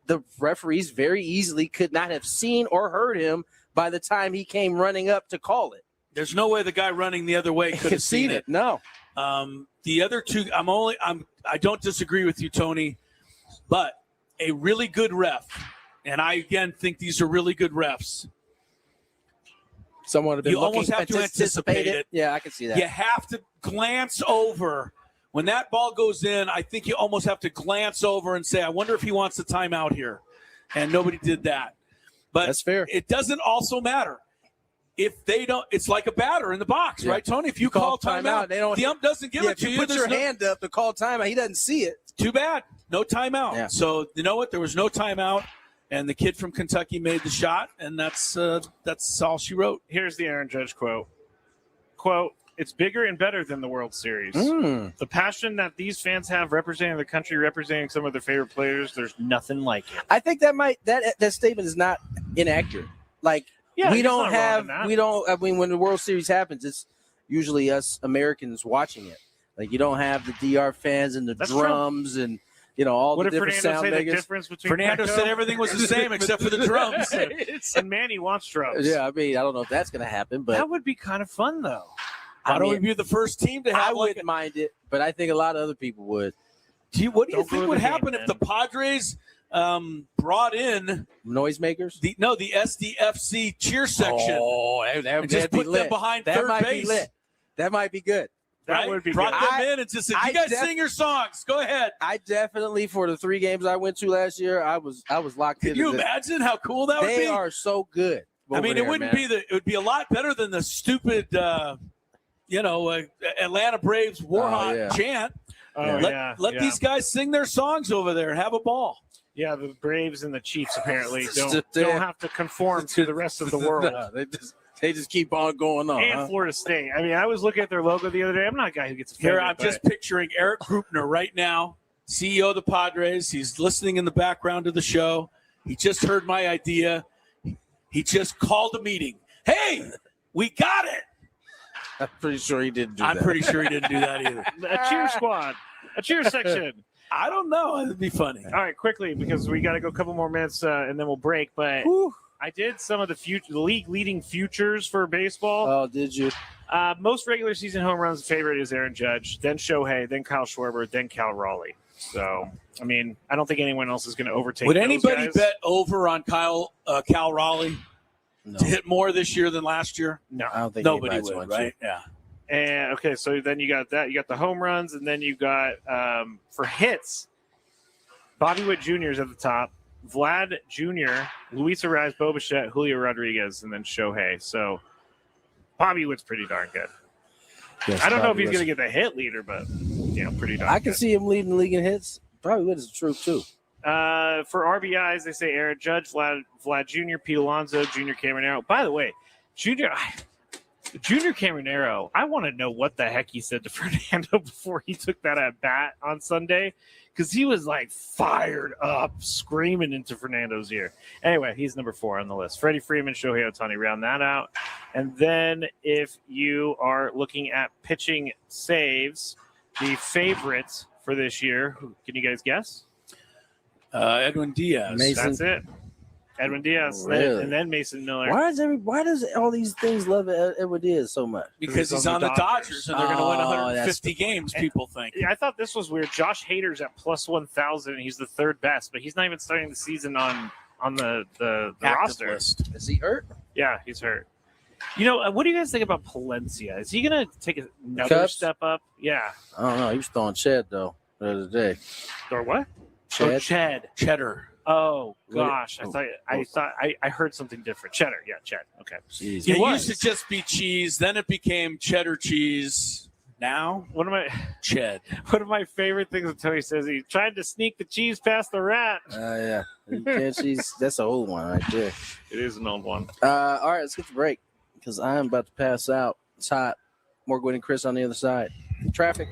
the referees very easily could not have seen or heard him by the time he came running up to call it. There's no way the guy running the other way could have seen it. No. The other two, I don't disagree with you, Tony, but a really good ref, and I again think these are really good refs. Someone have been you almost have to anticipate it. Yeah, I can see that. You have to glance over when that ball goes in. I think you almost have to glance over and say, "I wonder if he wants the timeout here," and nobody did that. But that's fair. It doesn't also matter. If they don't, it's like a batter in the box, right, Tony? If you call timeout, the ump doesn't give it to you. Put your hand up to call timeout. He doesn't see it. Too bad. No timeout. Yeah. So you know what? There was no timeout, and the kid from Kentucky made the shot, and that's all she wrote. Here's the Aaron Judge quote. Quote, "It's bigger and better than the World Series. The passion that these fans have representing the country, representing some of their favorite players, there's nothing like it." I think that statement is not inaccurate. Like, when the World Series happens, it's usually us Americans watching it. Like, you don't have the DR fans and the drums and all the different sound makers. Fernando said everything was the same except for the drums. And Manny wants drums. Yeah, I mean, I don't know if that's going to happen, but that would be kind of fun, though. Why don't we be the first team to have? I wouldn't mind it, but I think a lot of other people would. What do you think would happen if the Padres brought in noisemakers? The SDFC cheer section. Oh, and just put them behind third base. That might be good. That would be brought good. them in and just said, "You guys sing your songs. Go ahead." I definitely, for the 3 games I went to last year, I was locked in. Can you imagine how cool that would be? They are so good. I mean, it would be a lot better than the stupid, Atlanta Braves Warhawk chant. Let these guys sing their songs over there and have a ball. Yeah, the Braves and the Chiefs apparently don't have to conform to the rest of the world. No, they just keep on going on. And Florida State. I mean, I was looking at their logo the other day. I'm not a guy who gets offended. Here, I'm just picturing Eric Grupner right now, CEO of the Padres. He's listening in the background of the show. He just heard my idea. He just called a meeting. Hey, we got it. I'm pretty sure he didn't do that. I'm pretty sure he didn't do that either. A cheer squad. A cheer section. I don't know. It'd be funny. All right, quickly, because we got to go a couple more minutes and then we'll break. But I did some of the league leading futures for baseball. Oh, did you? Most regular season home runs favorite is Aaron Judge, then Shohei, then Kyle Schwarber, then Cal Raleigh. So, I mean, I don't think anyone else is going to overtake. Would anybody bet over on Cal Raleigh to hit more this year than last year? No, I don't think nobody would, right? Yeah. And okay, so then you got that. You got the home runs, and then you got for hits, Bobby Witt Jr. is at the top. Vlad Jr., Luis Arraez, Bo Bichette, Julio Rodriguez, and then Shohei. So Bobby Witt's pretty darn good. Yes, I don't know if Bobby he's Witt's- going to get the hit leader, but pretty darn I can good. see him leading the league in hits. Probably Witt is the truth too. For RBIs, they say Aaron Judge, Vlad Jr., Pete Alonso, Junior Cameronero. By the way, Junior Cameronero, I want to know what the heck he said to Fernando before he took that at bat on Sunday, because he was like fired up, screaming into Fernando's ear. Anyway, he's number 4 on the list. Freddie Freeman, Shohei Ohtani round that out. And then if you are looking at pitching saves, the favorite for this year, can you guys guess? Edwin Diaz. Mason. That's it. Edwin Diaz, Really? and then Mason Miller. Why does all these things love Edward Diaz so much? Because he's on the Dodgers and they're going to win 150 games, people think. Yeah, I thought this was weird. Josh Hader's at plus 1,000, and he's the third best, but he's not even starting the season on the roster. List. Is he hurt? Yeah, he's hurt. You know, what do you guys think about Palencia? Is he going to take another Cubs? step up? Yeah. I don't know. He was throwing Ched though the other day. Or what? Ched? Cheddar. Oh What- gosh, I heard something different. Cheddar, yeah, Ched. Okay. Jeez. Yeah, it was. used to just be cheese. Then it became cheddar cheese. Now, One of my favorite things that Tony says, he tried to sneak the cheese past the rat. Yeah. You can't cheese. That's an old one right there. It is an old one. All right, let's get the break because I'm about to pass out. It's hot. More Gwynn and Chris on the other side. Traffic.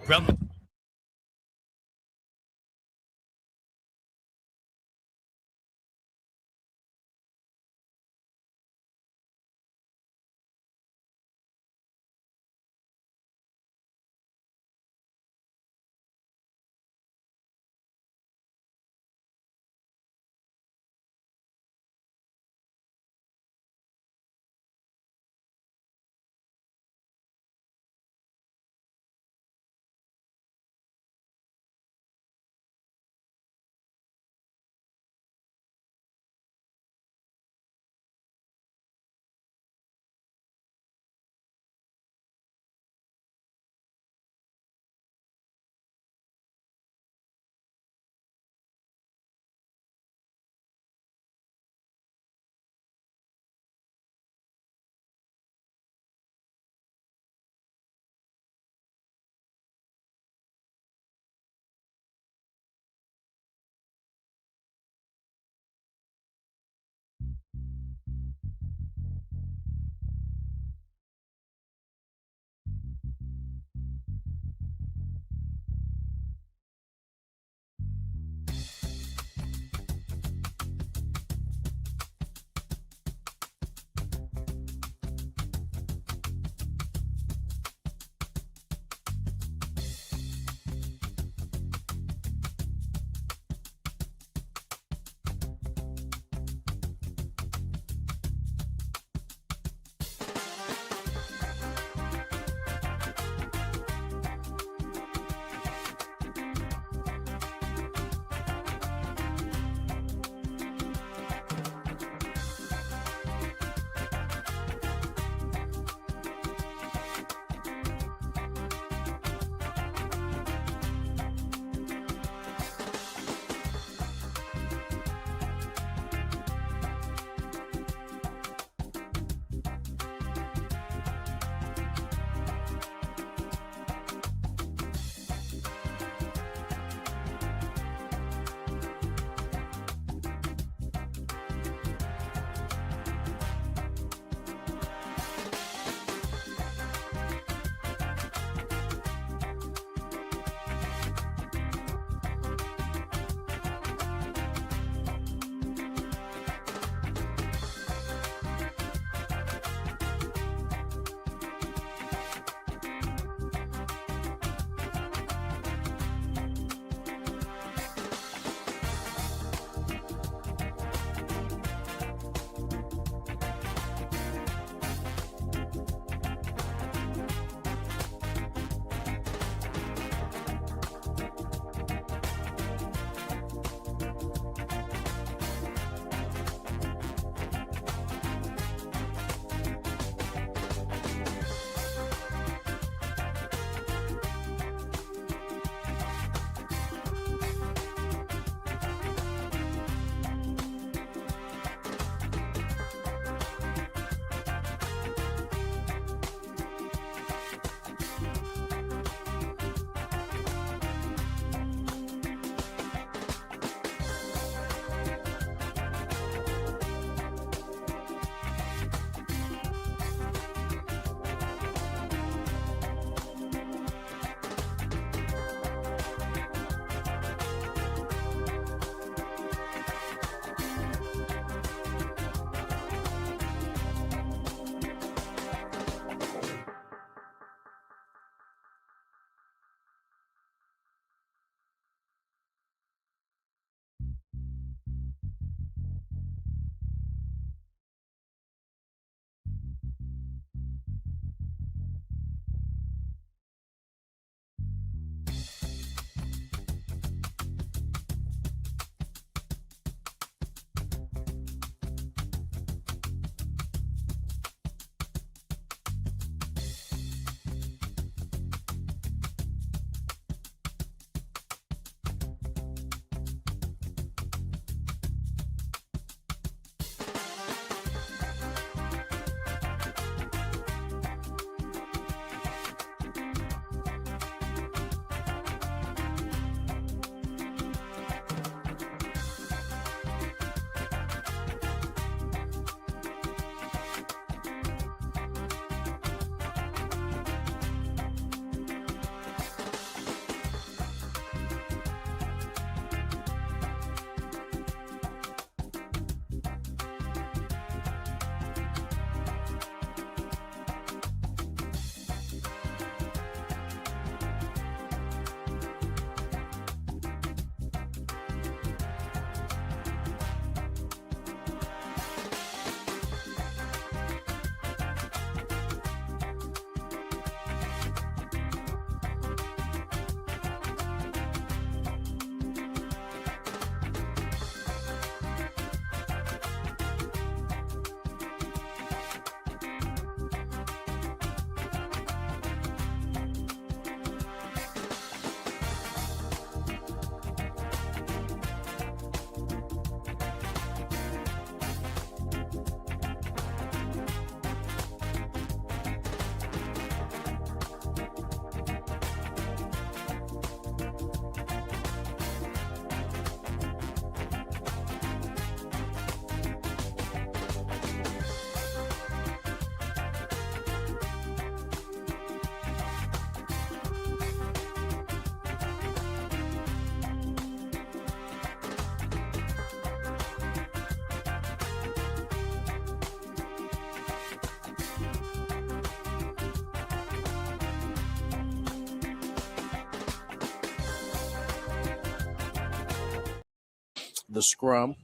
the scrum.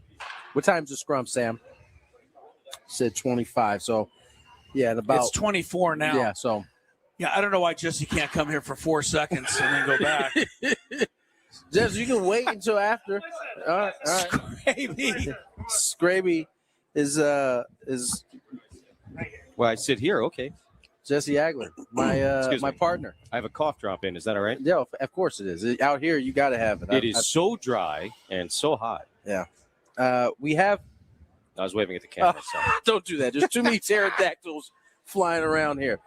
What time's the scrum, Sam? Said 25. So, yeah, in about It's 24 now. Yeah, so. Yeah, I don't know why Jesse can't come here for 4 seconds and then go back. Jesse, you can wait until after. All right. Scraby is Well, I sit here. Okay. Jesse Agler, my partner. I have a cough drop in. Is that all right? Yeah, of course it is. Out here, you got to have it. It is so dry and so hot. Yeah. We have. I was waving at the camera. So. Don't do that. There's too many pterodactyls flying around here.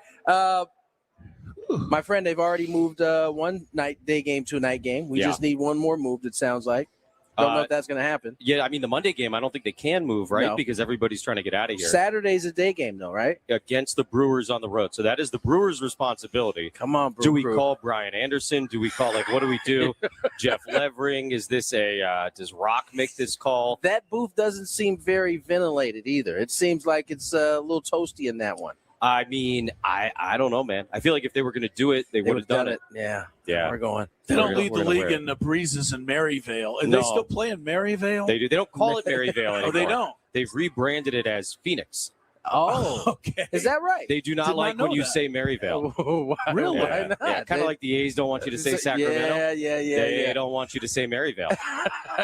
My friend, they've already moved one day game to a night game. We just need one more moved, it sounds like. Don't know if that's going to happen. Yeah, I mean, the Monday game, I don't think they can move, right? No. Because everybody's trying to get out of here. Saturday's a day game, though, right? Against the Brewers on the road. So that is the Brewers' responsibility. Come on, Do we call Brian Anderson? Do we call, what do we do? Jeff Levering? Is this does Rock make this call? That booth doesn't seem very ventilated either. It seems like it's a little toasty in that one. I mean, I don't know, man. I feel like if they were going to do it, they would have done it. Yeah. Yeah. We're going. They don't lead the league in the breezes in Maryvale. And they still play in Maryvale? They do. They don't call it Maryvale anymore. Oh, they don't? They've rebranded it as Phoenix. Oh, okay. Is that right? They do not like when you say Maryvale. Oh, really? Why not? Yeah, kind of like the A's don't want you to say Sacramento. They don't want you to say Maryvale.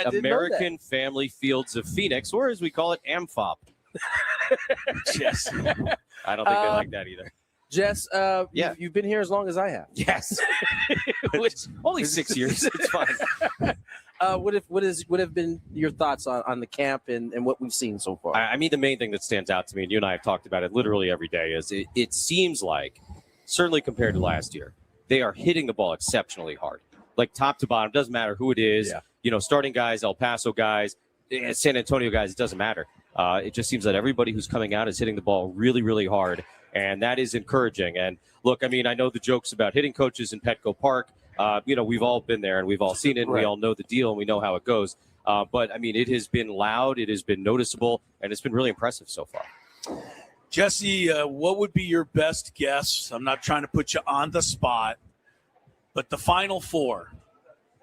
American Family Fields of Phoenix, or as we call it, AmFop. Yes. I don't think they like that either. Jess, you've been here as long as I have. Yes. Which only 6 years. It's fine. What have been your thoughts on the camp and what we've seen so far? I mean, the main thing that stands out to me, and you and I have talked about it literally every day, is it seems like, certainly compared to last year, they are hitting the ball exceptionally hard. Like top to bottom, doesn't matter who it is. Yeah. You know, starting guys, El Paso guys, San Antonio guys, it doesn't matter. It just seems that everybody who's coming out is hitting the ball really, really hard, and that is encouraging. And look, I mean, I know the jokes about hitting coaches in Petco Park. We've all been there, and we've all seen it, and we all know the deal, and we know how it goes. But, I mean, it has been loud, it has been noticeable, and it's been really impressive so far. Jesse, what would be your best guess? I'm not trying to put you on the spot, but the Final Four.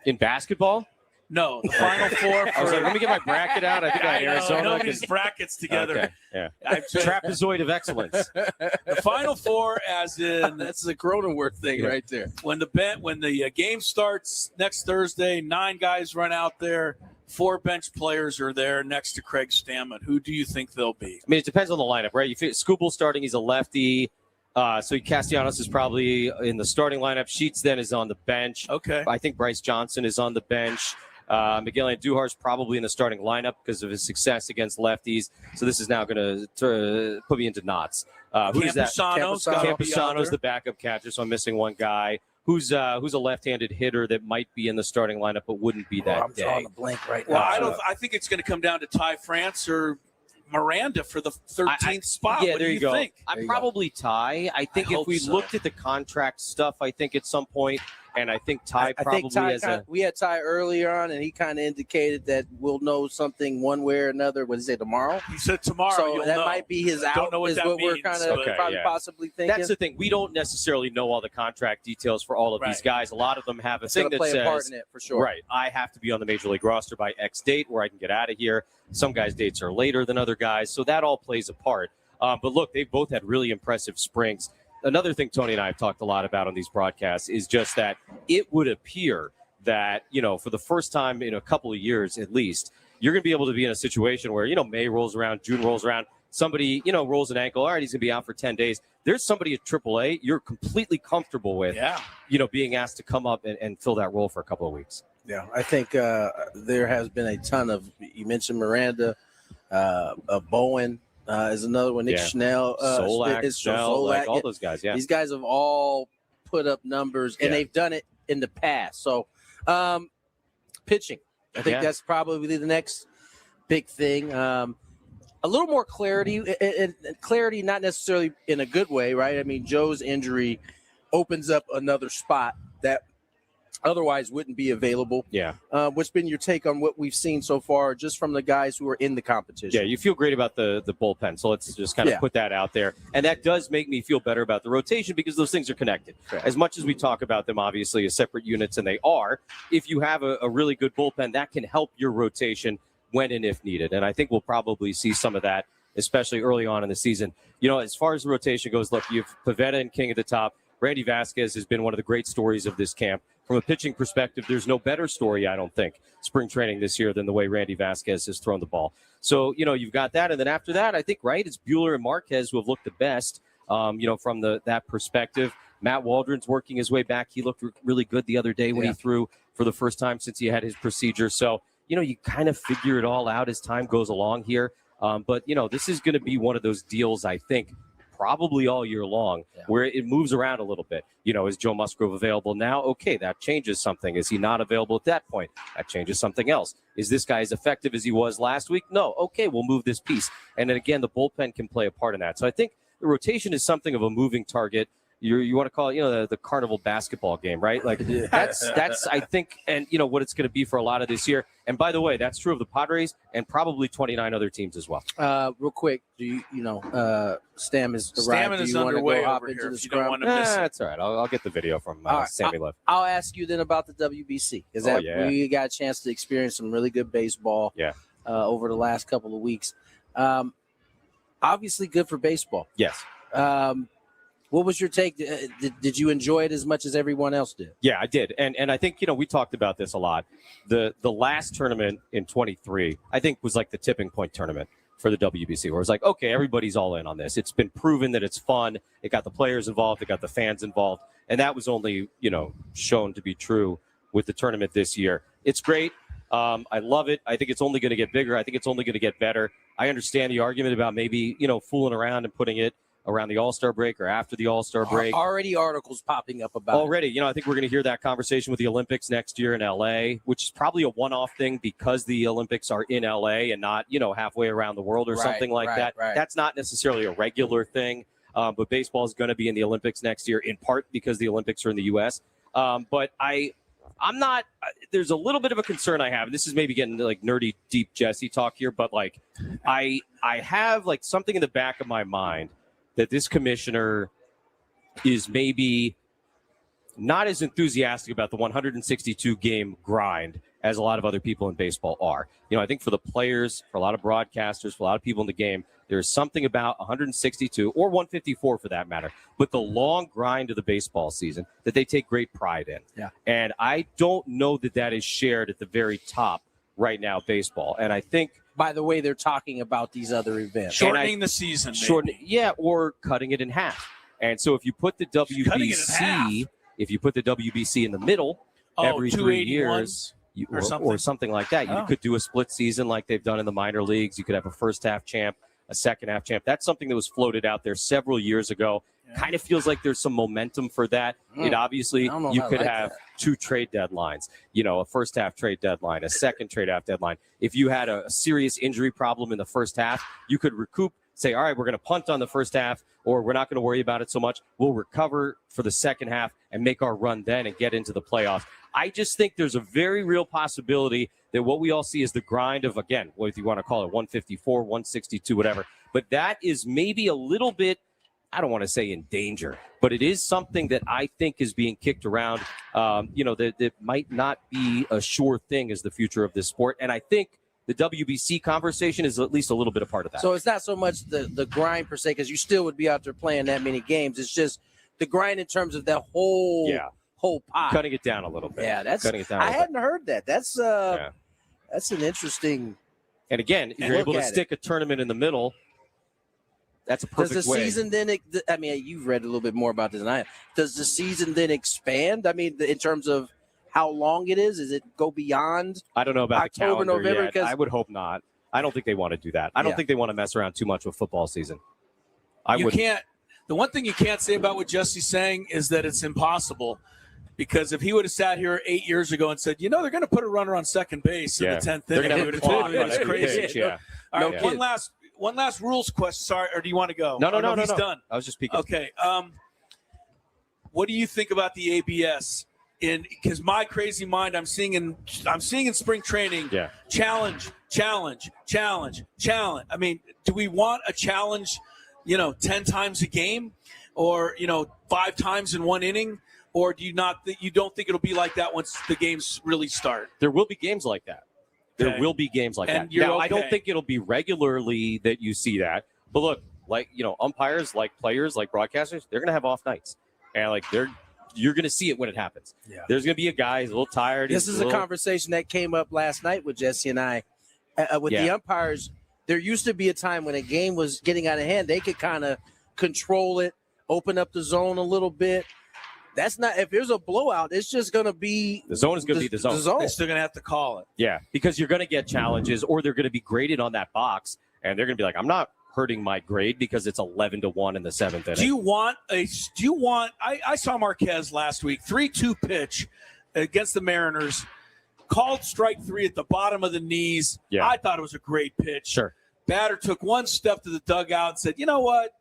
In basketball? No, the Final Four. I was like, let me get my bracket out. I think I had Arizona. Nobody's brackets together. Okay. Yeah. Trapezoid of excellence. The Final Four, as in that's the Cronenworth thing right there. When the game starts next Thursday, 9 guys run out there. 4 bench players are there next to Craig Stammen. Who do you think they'll be? I mean, it depends on the lineup, right? You feel Skubal starting, he's a lefty. So Castellanos is probably in the starting lineup. Sheets then is on the bench. Okay. I think Bryce Johnson is on the bench. Miguel Andujar is probably in the starting lineup because of his success against lefties. So this is now going to put me into knots. Who's that? Campusano's the backup catcher, so I'm missing one guy. Who's a left-handed hitter that might be in the starting lineup but wouldn't be that I'm day? drawing a blank right Well, now. I think it's going to come down to Ty France or Miranda for the 13th spot. Yeah, what there do you go. think? I'm probably Ty. I think if we looked at the contract stuff, I think at some point, and I think Ty we had Ty earlier on, and he kind of indicated that we'll know something one way or another. What did he say, tomorrow? He said tomorrow. So that might be his out. Don't know what is that what means, we're kind of possibly thinking. That's the thing. We don't necessarily know all the contract details for all of these guys. A lot of them have a It's thing gonna that play says, a part in it for sure. right, I have to be on the Major League roster by X date where I can get out of here. Some guys' dates are later than other guys, so that all plays a part. But look, they've both had really impressive springs. Another thing Tony and I have talked a lot about on these broadcasts is just that it would appear that, for the first time in a couple of years at least, you're going to be able to be in a situation where, May rolls around, June rolls around, somebody, rolls an ankle, all right, he's going to be out for 10 days. There's somebody at AAA you're completely comfortable with, being asked to come up and fill that role for a couple of weeks. Yeah, I think there has been a ton of, you mentioned Miranda, Bowen, is another one. Nick Schnell, Solak, all those guys. Yeah, these guys have all put up numbers, and they've done it in the past. So, pitching, I think that's probably the next big thing. A little more clarity, and clarity not necessarily in a good way, right? I mean, Joe's injury opens up another spot that otherwise wouldn't be available. Yeah. What's been your take on what we've seen so far just from the guys who are in the competition? Yeah, you feel great about the bullpen. So let's just kind of put that out there. And that does make me feel better about the rotation because those things are connected. Correct. As much as we talk about them, obviously, as separate units, and they are, if you have a really good bullpen, that can help your rotation when and if needed. And I think we'll probably see some of that, especially early on in the season. As far as the rotation goes, look, you have Pivetta and King at the top. Randy Vasquez has been one of the great stories of this camp. From a pitching perspective, there's no better story, I don't think, spring training this year than the way Randy Vasquez has thrown the ball. So, you've got that. And then after that, I think, right, it's Buehler and Marquez who have looked the best, from that perspective. Matt Waldron's working his way back. He looked really good the other day when he threw for the first time since he had his procedure. So, you kind of figure it all out as time goes along here. But this is going to be one of those deals, I think, probably all year long, where it moves around a little bit. Is Joe Musgrove available now? Okay, that changes something. Is he not available at that point? That changes something else. Is this guy as effective as he was last week? No. Okay, we'll move this piece. And then again, the bullpen can play a part in that. So I think the rotation is something of a moving target. You want to call it, the carnival basketball game, right? Like that's I think, and what it's going to be for a lot of this year. And by the way, that's true of the Padres and probably 29 other teams as well. Real quick, Stam is arrived. Stam is underway over here. If you don't want to miss it. That's all right. I'll get the video from Sammy Love. I'll ask you then about the WBC because we got a chance to experience some really good baseball. Over the last couple of weeks. Obviously, good for baseball. Yes. What was your take? Did you enjoy it as much as everyone else did? Yeah, I did. And I think, we talked about this a lot. The last tournament in 23, I think, was like the tipping point tournament for the WBC, where it's like, okay, everybody's all in on this. It's been proven that it's fun. It got the players involved. It got the fans involved. And that was only, shown to be true with the tournament this year. It's great. I love it. I think it's only going to get bigger. I think it's only going to get better. I understand the argument about maybe, fooling around and putting it around the All-Star break or after the All-Star break. Already articles popping up about it. I think we're going to hear that conversation with the Olympics next year in L.A., which is probably a one-off thing because the Olympics are in L.A. and not, halfway around the world or something like that. Right. That's not necessarily a regular thing, but baseball is going to be in the Olympics next year, in part because the Olympics are in the U.S. But I'm not – there's a little bit of a concern I have. And this is maybe getting like nerdy, deep Jesse talk here, but like I have like something in the back of my mind that this commissioner is maybe not as enthusiastic about the 162-game grind as a lot of other people in baseball are. I think for the players, for a lot of broadcasters, for a lot of people in the game, there's something about 162 or 154 for that matter, but the long grind of the baseball season that they take great pride in. Yeah. And I don't know that is shared at the very top right now, baseball. And I think, by the way, they're talking about these other events. Shortening the season. Or cutting it in half. And so if you put the WBC, in the middle every 3 years or something like that, you could do a split season like they've done in the minor leagues. You could have a first half champ, a second half champ. That's something that was floated out there several years ago. Kind of feels like there's some momentum for that. It obviously, you could have two trade deadlines, a first half trade deadline, a second trade half deadline. If you had a serious injury problem in the first half, you could recoup, say, all right, we're going to punt on the first half, or we're not going to worry about it so much. We'll recover for the second half and make our run then and get into the playoffs. I just think there's a very real possibility that what we all see is the grind of, again, what if you want to call it 154, 162, whatever. But that is maybe a little bit, I don't want to say in danger, but it is something that I think is being kicked around, that might not be a sure thing as the future of this sport. And I think the WBC conversation is at least a little bit a part of that. So it's not so much the grind per se, because you still would be out there playing that many games. It's just the grind in terms of that whole pot. Cutting it down a little bit. Yeah, cutting it down. I hadn't heard that. That's an interesting. And again, if you're able to stick a tournament in the middle, that's a perfect way. Does the season then? You've read a little bit more about this than I have. Does the season then expand? In terms of how long it is? Does it go beyond? I don't know about October, the calendar November. Yet. I would hope not. I don't think they want to do that. I don't think they want to mess around too much with football season. The one thing you can't say about what Jesse's saying is that it's impossible, because if he would have sat here 8 years ago and said, they're going to put a runner on second base in the 10th inning, it's crazy. All right, one last rules question. Sorry, or do you want to go? No. He's done. I was just speaking. Okay. What do you think about the ABS? Because my crazy mind, I'm seeing in spring training. Yeah. Challenge. I mean, do we want a challenge? 10 times a game, or 5 times in one inning, or do you not? You don't think it'll be like that once the games really start? There will be games like that. There will be games like And that. you're Now, I don't okay. think it'll be regularly that you see that. But look, like, umpires, like players, like broadcasters, they're going to have off nights. And like you're going to see it when it happens. Yeah. There's going to be a guy, he's a little tired. This is a conversation that came up last night with Jesse and I. With the umpires, there used to be a time when a game was getting out of hand, they could kind of control it, open up the zone a little bit. That's not, if there's a blowout, it's just going to be the zone is going to be the zone. They're still going to have to call it. Yeah, because you're going to get challenges, or they're going to be graded on that box, and they're going to be like, I'm not hurting my grade because it's 11-1 in the 7th inning. Do you want I saw Marquez last week, 3-2 pitch against the Mariners, called strike 3 at the bottom of the knees. Yeah. I thought it was a great pitch. Sure. Batter took one step to the dugout and said, you know what?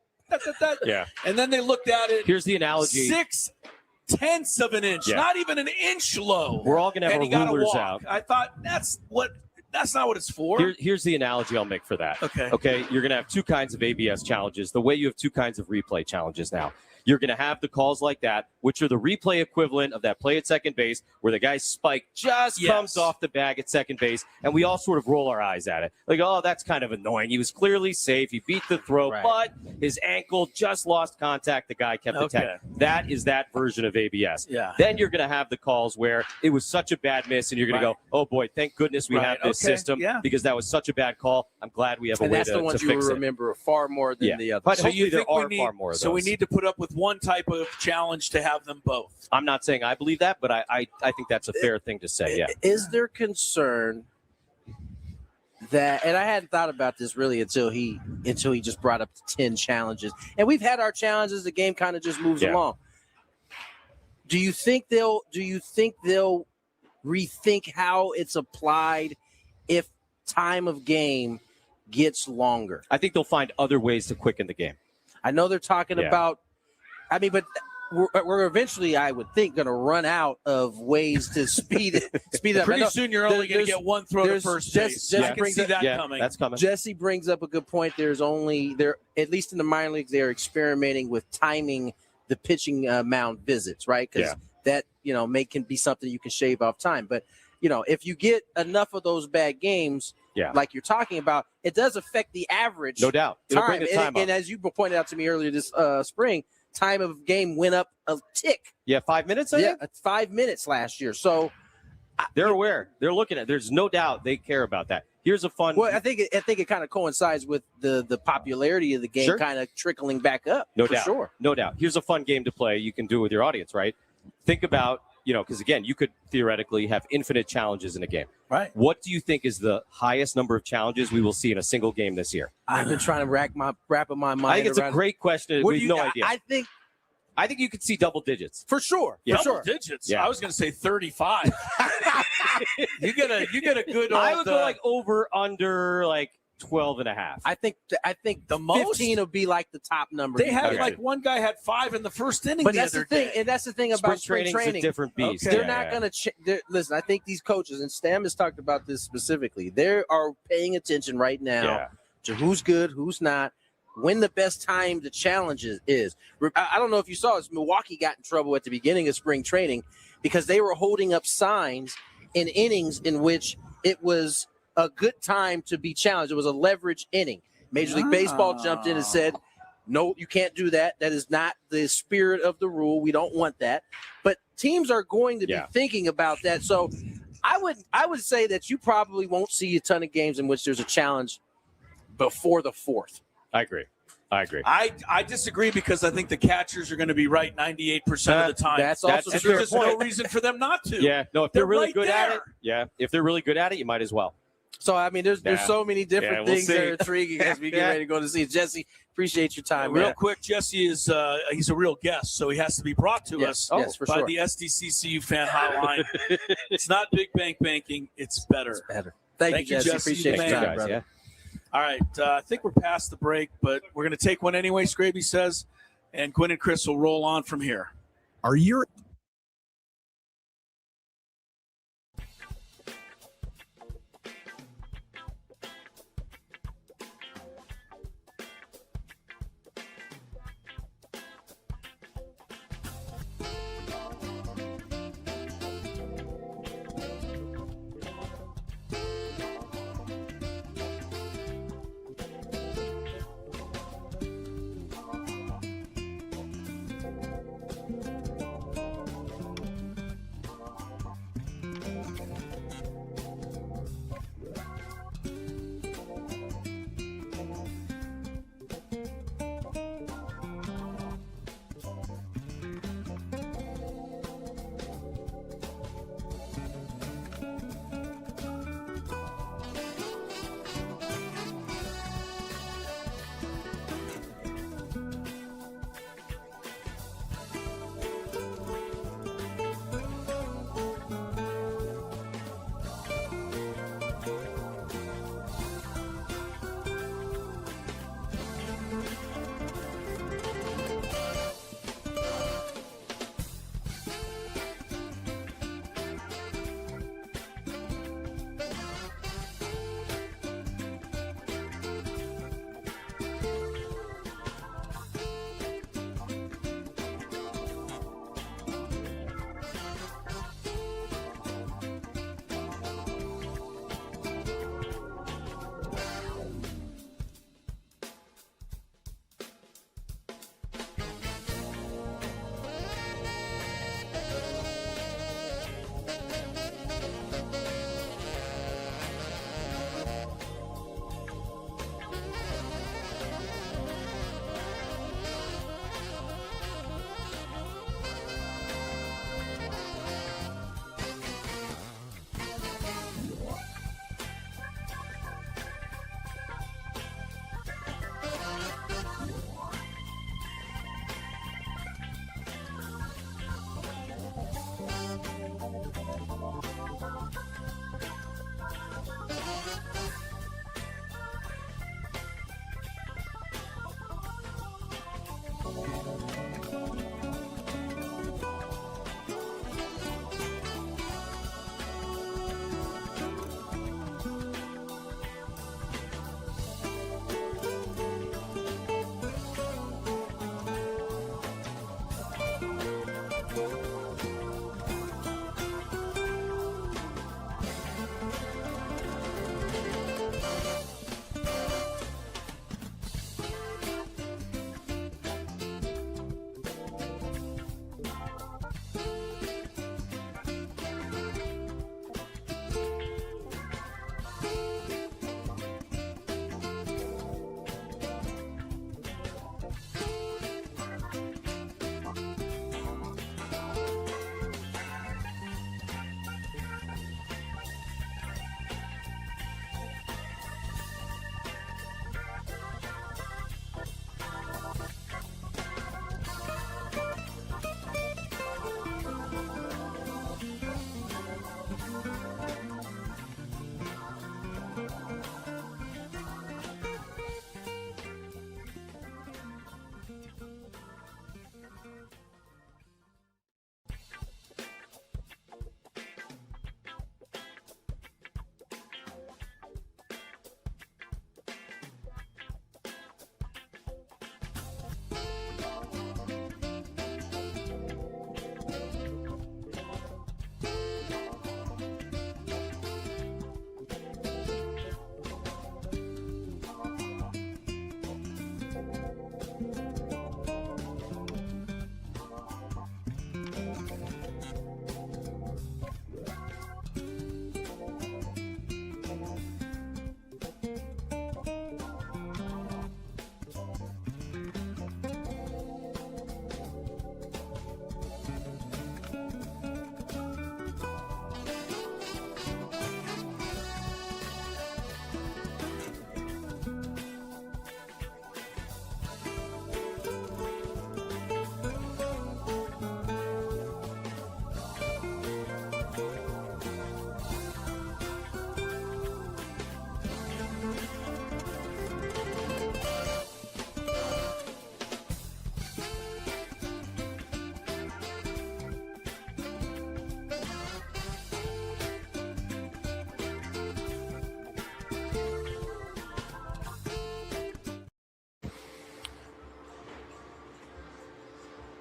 Yeah. And then they looked at it. Here's the analogy. 0.6 of an inch, Yeah. not even an inch low. We're all going to have and our he got a rulers walk. out. I thought that's not what it's for. Here's the analogy I'll make for that. Okay. You're going to have two kinds of ABS challenges, the way you have two kinds of replay challenges now. You're going to have the calls like that, which are the replay equivalent of that play at second base where the guy's spike just comes off the bag at second base, and we all sort of roll our eyes at it. Like, oh, that's kind of annoying. He was clearly safe. He beat the throw, but his ankle just lost contact. The guy kept it tight. That is that version of ABS. Yeah. Then you're going to have the calls where it was such a bad miss, and you're going to go, oh, boy, thank goodness we have this system because that was such a bad call. I'm glad we have a and way that's to the ones to you fix will it. remember far more than the others. But So hopefully you there think are we need, far more of those. So we need to put up with one type of challenge to have them both. I'm not saying I believe that, but I think that's a fair thing to say, yeah. Is there concern that, and I hadn't thought about this really until he just brought up the 10 challenges, and we've had our challenges. The game kind of just moves along. Do you think they'll rethink how it's applied if time of game gets longer? I think they'll find other ways to quicken the game. I know they're talking about, but we're eventually, I would think, going to run out of ways to speed it up. Pretty soon you're only going to get one throw to first base. I can see that coming. That's coming. Jesse brings up a good point. At least in the minor leagues, they're experimenting with timing the pitching mound visits, right? Because that can be something you can shave off time. But if you get enough of those bad games, like you're talking about, it does affect the average. No doubt. It'll bring the time and as you pointed out to me earlier this spring, time of game went up a tick. Yeah, 5 minutes, I think? 5 minutes last year. So they're aware. They're looking at it. There's no doubt they care about that. Here's a fun. Well, I think it kind of coincides with the popularity of the game kind of trickling back up. No for doubt. Sure. No doubt. Here's a fun game to play. You can do with your audience, right? Think about, because again, you could theoretically have infinite challenges in a game. Right. What do you think is the highest number of challenges we will see in a single game this year? I've been trying to wrap my mind. I think it's a great question. We have no idea. I think you could see double digits. For sure. Yeah. For sure. Digits. Yeah. I was going to say 35. you get a good. I would go like over under like 12.5. I think the most 15 will be like the top number. They had like one guy had 5 in the first inning. But that's the thing, and that's the thing about spring training. A different beast. They're not going to listen. I think these coaches, and Stam has talked about this specifically. They are paying attention right now to who's good, who's not, when the best time to challenge is. I don't know if you saw this. Milwaukee got in trouble at the beginning of spring training because they were holding up signs in innings in which it was a good time to be challenged. It was a leverage inning. Major League Baseball jumped in and said, no, you can't do that. That is not the spirit of the rule. We don't want that. But teams are going to be thinking about that. So I would say that you probably won't see a ton of games in which there's a challenge before the 4th. I agree. I disagree because I think the catchers are going to be right 98% of the time. That's also There's true. just no reason for them not to. Yeah, no, if they're really right good at it, there. if they're really good at it, you might as well. So, there's so many different we'll things see. that are intriguing as we get ready to go to see. Jesse, appreciate your time. Real man. quick, Jesse is he's a real guest, so he has to be brought to us yes, for by sure. the SDCCU fan hotline. It's not big bank banking. It's better. It's better. Thank you, Jesse. Appreciate your time, brother. Yeah. All right. I think we're past the break, but we're going to take one anyway, Scraby says, and Gwynn and Chris will roll on from here. Are you?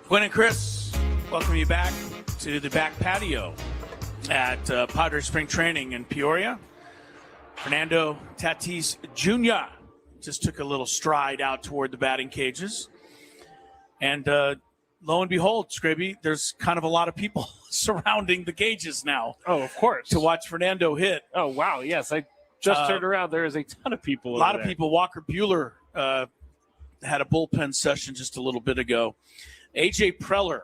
Gwynn and Chris, welcome you back to the back patio at Padres Spring Training in Peoria. Fernando Tatis Jr. just took a little stride out toward the batting cages. And lo and behold, Scraby, there's kind of a lot of people surrounding the cages now. Oh, of course. To watch Fernando hit. Oh, wow. Yes, I just turned around. There is a ton of people. A lot of people. Walker Buehler had a bullpen session just a little bit ago. AJ Preller,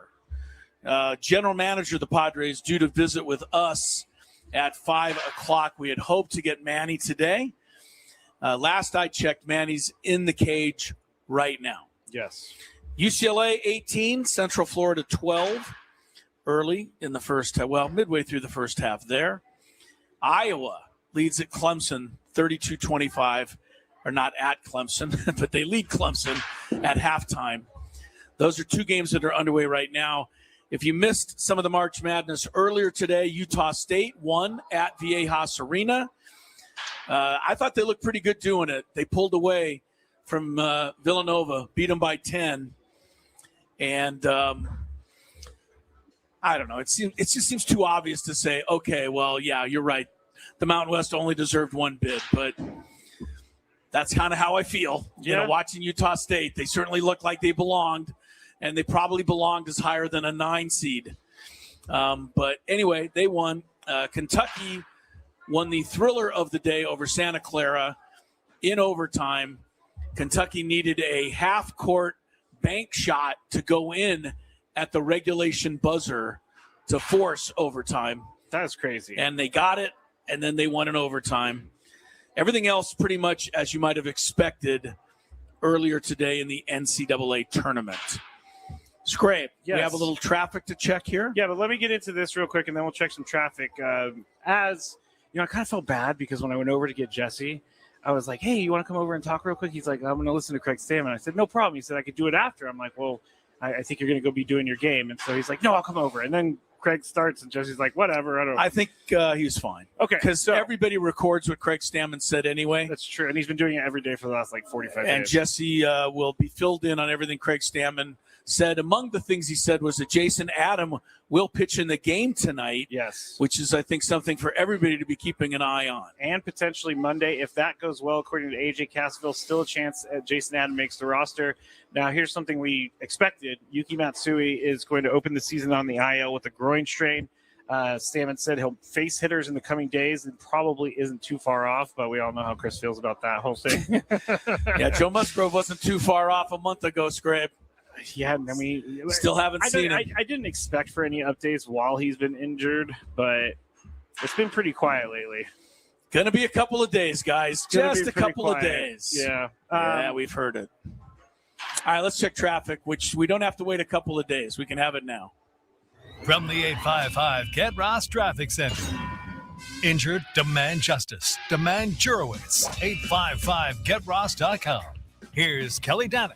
general manager of the Padres, due to visit with us at 5 o'clock. We had hoped to get Manny today. Last I checked, Manny's in the cage right now. Yes. UCLA 18, Central Florida 12, early in the first half. Well, midway through the first half there. Iowa leads at Clemson 32-25, or not at Clemson, but they lead Clemson at halftime. Those are two games that are underway right now. If you missed some of the March Madness earlier today, Utah State won at Viejas Arena. I thought they looked pretty good doing it. They pulled away from Villanova, beat them by 10. And I don't know. It just seems too obvious to say, okay, well, yeah, you're right. The Mountain West only deserved one bid, but that's kind of how I feel. You know, watching Utah State, they certainly looked like they belonged, and they probably belonged as higher than a 9 seed. But anyway, they won. Kentucky won the thriller of the day over Santa Clara in overtime. Kentucky needed a half-court bank shot to go in at the regulation buzzer to force overtime. That's crazy. And they got it, and then they won in overtime. Everything else pretty much as you might have expected earlier today in the NCAA tournament. Scrape, we have a little traffic to check here. Yeah, but let me get into this real quick, and then we'll check some traffic. As you know, I kind of felt bad because when I went over to get Jesse, I was like, hey, you want to come over and talk real quick? He's like, I'm going to listen to Craig Stammen. I said, no problem. He said, I could do it after. I'm like, well, I think you're going to go be doing your game. And so he's like, no, I'll come over. And then Craig starts, and Jesse's like, whatever. I don't know. I think he was fine. Okay. Because everybody records what Craig Stammen said anyway. That's true. And he's been doing it every day for the last, 45 days. And Jesse will be filled in on everything Craig Stammen said. Among the things he said was that Jason Adam will pitch in the game tonight. Yes. Which is, I think, something for everybody to be keeping an eye on. And potentially Monday, if that goes well, according to AJ Cassaville, still a chance Jason Adam makes the roster. Now, here's something we expected. Yuki Matsui is going to open the season on the IL with a groin strain. Stammen said he'll face hitters in the coming days and probably isn't too far off, but we all know how Chris feels about that whole thing. Yeah, Joe Musgrove wasn't too far off a month ago, Scrape. Yeah, I mean, still haven't seen him. I didn't expect for any updates while he's been injured, but it's been pretty quiet lately. Going to be a couple of days, guys. Just a couple of days. Yeah. Yeah, we've heard it. All right, let's check traffic, which we don't have to wait a couple of days. We can have it now. From the 855 Get Ross Traffic Center. Injured? Demand justice. Demand Jurowitz. 855GetRoss.com. Here's Kelly Danick.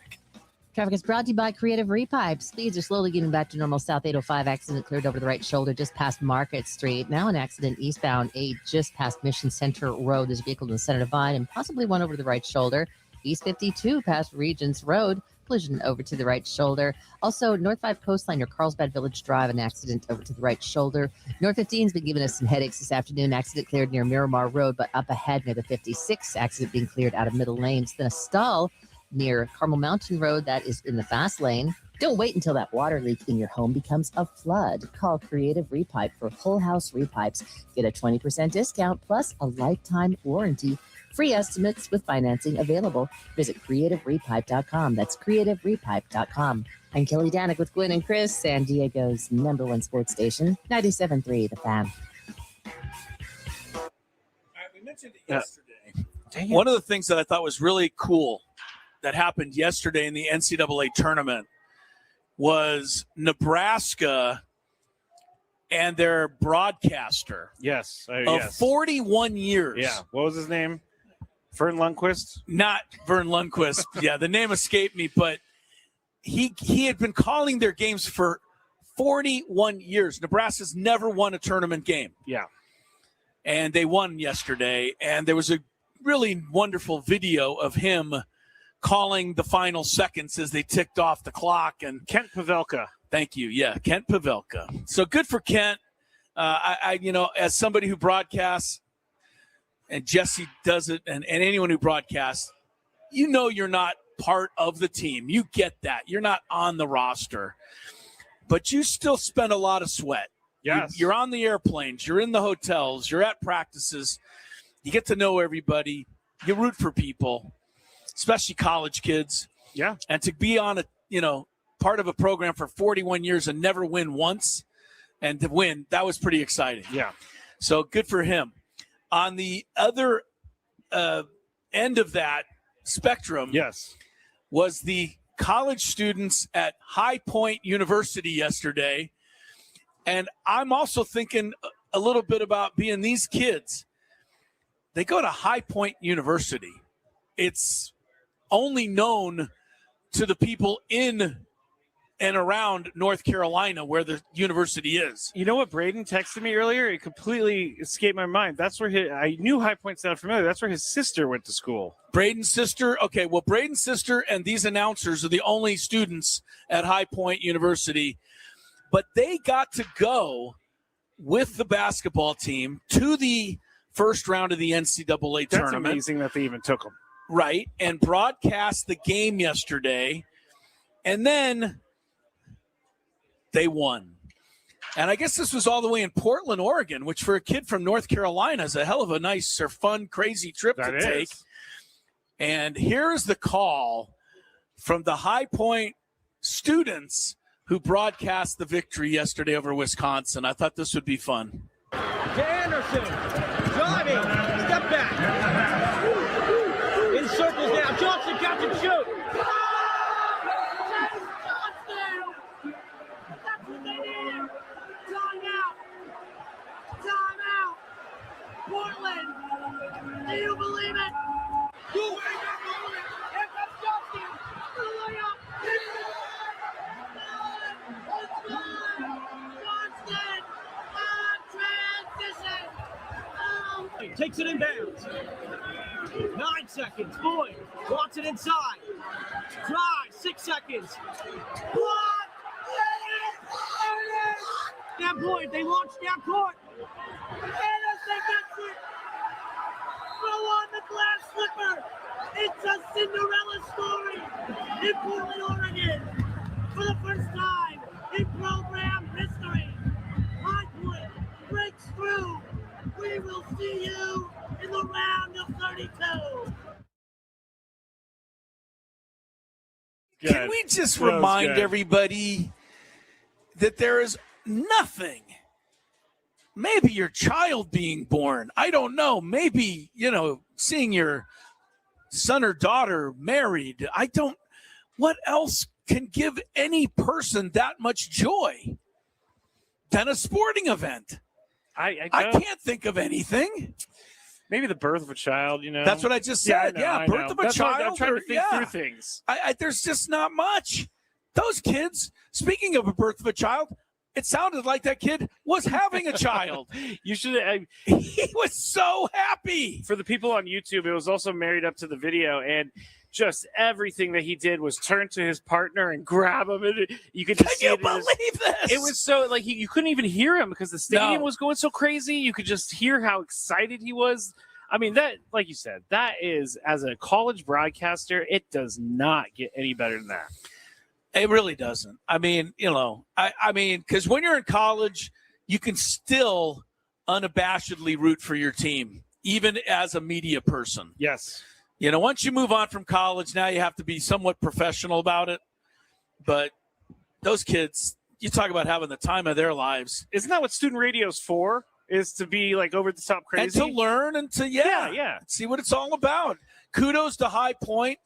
Traffic is brought to you by Creative Repipes. Speeds are slowly getting back to normal. South 805 accident cleared over the right shoulder just past Market Street. Now an accident eastbound 8 just past Mission Center Road. There's a vehicle in the center divide and possibly one over to the right shoulder. East 52 past Regents Road. Collision over to the right shoulder. Also, North 5 Coastline near Carlsbad Village Drive, an accident over to the right shoulder. North 15's been giving us some headaches this afternoon. Accident cleared near Miramar Road, but up ahead near the 56. Accident being cleared out of Middle Lanes. Then a stall near Carmel Mountain Road that is in the fast lane. Don't wait until that water leak in your home becomes a flood. Call Creative Repipe for whole house repipes. Get a 20% discount plus a lifetime warranty. Free estimates with financing available. Visit CreativeRepipe.com. That's CreativeRepipe.com. I'm Kelly Danick with Gwynn and Chris, San Diego's #1 sports station, 97.3 The Fan. All right, we mentioned it yesterday. One of the things that I thought was really cool that happened yesterday in the NCAA tournament was Nebraska and their broadcaster. Yes. Of 41 years. Yeah. What was his name? Vern Lundquist? Not Vern Lundquist. Yeah, the name escaped me, but he had been calling their games for 41 years. Nebraska's never won a tournament game. Yeah. And they won yesterday, and there was a really wonderful video of him calling the final seconds as they ticked off the clock. And Kent Pavelka. Thank you. Yeah, Kent Pavelka. So good for Kent. As somebody who broadcasts, and Jesse does it, and anyone who broadcasts, you're not part of the team. You get that. You're not on the roster. But you still spend a lot of sweat. Yes. You're on the airplanes. You're in the hotels. You're at practices. You get to know everybody. You root for people, especially college kids. Yeah. And to be on part of a program for 41 years and never win once, and to win, that was pretty exciting. Yeah. So good for him. On the other end of that spectrum, yes, was the college students at High Point University yesterday. And I'm also thinking a little bit about being these kids. They go to High Point University. It's only known to the people in and around North Carolina where the university is. You know what Braden texted me earlier? It completely escaped my mind. That's where I knew High Point sounded familiar. That's where his sister went to school. Braden's sister? Okay, well, Braden's sister and these announcers are the only students at High Point University. But they got to go with the basketball team to the first round of the NCAA That's tournament. amazing that they even took them. Right, and broadcast the game yesterday. And then they won. And I guess this was all the way in Portland, Oregon, which for a kid from North Carolina is a hell of a nice or fun, crazy trip to take. And here is the call from the High Point students who broadcast the victory yesterday over Wisconsin. I thought this would be fun. Anderson, driving, step back. In circles now, Johnson catch and shoot. Portland! Do you believe it? Here comes Johnson! The layup! Johnson! Transition! Takes it inbounds. 9 seconds. Boyd wants it inside. Drive. 6 seconds. Block! Now Boyd, they launch down court. Anderson gets it! Throw on the glass slipper! It's a Cinderella story in Portland, Oregon! For the first time in program history, High Point breaks through! We will see you in the round of 32! Can we just remind everybody that there is nothing, maybe your child being born, I don't know, maybe, seeing your son or daughter married, what else can give any person that much joy than a sporting event? I can't think of anything. Maybe the birth of a child, That's what I just said. I birth know. of a That's child. I'm trying to think through things. There's just not much. Those kids, speaking of a birth of a child, it sounded like that kid was having a child. You should. He was so happy. For the people on YouTube, it was also married up to the video, and just everything that he did was turn to his partner and grab him. And you could just Can you believe this? It was so you couldn't even hear him because the stadium was going so crazy. You could just hear how excited he was. I mean, that, like you said, that is, as a college broadcaster, it does not get any better than that. It really doesn't. I mean, because when you're in college, you can still unabashedly root for your team, even as a media person. Yes. Once you move on from college, now you have to be somewhat professional about it. But those kids, you talk about having the time of their lives. Isn't that what student radio's for? Is to be over the top crazy? And to learn and to, see what it's all about. Kudos to High Point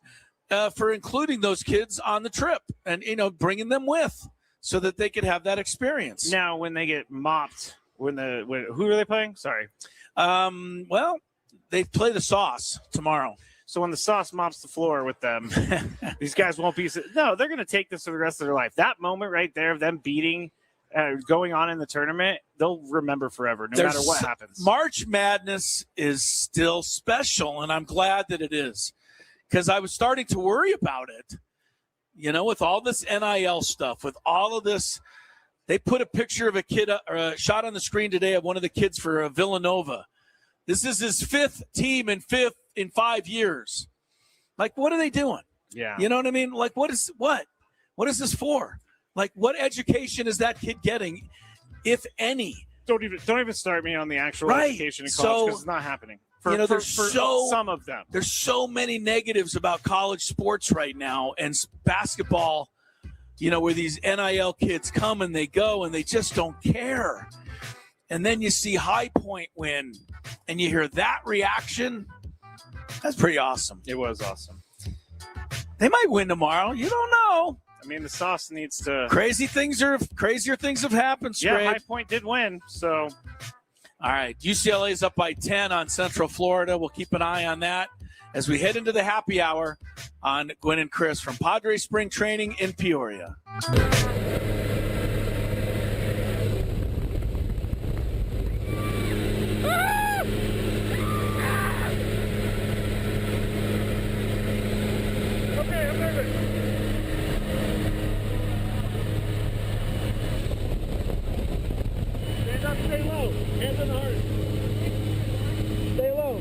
for including those kids on the trip and, bringing them with so that they could have that experience. Now, when they get mopped, who are they playing? Sorry. Well, they play the Sauce tomorrow. So when the Sauce mops the floor with them, these guys won't be. No, they're going to take this for the rest of their life. That moment right there of them beating, going on in the tournament, they'll remember forever, no matter what happens. March Madness is still special, and I'm glad that it is, because I was starting to worry about it You know, with all this NIL stuff, with all of this, they put a picture of a kid or a shot on the screen today of one of the kids for Villanova. This is his 5th team in 5 years. Like, what are they doing? Yeah. You know what I mean? Like, what is this for? Like, what education is that kid getting, if any? Don't even start me on the actual education in college, because it's not happening. For some of them. There's so many negatives about college sports right now, and basketball, you know, where these NIL kids come and they go and they just don't care. And then you see High Point win and you hear that reaction. That's pretty awesome. It was awesome. They might win tomorrow. You don't know. I mean, the sauce needs to. Crazier things have happened, Scrape. Yeah, High Point did win, so. All right, UCLA is up by 10 on Central Florida. We'll keep an eye on that as we head into the happy hour on Gwynn and Chris from Padres Spring Training in Peoria. Stay low. Hands on the heart. Stay low.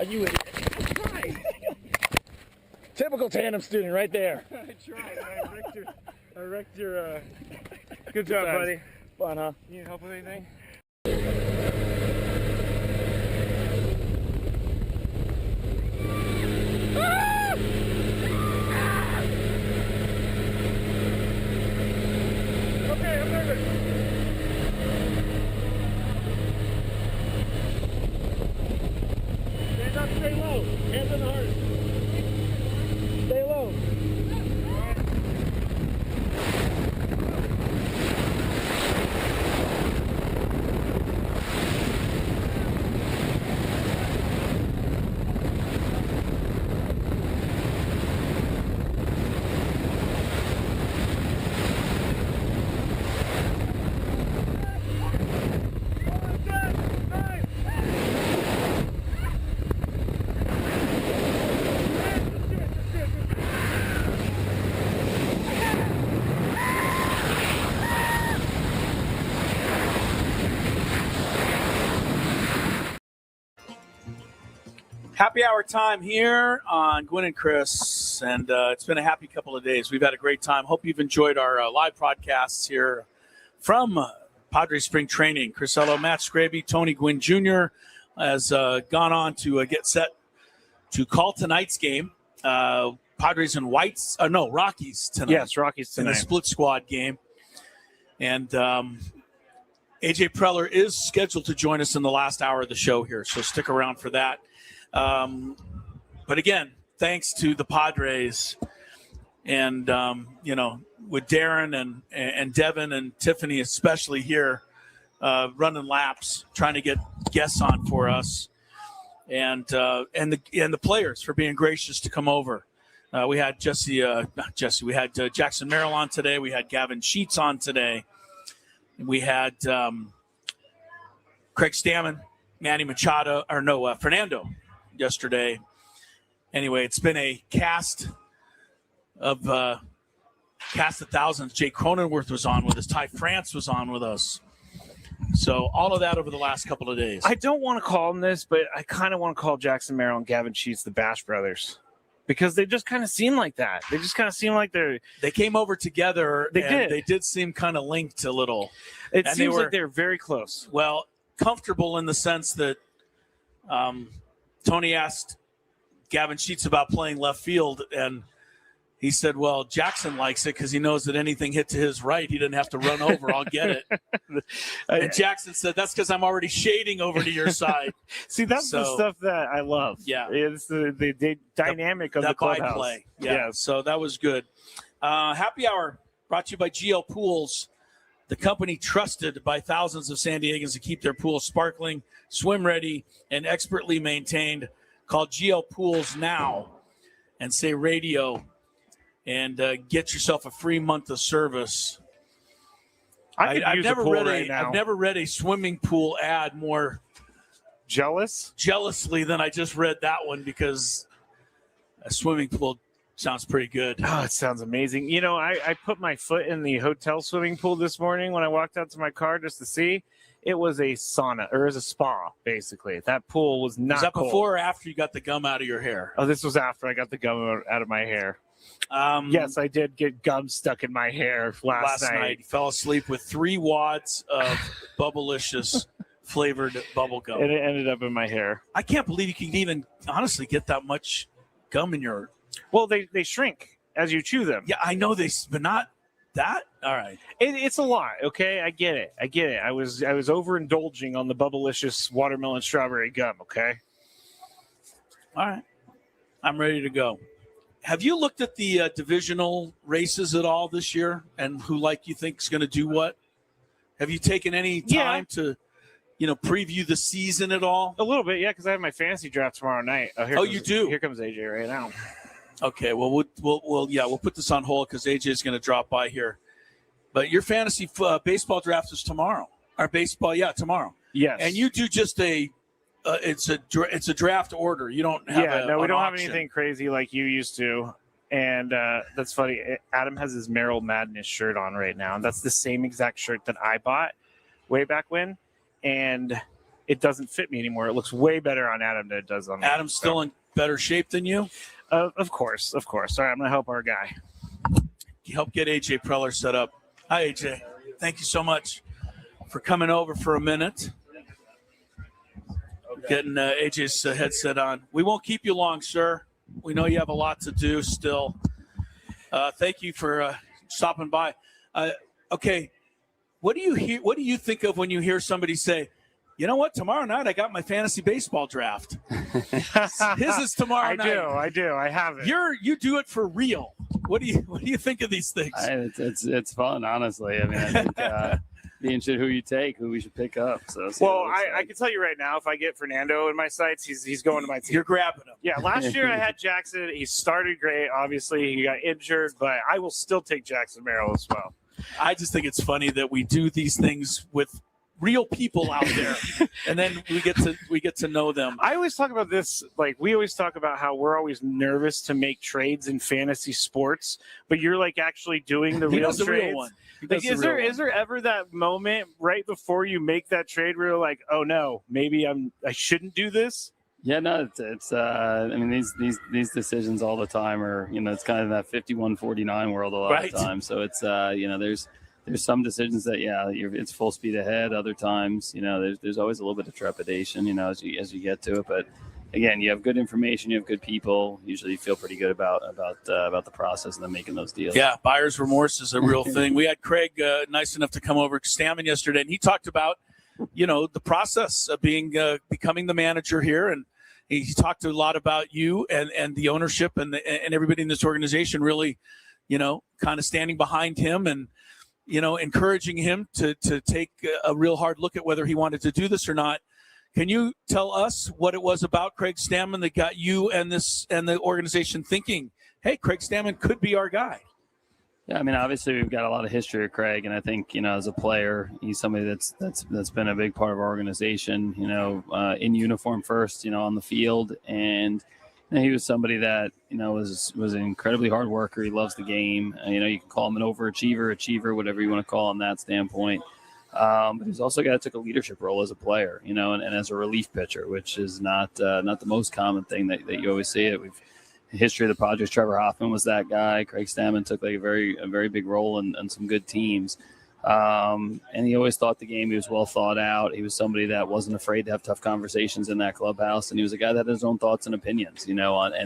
you idiot. That's right. Typical tandem student right there. I tried. I wrecked your good job, buddy. Fun, huh? You need help with anything? Okay, I'm nervous. Stand up, stay low. Hands on the heart. Stay low. Happy hour time here on Gwynn and Chris, and it's been a happy couple of days. We've had a great time. Hope you've enjoyed our live broadcasts here from Padres Spring Training. Chris Ello, Matt Scraby, Tony Gwynn Jr. has gone on to get set to call tonight's game. Padres and Rockies tonight. Yes, Rockies tonight. In a split squad game. And AJ Preller is scheduled to join us in the last hour of the show here, so stick around for that. But again, thanks to the Padres and, with Darren and Devin and Tiffany, especially here, running laps, trying to get guests on for us and the players for being gracious to come over. We had we had Jackson Merrill on today. We had Gavin Sheets on today. We had Craig Stammen, Manny Machado, Fernando yesterday. Anyway, it's been a cast of thousands. Jake Cronenworth was on with us. Ty France was on with us. So all of that over the last couple of days. I don't want to call them this, but I kind of want to call Jackson Merrill and Gavin Sheets the Bash Brothers because they just kind of seem like that. They just kind of seem like they came over together. They did seem kind of linked a little. It seems like they're very close. Well, comfortable in the sense that Tony asked Gavin Sheets about playing left field, and he said, well, Jackson likes it because he knows that anything hit to his right, he didn't have to run over. I'll get it. And Jackson said, that's because I'm already shading over to your side. See, that's the stuff that I love. Yeah. It's the dynamic of the clubhouse. Play. Yeah. So that was good. Happy hour brought to you by GL Pools, the company trusted by thousands of San Diegans to keep their pools sparkling, swim ready, and expertly maintained. Call GL Pools now and say radio and get yourself a free month of service. I've never read a swimming pool ad more jealously than I just read that one, because a swimming pool sounds pretty good. Oh, it sounds amazing. You know, I put my foot in the hotel swimming pool this morning when I walked out to my car just to see. It was a sauna, or it was a spa, basically. That pool was not cold. Before or after you got the gum out of your hair? Oh, this was after I got the gum out of my hair. Yes, I did get gum stuck in my hair last night. You fell asleep with 3 wads of Bubblicious flavored bubble gum. And it ended up in my hair. I can't believe you can even honestly get that much gum in your... Well, they shrink as you chew them. Yeah, I know but not that. All right. It's a lot, okay? I get it. I was overindulging on the Bubblicious watermelon strawberry gum, okay? All right. I'm ready to go. Have you looked at the divisional races at all this year and who you think is going to do what? Have you taken any time to, preview the season at all? A little bit, yeah, because I have my fantasy draft tomorrow night. You do? Here comes AJ right now. Okay, well, we'll put this on hold because AJ is going to drop by here. But your fantasy baseball draft is tomorrow. Or baseball, tomorrow. Yes. And you do just it's a draft order. You don't have we don't have auction. anything crazy like you used to. And that's funny. Adam has his Merrill Madness shirt on right now. And that's the same exact shirt that I bought way back when. And it doesn't fit me anymore. It looks way better on Adam than it does on me. Adam's still in better shape than you? Of course. All right, I'm going to help our guy. Help get AJ Preller set up. Hi, AJ. Thank you so much for coming over for a minute. Getting AJ's headset on. We won't keep you long, sir. We know you have a lot to do still. Thank you for stopping by. Okay, what do you think of when you hear somebody say, you know what, tomorrow night I got my fantasy baseball draft? His is tomorrow night. I do. I have it. You do it for real. What do you think of these things? It's fun, honestly. I mean, I think being interested who you take, who we should pick up. I can tell you right now, if I get Fernando in my sights, he's going to my team. You're grabbing him. Yeah, last year I had Jackson. He started great. Obviously, he got injured, but I will still take Jackson Merrill as well. I just think it's funny that we do these things with real people out there, and then we get to know them. I always talk about this, like we always talk about how we're always nervous to make trades in fantasy sports, but you're like actually doing the real trades. Real one. Like, is there ever that moment right before you make that trade where you're like, oh no, maybe I shouldn't do this? Yeah, no, it's I mean, these decisions all the time are, it's kind of that 51-49 world a lot of times. So it's, there's some decisions that, it's full speed ahead. Other times, there's always a little bit of trepidation, as you get to it. But again, you have good information, you have good people. Usually you feel pretty good about the process and then making those deals. Yeah, buyer's remorse is a real thing. We had Craig nice enough to come over to Stammen yesterday, and he talked about, the process of becoming the manager here. And he talked a lot about you and the ownership and everybody in this organization really, kind of standing behind him and, encouraging him to take a real hard look at whether he wanted to do this or not. Can you tell us what it was about Craig Stammen that got you and the organization thinking, hey, Craig Stammen could be our guy? Yeah, I mean, obviously we've got a lot of history with Craig, and I think, as a player, he's somebody that's been a big part of our organization, in uniform first, on the field. And he was somebody that, was an incredibly hard worker. He loves the game. You can call him an overachiever, achiever, whatever you want to call him that standpoint. But he's also a guy that took a leadership role as a player, and as a relief pitcher, which is not the most common thing that you always see it. History of the Padres, Trevor Hoffman was that guy. Craig Stammen took like a very big role in some good teams. And he always thought the game, he was well thought out. He was somebody that wasn't afraid to have tough conversations in that clubhouse. And he was a guy that had his own thoughts and opinions, and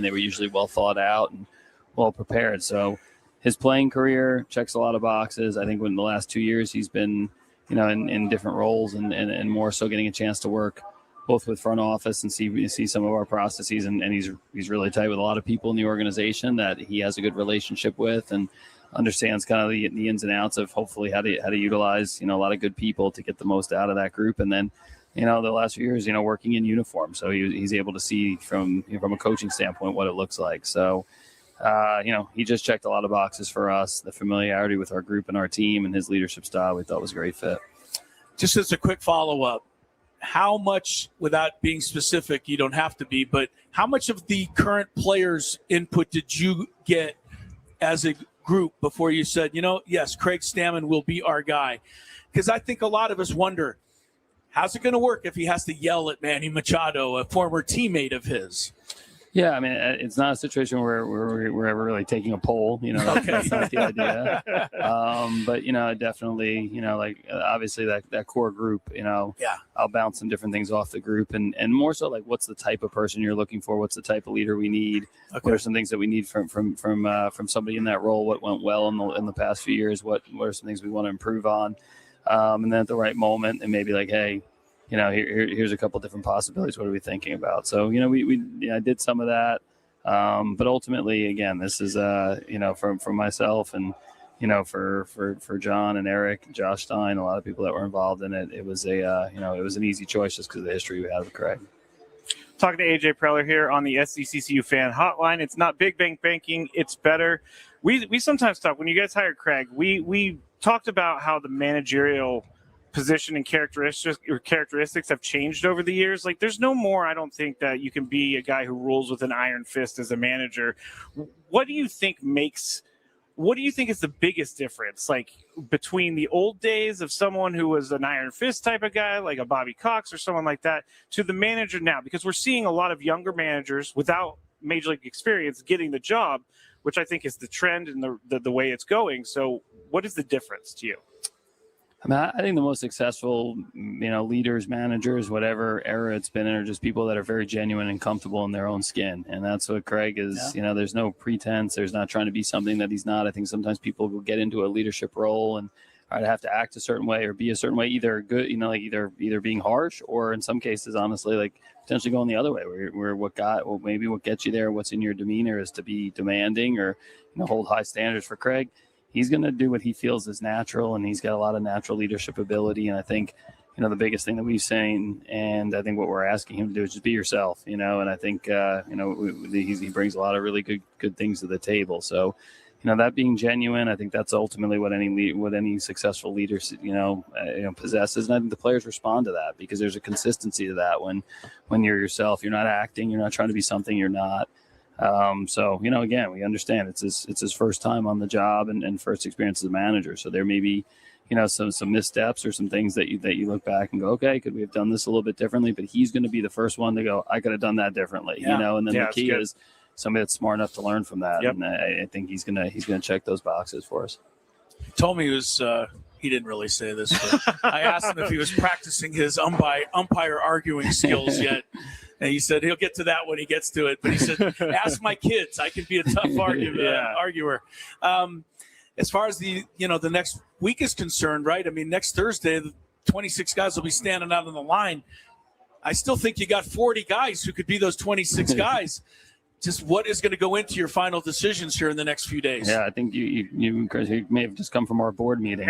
they were usually well thought out and well prepared. So his playing career checks a lot of boxes. I think in the last 2 years, he's been, in different roles and more so getting a chance to work both with front office and see some of our processes. And he's really tight with a lot of people in the organization that he has a good relationship with and understands kind of the ins and outs of hopefully how to utilize, a lot of good people to get the most out of that group. And then, the last few years, working in uniform. So he's able to see from a coaching standpoint what it looks like. So, he just checked a lot of boxes for us. The familiarity with our group and our team and his leadership style we thought was a great fit. Just as a quick follow-up, how much, without being specific, you don't have to be, but how much of the current players' input did you get as a group before you said, yes, Craig Stammen will be our guy? Because I think a lot of us wonder, how's it going to work if he has to yell at Manny Machado, a former teammate of his? Yeah, I mean, it's not a situation where we're ever really taking a poll. That's not the idea. But definitely, obviously that core group. I'll bounce some different things off the group, and more so like what's the type of person you're looking for, what's the type of leader we need, what are some things that we need from somebody in that role, what went well in the past few years, what are some things we want to improve on, and then at the right moment, and maybe like, hey, here's a couple different possibilities. What are we thinking about? So, I did some of that. But ultimately, again, this is, from myself and, for John and Eric, and Josh Stein, a lot of people that were involved in it. It was it was an easy choice just because of the history we had with Craig. Talking to AJ Preller here on the SDCCU fan hotline. It's not big bank banking. It's better. We sometimes talk, when you guys hired Craig, we talked about how the managerial position and characteristics have changed over the years. Like, there's no more, I don't think, that you can be a guy who rules with an iron fist as a manager. What do you think makes what do you think is the biggest difference, like between the old days of someone who was an iron fist type of guy, like a Bobby Cox or someone like that, to the manager now? Because we're seeing a lot of younger managers without major league experience getting the job, which I think is the trend and the way it's going. So what is the difference to you? I mean, I think the most successful, leaders, managers, whatever era it's been in, are just people that are very genuine and comfortable in their own skin. And that's what Craig is. Yeah. There's no pretense. There's not trying to be something that he's not. I think sometimes people will get into a leadership role and have to act a certain way or be a certain way, either good, either being harsh, or in some cases, honestly, like potentially going the other way, where what gets you there, what's in your demeanor is to be demanding or hold high standards. For Craig, he's going to do what he feels is natural, and he's got a lot of natural leadership ability. And I think, the biggest thing that we've seen, and I think what we're asking him to do is just be yourself, and I think, he brings a lot of really good things to the table. So, that being genuine, I think that's ultimately what any successful leader, possesses. And I think the players respond to that because there's a consistency to that when you're yourself, you're not acting, you're not trying to be something you're not. So, again, we understand it's his first time on the job and first experience as a manager. So there may be, some missteps or some things that you look back and go, okay, could we have done this a little bit differently? But he's going to be the first one to go, I could have done that differently, and then the key is somebody that's smart enough to learn from that. Yep. And I think he's going to check those boxes for us. He told me he didn't really say this, but I asked him if he was practicing his umpire arguing skills yet. And he said he'll get to that when he gets to it. But he said, ask my kids. I can be a tough arguer. As far as the next week is concerned, right? I mean, next Thursday, the 26 guys will be standing out on the line. I still think you got 40 guys who could be those 26 guys. Just what is going to go into your final decisions here in the next few days? Yeah, I think you Chris, you may have just come from our board meeting.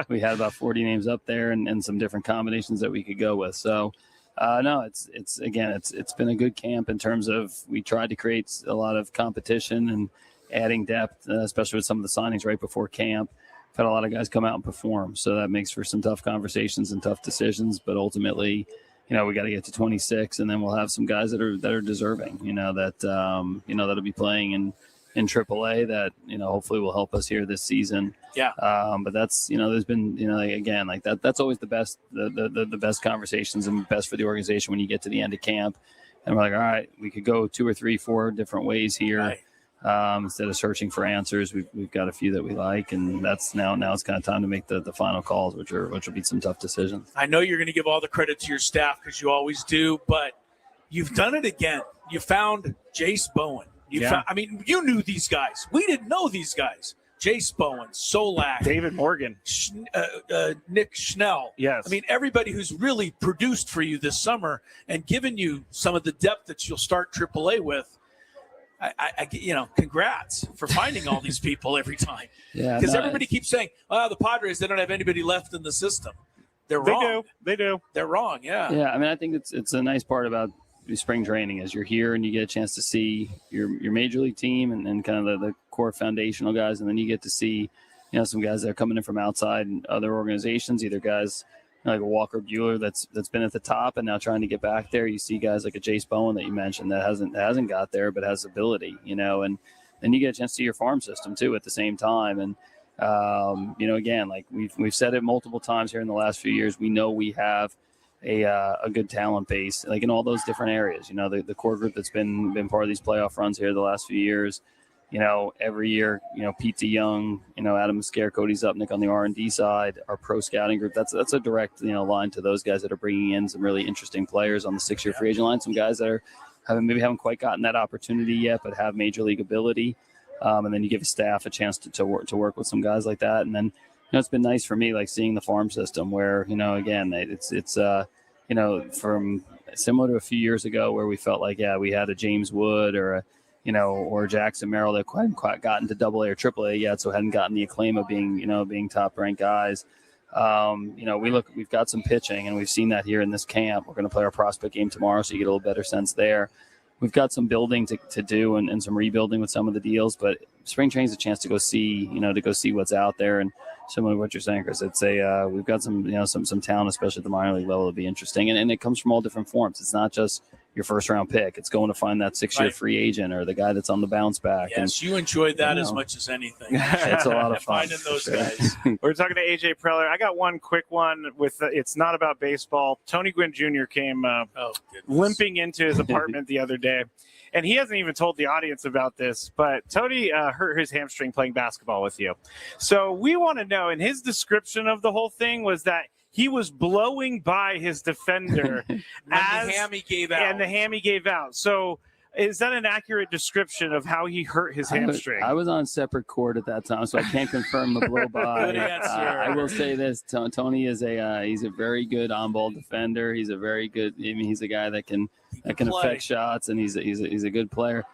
We had about 40 names up there and some different combinations that we could go with. So, no, it's been a good camp in terms of we tried to create a lot of competition and adding depth, especially with some of the signings right before camp. We've had a lot of guys come out and perform, so that makes for some tough conversations and tough decisions. But ultimately, we got to get to 26, and then we'll have some guys that are deserving, that'll be playing in AAA that, hopefully will help us here this season. Yeah. But that's, there's been, that's always the best, the best conversations and best for the organization when you get to the end of camp and we're like, all right, we could go 2 or 3, 4 different ways here. Right. Instead of searching for answers, we've got a few that we like, and that's now it's kind of time to make the final calls, which will be some tough decisions. I know you're going to give all the credit to your staff because you always do, but you've done it again. You found Jace Bowen. You knew these guys. We didn't know these guys. Jace Bowen, Solak, David Morgan, Nick Schnell. Yes. I mean, everybody who's really produced for you this summer and given you some of the depth that you'll start AAA with. Congrats for finding all these people every time. Yeah, because everybody keeps saying, the Padres, they don't have anybody left in the system. They're wrong. They do. They're wrong. Yeah. Yeah. I mean, I think it's a nice part about spring training is you're here and you get a chance to see your major league team and kind of the core foundational guys. And then you get to see, some guys that are coming in from outside and other organizations, either guys like a Walker Buehler that's been at the top and now trying to get back there. You see guys like a Jace Bowen that you mentioned that hasn't got there but has ability, and then you get a chance to see your farm system too at the same time. And again, like we've said it multiple times here in the last few years, we know we have a good talent base, like in all those different areas. The core group that's been part of these playoff runs here the last few years. Every year, Pete DeYoung, Adam Mascare, Cody Zupnik on the R&D side, our pro scouting group. That's a direct, line to those guys that are bringing in some really interesting players on the 6-year free agent line. Some guys that haven't quite gotten that opportunity yet, but have major league ability. And then you give staff a chance to work with some guys like that. And then, it's been nice for me, like seeing the farm system where, again, it's from similar to a few years ago where we felt like, we had a James Wood or or Jackson Merrill that hadn't quite gotten to AA or AAA yet, so hadn't gotten the acclaim of being top-ranked guys. We've got some pitching, and we've seen that here in this camp. We're going to play our prospect game tomorrow, so you get a little better sense there. We've got some building to do and some rebuilding with some of the deals, but spring training is a chance to go see what's out there. And similar to what you're saying, Chris, it's we've got some talent, especially at the minor league level, to be interesting, and it comes from all different forms. It's not just your first round pick. It's going to find that 6-year Right. free agent or the guy that's on the bounce back. Yes, you enjoyed that as much as anything. It's a lot of fun. Finding those for sure. guys. We're talking to AJ Preller. I got one quick one with it's not about baseball. Tony Gwynn Jr. came limping into his apartment the other day, and he hasn't even told the audience about this, but Tony hurt his hamstring playing basketball with you. So we want to know, and his description of the whole thing was that he was blowing by his defender When the hammy gave out. And the hammy gave out. So is that an accurate description of how he hurt his hamstring? I was on separate court at that time, so I can't confirm the blow by. Good answer. I will say this: Tony is he's a very good on-ball defender. He's a very good. I mean, he's a guy that can play. affect shots, and he's a good player.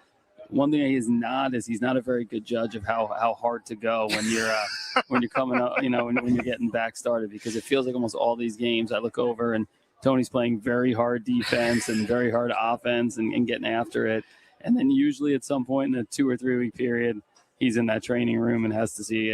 One thing he's not a very good judge of how hard to go when you're coming up, when you're getting back started, because it feels like almost all these games I look over and Tony's playing very hard defense and very hard offense and getting after it. And then usually at some point in a 2 or 3 week period, he's in that training room and has to see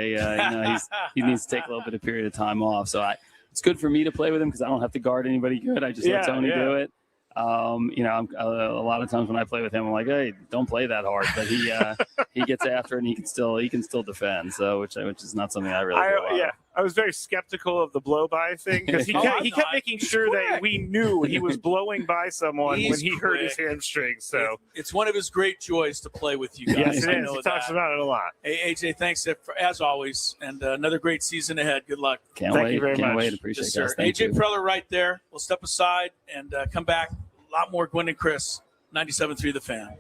he needs to take a little bit of period of time off. So it's good for me to play with him because I don't have to guard anybody good. I just let Tony do it. I'm a lot of times when I play with him, I'm like, hey, don't play that hard. But he gets after it and he can still defend. So which is not something I really do. I was very skeptical of the blow by thing because he kept making sure that we knew he was blowing by someone when he hurt his hamstring. So it's one of his great joys to play with you guys. yes, it I is. know He talks that. about it a lot. Hey, AJ, thanks as always, and another great season ahead. Good luck. Can't wait. Appreciate it, guys. Thank AJ you. Preller right there. We'll step aside and come back. A lot more Gwynn and Chris, 97.3 The Fan.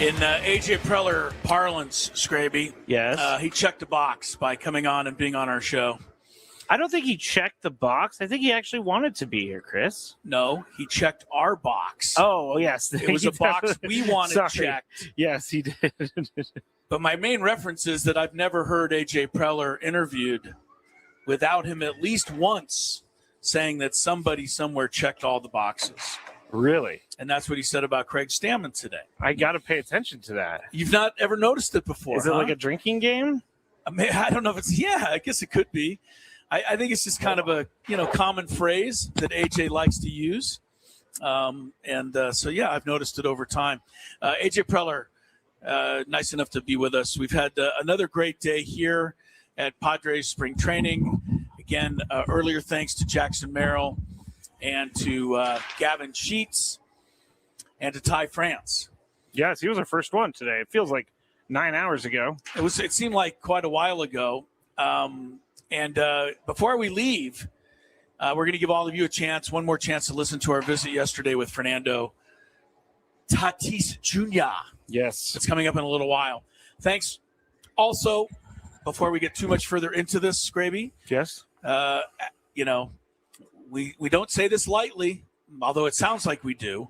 In AJ Preller parlance, Scraby, yes, he checked a box by coming on and being on our show. I don't think he checked the box. I think he actually wanted to be here, Chris. No, he checked our box. Oh, yes. It was a box we wanted checked. Yes, he did. But my main reference is that I've never heard AJ Preller interviewed without him at least once saying that somebody somewhere checked all the boxes. Really? And that's what he said about Craig Stammen today. I got to pay attention to that. You've not ever noticed it before, Is it like a drinking game? I mean, I don't know if it's, I guess it could be. I think it's just kind of a, common phrase that AJ likes to use. So, I've noticed it over time. AJ Preller, nice enough to be with us. We've had another great day here at Padres Spring Training. Again, earlier thanks to Jackson Merrill and to Gavin Sheets and to Ty France. Yes, he was our first one today. It feels like 9 hours ago. It seemed like quite a while ago. And before we leave, we're going to give all of you one more chance to listen to our visit yesterday with Fernando Tatis Jr. Yes. It's coming up in a little while. Thanks. Also, before we get too much further into this, Scraby. Yes. We don't say this lightly, although it sounds like we do.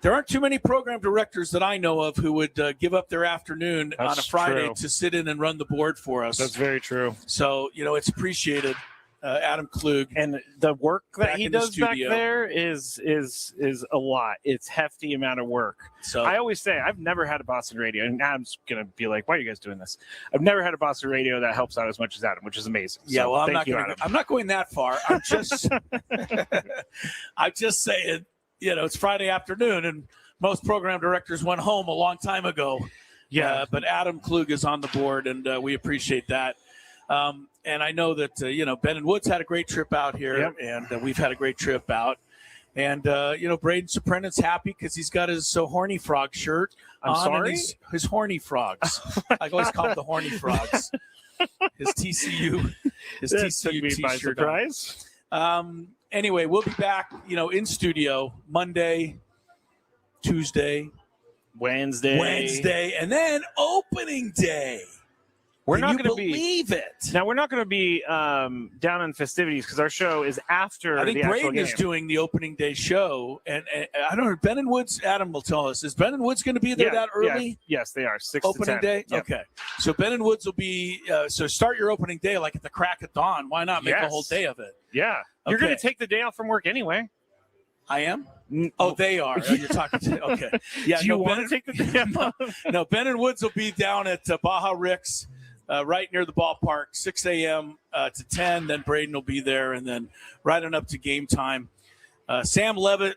There aren't too many program directors that I know of who would give up their afternoon on a Friday to sit in and run the board for us. That's very true. So, it's appreciated. Adam Klug. And the work that he does back there is a lot. It's hefty amount of work. So I always say I've never had a Boston radio, and Adam's going to be like, why are you guys doing this? I've never had a Boston radio that helps out as much as Adam, which is amazing. Yeah, so well, Adam. I'm not going that far. I'm just I'm just saying, it's Friday afternoon, and most program directors went home a long time ago. Yeah. But Adam Klug is on the board, and we appreciate that. And I know that, Ben and Woods had a great trip out here, and we've had a great trip out. And, Braden Soprenant's happy because he's got his So Horny Frog shirt I'm on. sorry? And his Horny Frogs. I always call them the Horny Frogs. His TCU by T-shirt surprise. Anyway, we'll be back, in studio Monday, Tuesday, Wednesday, and then opening day. We're not going to believe it. Now, we're not going to be down in festivities because our show is after I think the actual Braden game. is doing the opening day show, and I don't know. Ben and Woods, Adam will tell us. Is Ben and Woods going to be there that early? Yes, they are. 6 opening to 10. day. Yep. Okay, so Ben and Woods will be. So start your opening day like at the crack of dawn. Why not make a whole day of it? Yeah, you're going to take the day off from work anyway. I am. Oh, they are. Oh, you're talking to. Okay. Yeah. Do you want to take the day off? No, Ben and Woods will be down at Baja Rick's. Right near the ballpark, 6 a.m. To 10. Then Braden will be there, and then right on up to game time. Sam Levitt,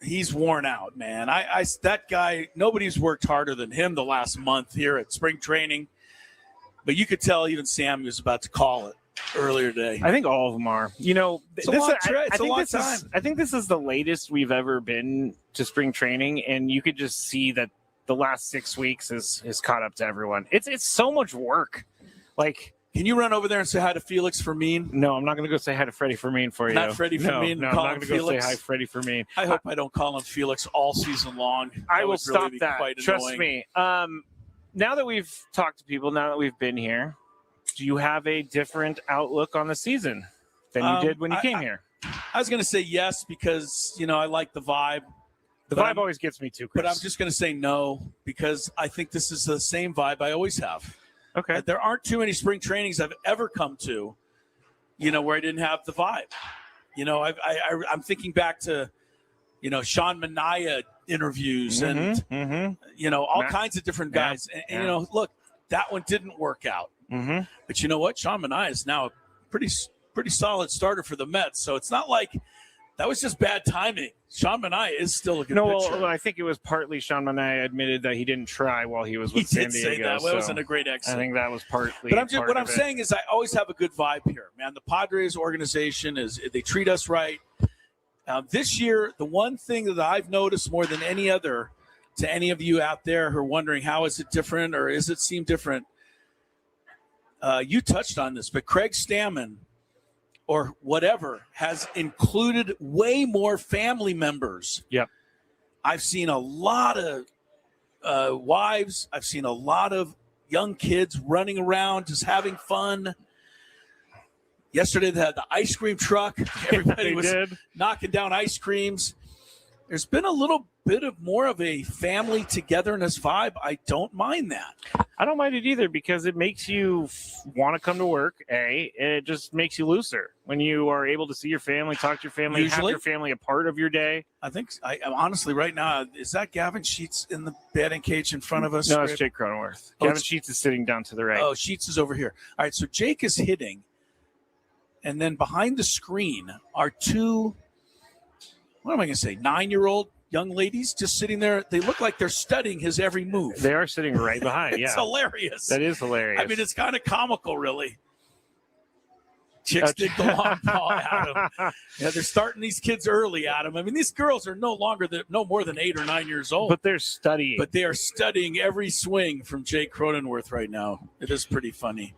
he's worn out, man. That guy, nobody's worked harder than him the last month here at spring training. But you could tell even Sam was about to call it earlier today. I think all of them are. It's a long trip. It's a long time. I think this is the latest we've ever been to spring training, and you could just see that the last 6 weeks is caught up to everyone. It's so much work. Like, can you run over there and say hi to Felix Fermin? No, I'm not going to go say hi to Freddie Fermin for you. Not Freddie Fermin. No, I'm not going to go say hi, Freddie Fermin. I hope I don't call him Felix all season long. I will stop that. Quite Trust annoying. me. Now that we've talked to people, now that we've been here, do you have a different outlook on the season than you did when you came here? I was going to say yes because, I like the vibe. The vibe always gets me too, Chris. But I'm just going to say no because I think this is the same vibe I always have. Okay. There aren't too many spring trainings I've ever come to, where I didn't have the vibe. I'm thinking back to, Sean Manaea interviews and, all kinds of different guys. Yeah. And, look, that one didn't work out. Mm-hmm. But you know what? Sean Manaea is now a pretty solid starter for the Mets. So it's not like that was just bad timing. Sean Manaea is still a good pitcher. Well, I think it was partly Sean Manaea admitted that he didn't try while he was with San Diego. He did say that. Well, it wasn't a great exit. I think that was partly. But what I'm saying is I always have a good vibe here, man. The Padres organization they treat us right. This year, the one thing that I've noticed more than any other to any of you out there who are wondering how is it different or is it seem different, you touched on this, but Craig Stammen or whatever has included way more family members. Yep. I've seen a lot of wives. I've seen a lot of young kids running around, just having fun. Yesterday, they had the ice cream truck. Everybody was knocking down ice creams. There's been a little bit of more of a family togetherness vibe. I don't mind that. I don't mind it either because it makes you want to come to work, and it just makes you looser when you are able to see your family, talk to your family, have your family a part of your day. I think, honestly, right now, is that Gavin Sheets in the batting cage in front of us? No, it's Jake Cronenworth. Gavin Sheets is sitting down to the right. Oh, Sheets is over here. All right, so Jake is hitting, and then behind the screen are two, what am I going to say, 9-year-old young ladies just sitting there. They look like they're studying his every move. They are sitting right behind. It's hilarious. That is hilarious. I mean, it's kind of comical, really. Chicks dig the long ball, Adam. Yeah, they're starting these kids early, Adam. I mean, these girls are no more than 8 or 9 years old. But they're studying. But they are studying every swing from Jake Cronenworth right now. It is pretty funny.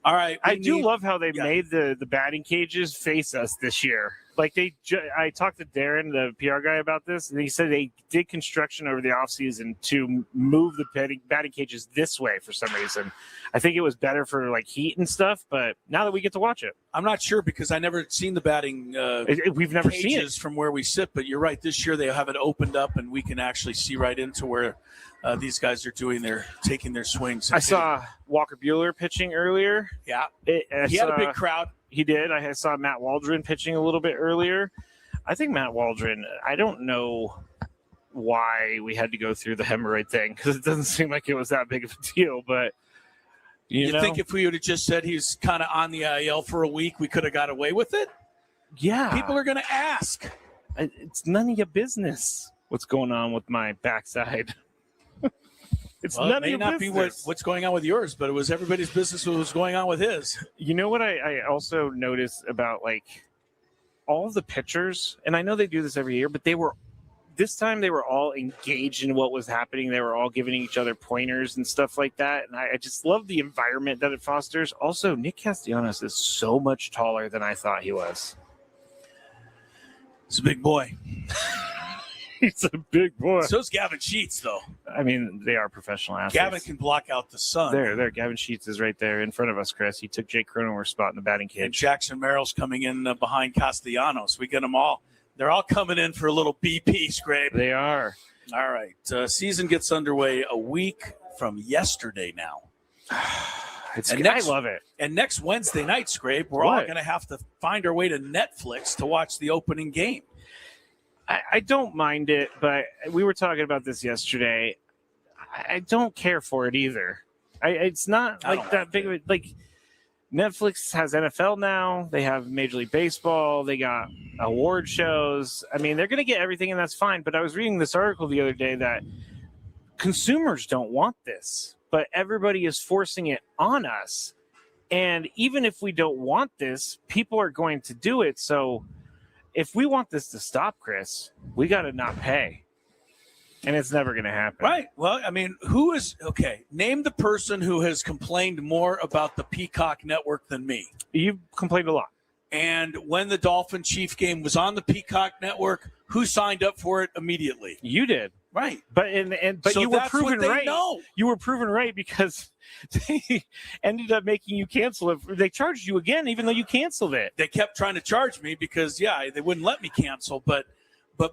All right. I do love how they made the batting cages face us this year. Like I talked to Darren, the PR guy, about this, and he said they did construction over the offseason to move the batting cages this way for some reason. I think it was better for like heat and stuff, but now that we get to watch it, I'm not sure because I never seen the batting. We've never seen it from where we sit, but you're right. This year they have it opened up, and we can actually see right into where these guys are taking their swings. I saw Walker Buehler pitching earlier. Yeah, he had a big crowd. He did. I saw Matt Waldron pitching a little bit earlier. I think Matt Waldron, I don't know why we had to go through the hemorrhoid thing because it doesn't seem like it was that big of a deal. But you know? Think if we would have just said he's kind of on the IL for a week, we could have got away with it? Yeah. People are going to ask. It's none of your business what's going on with my backside. It may not be what's going on with yours, but it was everybody's business what was going on with his. You know what I also noticed about like all of the pitchers, and I know they do this every year, but this time they were all engaged in what was happening. They were all giving each other pointers and stuff like that. And I just love the environment that it fosters. Also, Nick Castellanos is so much taller than I thought he was. He's a big boy. He's a big boy. So is Gavin Sheets, though. I mean, they are professional athletes. Gavin can block out the sun. There. Gavin Sheets is right there in front of us, Chris. He took Jake Cronenworth's spot in the batting cage. And Jackson Merrill's coming in behind Castellanos. We get them all. They're all coming in for a little BP scrape. They are. All right. Season gets underway a week from yesterday now. I love it. And next Wednesday night, Scrape, we're all going to have to find our way to Netflix to watch the opening game. I don't mind it, but we were talking about this yesterday. I don't care for it either. It's not like that big of a, like Netflix has NFL now. They have Major League Baseball. They got award shows. I mean, they're going to get everything, and that's fine. But I was reading this article the other day that consumers don't want this, but everybody is forcing it on us. And even if we don't want this, people are going to do it. So if we want this to stop, Chris, we got to not pay. And it's never going to happen. Right. Well, I mean, name the person who has complained more about the Peacock network than me. You've complained a lot. And when the Dolphin Chief game was on the Peacock network, who signed up for it immediately? You did. Right. But so you were proven right. Know. You were proven right because they ended up making you cancel it. They charged you again, even though you canceled it. They kept trying to charge me because, they wouldn't let me cancel. But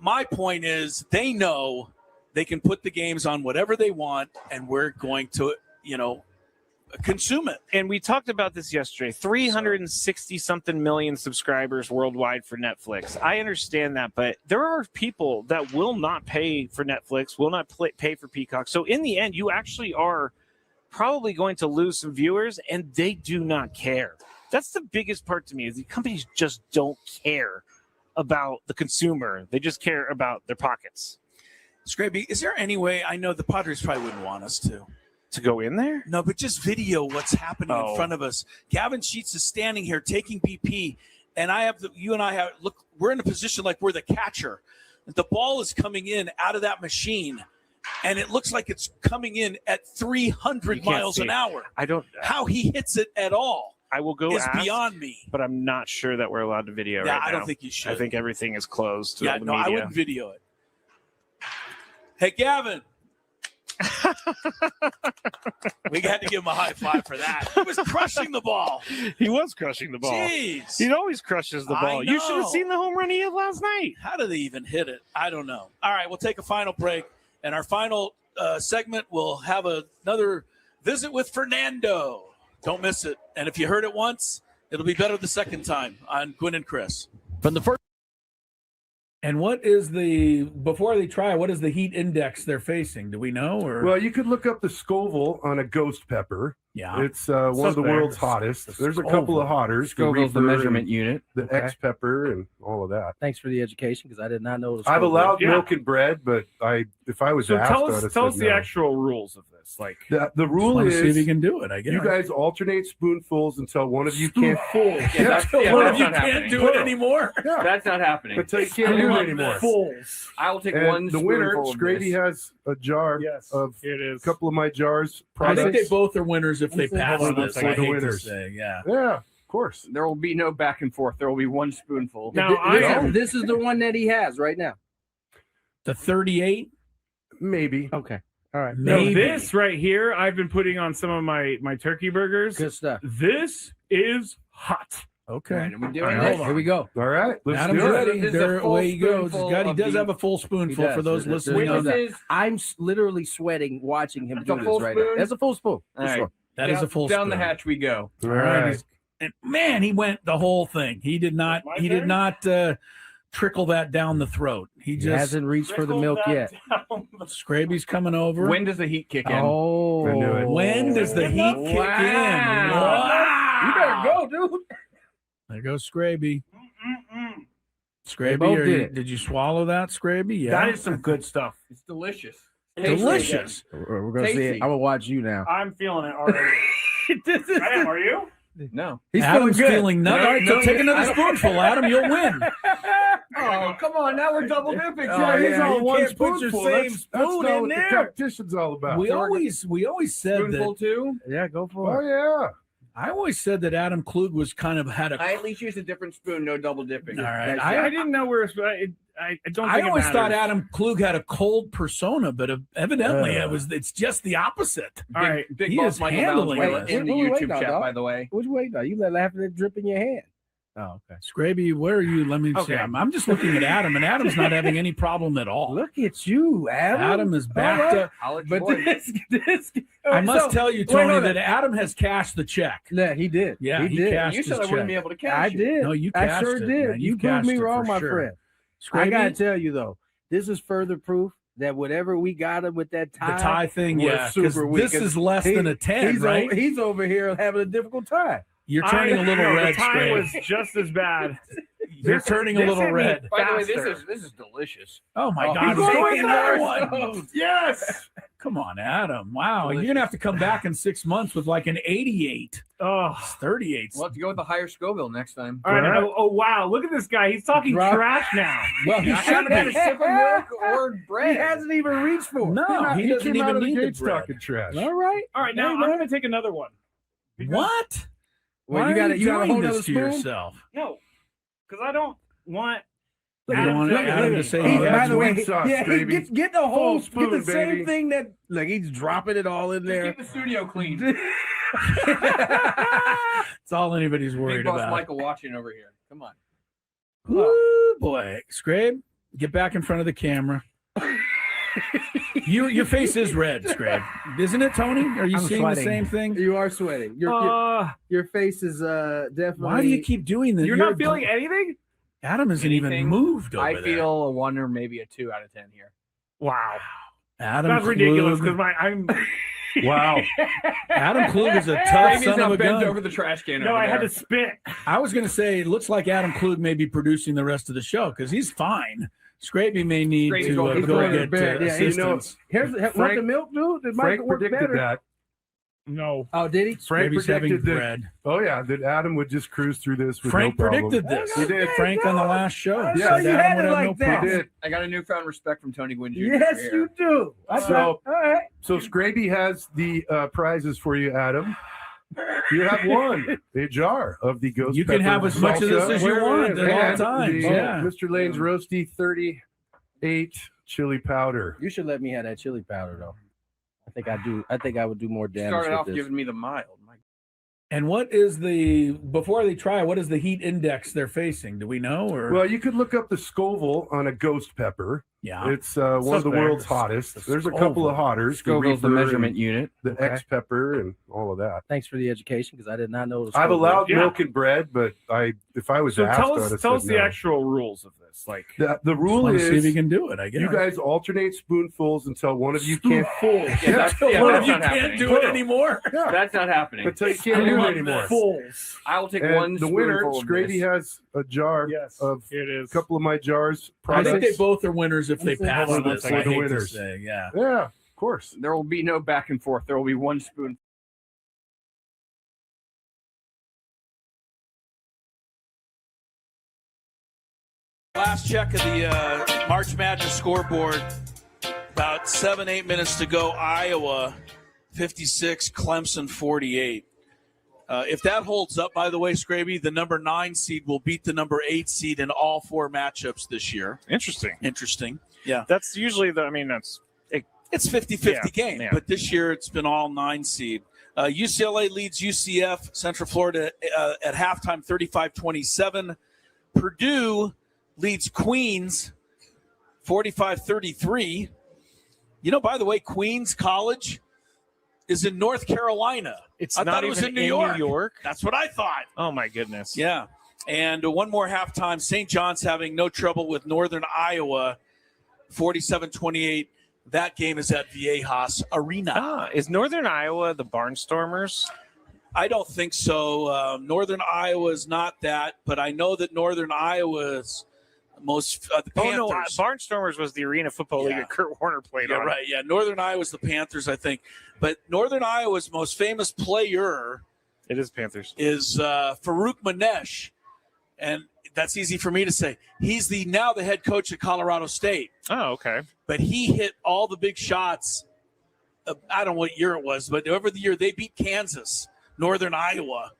my point is they know they can put the games on whatever they want, and we're going to, consume it. And we talked about this yesterday. 360-something million subscribers worldwide for Netflix. I understand that, but there are people that will not pay for Netflix, will not pay for Peacock. So in the end, you actually are probably going to lose some viewers, and they do not care. That's the biggest part to me is the companies just don't care about the consumer. They just care about their pockets. Scrappy, is there any way, I know the Padres probably wouldn't want us to go in there? No, but just video what's happening in front of us. Gavin Sheets is standing here taking BP, and we're in a position like we're the catcher. The ball is coming in out of that machine, and it looks like it's coming in at 300 miles an hour. How he hits it at all. I will go ask, beyond me. But I'm not sure that we're allowed to video right now. I don't think you should. I think everything is closed to the media. I wouldn't video it. Hey, Gavin. We had to give him a high five for that. He was crushing the ball. He was crushing the ball. Jeez. He always crushes the ball. You should have seen the home run he hit last night. How did they even hit it? I don't know. All right, we'll take a final break. And our final segment, we'll have another visit with Fernando. Don't miss it. And if you heard it once, it'll be better the second time on Gwynn and Chris. From the first. And what is before they try, what is the heat index they're facing? Do we know? Or Well, you could look up the Scoville on a ghost pepper. Yeah. It's one of the world's hottest. There's a couple of hotters. Scoville's the measurement unit. The X pepper and all of that. Thanks for the education, because I did not know. I've allowed milk and bread, but if I was asked, tell I'd have us said the no. actual rules of this. Like The rule wanna is see if you can do it, I guess. You guys alternate spoonfuls until one of you can't. One of you can't do it anymore. Yeah. That's not happening. Until you can't do it anymore. I will take And one. the winner, spoonful of Scraby, this. has a jar of a couple of my jars. I think they products. both are winners if they pass Hold on, this. for I the hate to winners. say, yeah. Yeah, of course. There will be no back and forth. There will be one spoonful. This is the one that he has right now. The 38? Maybe. Okay. All right. Now, this right here, I've been putting on some of my turkey burgers. Good stuff. This is hot. Okay. All right, are we doing All right, this? hold on. Here we go. All right. Let's Adam's do it. ready. This is a There, full away he goes. spoonful He of does the- have a full spoonful He for does. those listening. This on is- I'm literally sweating watching him do a full this right now. spoon? That's a full spoon. All right. That is a full down the spoon. hatch we go. All right. And man, he went the whole thing. He did not. He did not trickle that down the throat. He He just hasn't reached for the milk yet. Scraby's coming over. When does the heat kick in? Oh, I knew it. When does the heat kick in? Wow. You better go, dude. There goes Scraby. Scraby, both did. did you swallow that, Scraby? Yeah. That is some good stuff. It's delicious. delicious. We're gonna see Tasty. it. I'm gonna watch you now. I'm feeling it already. I am. Are you? No. He's Adam's feeling good. feeling nothing. All right, so take another spoonful, Adam. You'll win. Oh, come on. Now we're double dipping. Oh, he's yeah, on you one can't put your spoonful. same That's spoon not in what the there. The competition's all about. We always said Spoonful that. two? Yeah, go for Oh it. yeah. I always said that Adam Klug was kind of had a. I at least use a different spoon. No double dipping. All right. I didn't know where. I don't. I Think always it thought matters. Adam Klug had a cold persona, but evidently it's just the opposite. All right. Big He boss is Michael handling Bowles it. in the What are you YouTube waiting on, chat, dog? by the way. What you waiting on? You let laughing at drip in your hand. Oh, okay. Scraby, where are you? Let me see. Okay. I'm just looking at Adam, and Adam's not having any problem at all. Look at you, Adam. Adam is backed up. But this I must tell you, Tony, hold that on. Adam has cashed the check. Yeah, he did. Yeah, he he did. cashed You said his I wouldn't check. be able to catch I you. did. No, you I cashed sure it, did. man. You proved cashed me it wrong, for my sure. friend. Scraby, I gotta tell you though, this is further proof that whatever we got him with that tie, the tie thing, was yeah, because super weak. this is less than a 10, he's right? He's over here having a difficult time. You're turning a little red, The time Scraby. was just as bad. You're turning a This little hit me red. By the way, faster. this is delicious. Oh my God! he's He's going taking there. that one. Yes. Come on, Adam. Wow, you're gonna have to come back in 6 months with like an 88. Oh. 38. We'll have to go with the higher Scoville next time. All right. Oh, wow. Look at this guy. He's talking Drop. trash now. Well, he I haven't had a sip of milk or bread. He hasn't even reached for it. No, he doesn't came out even of the need the gates bread. talking trash. All right. All right. Now Hey, I'm man. going to take another one. What? Well, Why you are got you got a doing whole this other to spoon. yourself? No, because I don't want. You don't want Adam to say he By has the way, sweet sauce, yeah, he baby. get the whole Full spoon, get the same baby. thing that like he's dropping it all in there. Keep the studio clean. It's all anybody's Big worried boss about. Michael watching over here. Come on. Ooh, boy, Scrabe, get back in front of the camera. Your face is red, Scrabe, isn't it, Tony? Are you I'm seeing sweating. the same thing? You are sweating. Your face is definitely. Why do you keep doing this? You're not feeling anything? Adam isn't even Anything? moved over I there. feel a 1 or maybe a 2 out of 10 here. Wow. Adam That's ridiculous Klug. because I'm. Wow. Adam Klug is a tough Amy's son of now a bent gun. over the trash can. No, over I had there. to spit. I was going to say, it looks like Adam Klug may be producing the rest of the show because he's fine. Scraby may need Scraby's to going to go bed. get bed. Yeah, you know, assistance. Here's want the milk, dude. It might Frank work predicted better. that. No. Oh, did he? Frank Scraby's having predicted that. bread. Oh yeah, that Adam would just cruise through this with Frank no problem. predicted this. He did. Frank on the last show. Yeah, said you Adam had would it have like no that. problem. He did. I got a newfound respect from Tony Gwynn Jr. Yes, here. you do. So- all right. So Scraby has the prizes for you, Adam. You have one, a jar of the ghost You can pepper have as much of this salsa as you want at all and times. the Yeah. Mr. Lane's Roasty 38 chili powder. You should let me have that chili powder though. I think I would do more damage. Started with off this. giving me the mild. And what is before they try, what is the heat index they're facing? Do we know? Or Well, you could look up the Scoville on a ghost pepper. Yeah. It's one of the world's hottest. There's a couple of hotters. Scoville's the Reaper measurement and unit. The X pepper and all of that. Thanks for the education, because I did not know. I've allowed milk and bread, but if I was So asked, tell I would have us said the no. actual rules of this. Like The rule wanna is see if you can do it, I guess. you guys alternate spoonfuls until one of you can't. One of you can't do it anymore. Yeah. That's not happening. Until you can't do it anymore. Fools. I will take And one the winner, spoonful of Scrady, this. has a jar of here it is. a couple of my jars. I think they products. both are winners if they pass Hold on, this. for I the hate to winners. say, yeah. Yeah, of course. There will be no back and forth. There will be one spoon. Last check of the March Madness scoreboard. About 7-8 minutes to go. Iowa 56, Clemson 48. If that holds up, by the way, Scraby, the number 9 seed will beat the number 8 seed in all 4 matchups this year. Interesting. Yeah. That's usually It's 50-50 game, but this year it's been all 9 seed. UCLA leads UCF, Central Florida at halftime 35-27. Purdue leads Queens 45-33. You know, by the way, Queens College is in North Carolina. It's I not thought it was even in New York. York. That's what I thought. Oh my goodness. Yeah. And one more halftime. St. John's having no trouble with Northern Iowa 47-28. That game is at Viejas Arena. Is Northern Iowa the Barnstormers? I don't think so. Northern Iowa is not that, but I know that Northern Iowa's most the Panthers. Oh no, Barnstormers was the Arena Football League that Kurt Warner played on. Right. Yeah, Northern Iowa's the Panthers, I think. But Northern Iowa's most famous player It is Panthers. is Farouk Manesh, and that's easy for me to say. He's now the head coach at Colorado State. Oh, okay. But he hit all the big shots. I don't know what year it was, but over the year they beat Kansas, Northern Iowa,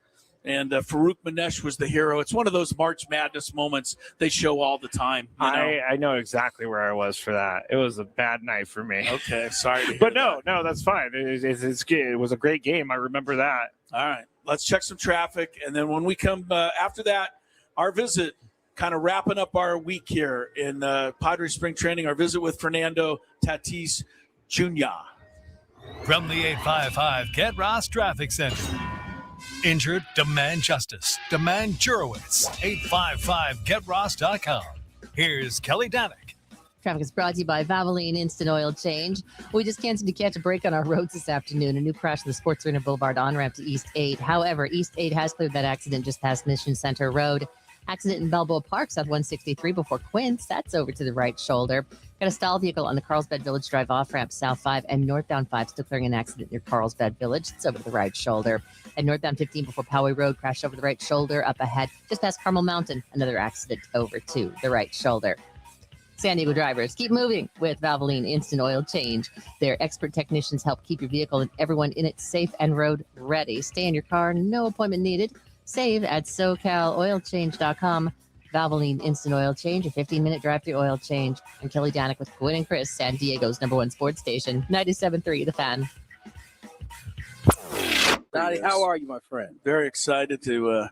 and Farouk Manesh was the hero. It's one of those March Madness moments they show all the time. You know? I know exactly where I was for that. It was a bad night for me. Okay, sorry. To hear But no, that's fine. It was a great game. I remember that. All right, let's check some traffic, and then when we come after that, our visit, kind of wrapping up our week here in Padres Spring Training, our visit with Fernando Tatis Jr. From the 855 Get Ross Traffic Center. Injured? Demand justice. Demand Jurowitz. 855GetRoss.com. Here's Kelly Danick. Traffic is brought to you by Valvoline Instant Oil Change. We just can't seem to catch a break on our roads this afternoon. A new crash on the Sports Arena Boulevard on-ramp to East 8. However, East 8 has cleared that accident just past Mission Center Road. Accident in Balboa Park, South 163 before Quince. That's over to the right shoulder. Got a stalled vehicle on the Carlsbad Village Drive off-ramp, South 5 and northbound 5. Still clearing an accident near Carlsbad Village. It's over to the right shoulder. And northbound 15 before Poway Road, crashed over the right shoulder. Up ahead, just past Carmel Mountain, another accident over to the right shoulder. San Diego drivers, keep moving with Valvoline Instant Oil Change. Their expert technicians help keep your vehicle and everyone in it safe and road ready. Stay in your car, no appointment needed. Save at SoCalOilChange.com. Valvoline Instant Oil Change, a 15-minute drive-through oil change. I'm Kelly Danick with Gwynn and Chris, San Diego's #1 sports station, 97.3 The Fan. Donnie, how are you, my friend? Very excited to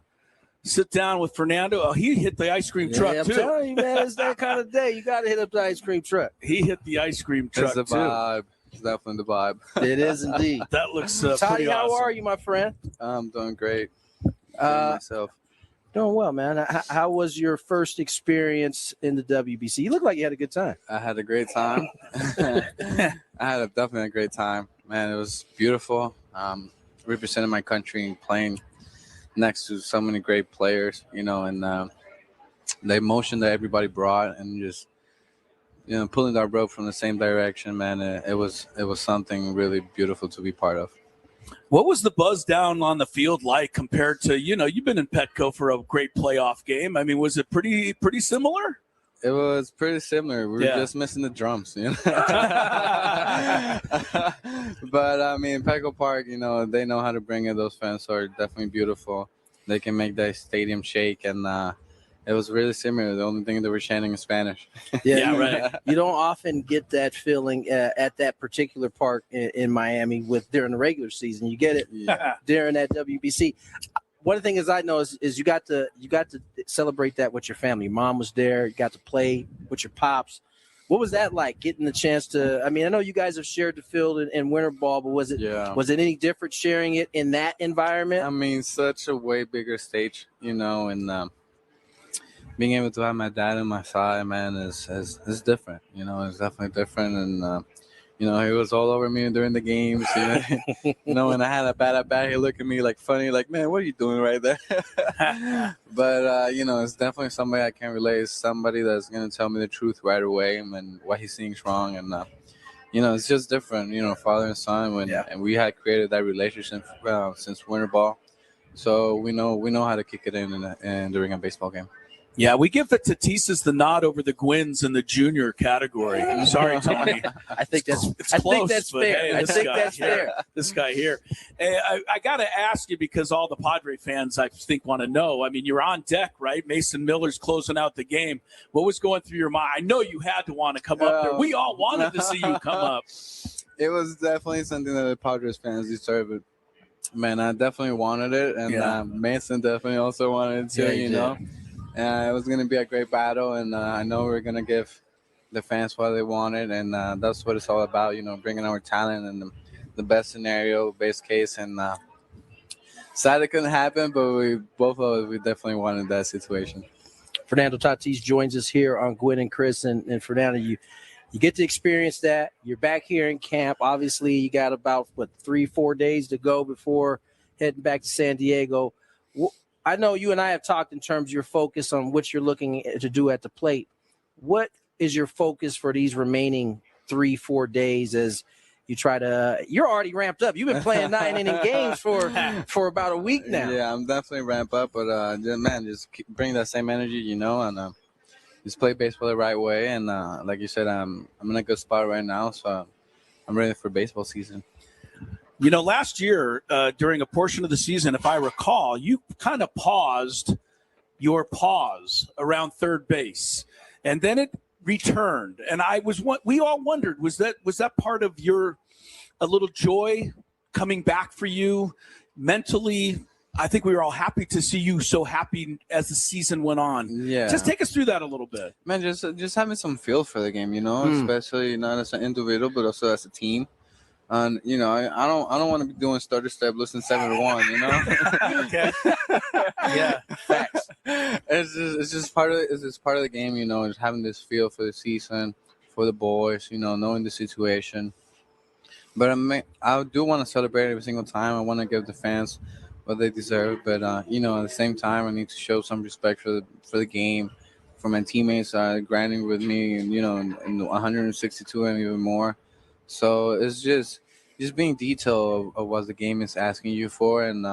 sit down with Fernando. Oh, he hit the ice cream truck, I'm too. telling you, man, it's that kind of day. You got to hit up the ice cream truck. He hit the ice cream truck, It's the vibe. It's definitely the vibe. It is indeed. That looks Toddy, pretty how awesome. are you, my friend? I'm doing great. Myself. Doing well, man. How was your first experience in the WBC? You look like you had a good time. I had a great time. I had definitely a great time. Man, it was beautiful. Representing my country and playing next to so many great players, and the emotion that everybody brought and just, pulling that rope from the same direction, man, it was something really beautiful to be part of. What was the buzz down on the field like compared to, you've been in Petco for a great playoff game. I mean, was it pretty similar? It was pretty similar. We were just missing the drums, But, I mean, Petco Park, they know how to bring it. Those fans are definitely beautiful. They can make that stadium shake, and it was really similar. The only thing they were chanting in Spanish. Yeah, right. You don't often get that feeling at that particular park in Miami during the regular season. You get it during that WBC. One thing is I know is you got to celebrate that with your family. Your mom was there. You got to play with your pops. What was that like, getting the chance to? I mean, I know you guys have shared the field in winter ball, but was it any different sharing it in that environment? I mean, such a way bigger stage, and being able to have my dad on my side, man, is different. It's definitely different, and he was all over me during the games. When I had a bad at bat, he looked at me like funny, like, man, what are you doing right there? But it's definitely somebody I can relate. It's somebody that's gonna tell me the truth right away and what he's seeing is wrong, and it's just different. Father and son, and we had created that relationship since winter ball, so we know how to kick it in during a baseball game. Yeah, we give the Tatisas the nod over the Gwynns in the junior category. Sorry, Tony. I think that's but fair. hey, I think that's fair. This guy here. Hey, I got to ask you, because all the Padre fans, I think, want to know. I mean, you're on deck, right? Mason Miller's closing out the game. What was going through your mind? I know you had to want to come up there. We all wanted to see you come up. It was definitely something that the Padres fans deserve. But, man, I definitely wanted it, and Mason definitely also wanted it too, you know. It was going to be a great battle, and I know we're going to give the fans what they wanted, and that's what it's all about, bringing our talent and the best scenario, best case. And sad it couldn't happen, but we definitely wanted that situation. Fernando Tatis joins us here on Gwynn and Chris, and Fernando, you get to experience that. You're back here in camp. Obviously, you got about 3-4 days to go before heading back to San Diego. I know you and I have talked in terms of your focus on what you're looking to do at the plate. What is your focus for these remaining 3-4 days as you try to – you're already ramped up. You've been playing 9-inning games for about a week now. Yeah, I'm definitely ramped up, but, man, just bring that same energy, and just play baseball the right way. And like you said, I'm in a good spot right now, so I'm ready for baseball season. Last year, during a portion of the season, if I recall, you kind of paused your pause around third base, and then it returned. And we all wondered, was that part of a little joy coming back for you mentally? I think we were all happy to see you so happy as the season went on. Yeah. Just take us through that a little bit. Man, just having some feel for the game, especially not as an individual, but also as a team. And I don't want to be doing starter step, listen 7-1. Okay. Yeah. Facts. It's just part of the game. Just having this feel for the season, for the boys. Knowing the situation. But I do want to celebrate every single time. I want to give the fans what they deserve. But at the same time, I need to show some respect for the game, for my teammates grinding with me, and 162 and even more. So it's just being detailed of what the game is asking you for, and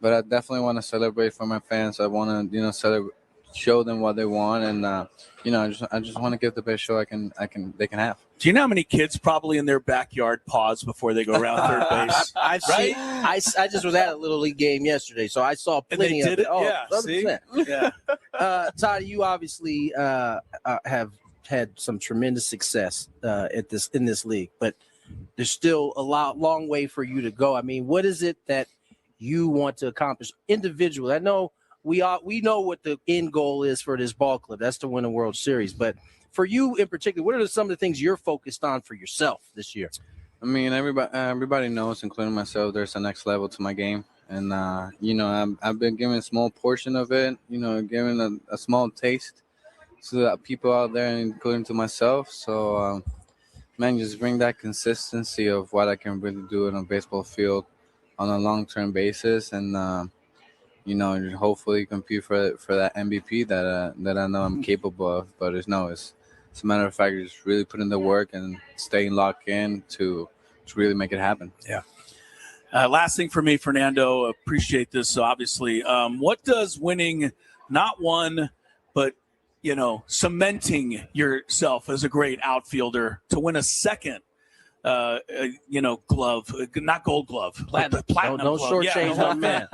but I definitely want to celebrate for my fans. I want to show them what they want, and I just want to give the best show they can have. Do you know how many kids probably in their backyard pause before they go around third base? I just was at a little league game yesterday, so I saw plenty of it. Oh, yeah, 100%. See? Yeah. Todd, you obviously have had some tremendous success in this league, but there's still a long way for you to go. I mean, what is it that you want to accomplish individually? I know we know what the end goal is for this ball club. That's to win a World Series. But for you in particular, what are some of the things you're focused on for yourself this year? I mean, everybody knows, including myself, there's a next level to my game. And, I've been given a small portion of it, given a small taste to the people out there, including to myself. So, man, just bring that consistency of what I can really do in a baseball field on a long-term basis, and hopefully compete for that MVP that I know I'm capable of. But it's a matter of fact, just really putting the work and staying locked in to really make it happen. Yeah. Last thing for me, Fernando, appreciate this, obviously. What does winning not one, but cementing yourself as a great outfielder to win a second glove, not Gold Glove, platinum no glove. shortchange on man.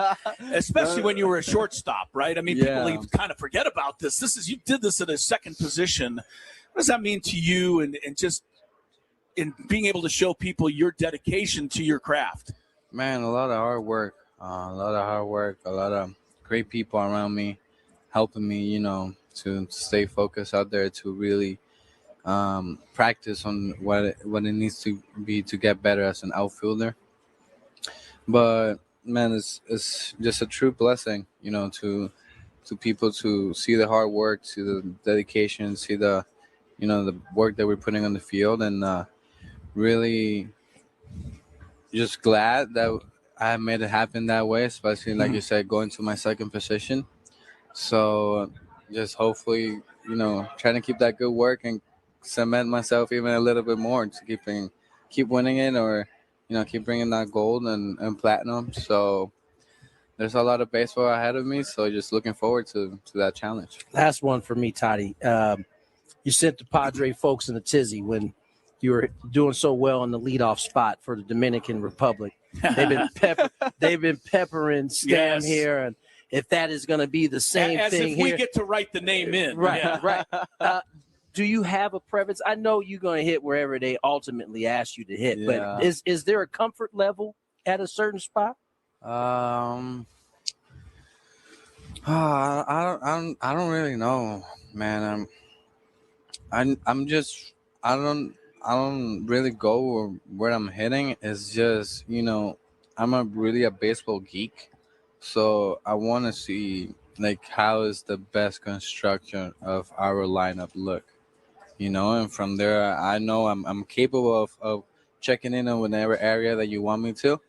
Especially when you were a shortstop, right? I mean, people kind of forget about this. You did this at a second position. What does that mean to you, and just in being able to show people your dedication to your craft? Man, a lot of hard work, a lot of great people around me, helping me, to stay focused out there, to really practice on what it needs to be to get better as an outfielder. But man, it's just a true blessing, to people to see the hard work, see the dedication, see the the work that we're putting on the field, and really just glad that I made it happen that way, especially like you said, going to my second position. So just hopefully, trying to keep that good work and cement myself even a little bit more to keep winning it, or keep bringing that gold and platinum. So there's a lot of baseball ahead of me, so just looking forward to that challenge. Last one for me, Toddy. You sent the Padre folks in a tizzy when you were doing so well in the leadoff spot for the Dominican Republic. They've been peppering Stan here, and if that is going to be the same as thing if here, we get to write the name in, right? Do you have a preference? I know you're going to hit wherever they ultimately ask you to hit, but is there a comfort level at a certain spot? I don't really know, man. I don't really go where I'm hitting. It's just, I'm a baseball geek. So I want to see how is the best construction of our lineup look, and from there, I know I'm capable of checking in on whatever area that you want me to.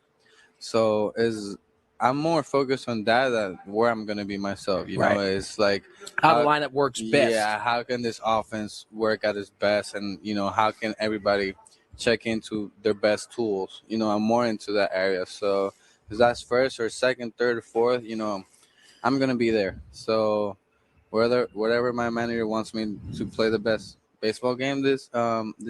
So I'm more focused on that than where I'm going to be myself. It's like how the lineup works best. Yeah, how can this offense work at its best, and how can everybody check into their best tools? I'm more into that area. So if that's first or second, third or fourth, I'm going to be there. So whatever my manager wants me to play the best baseball game this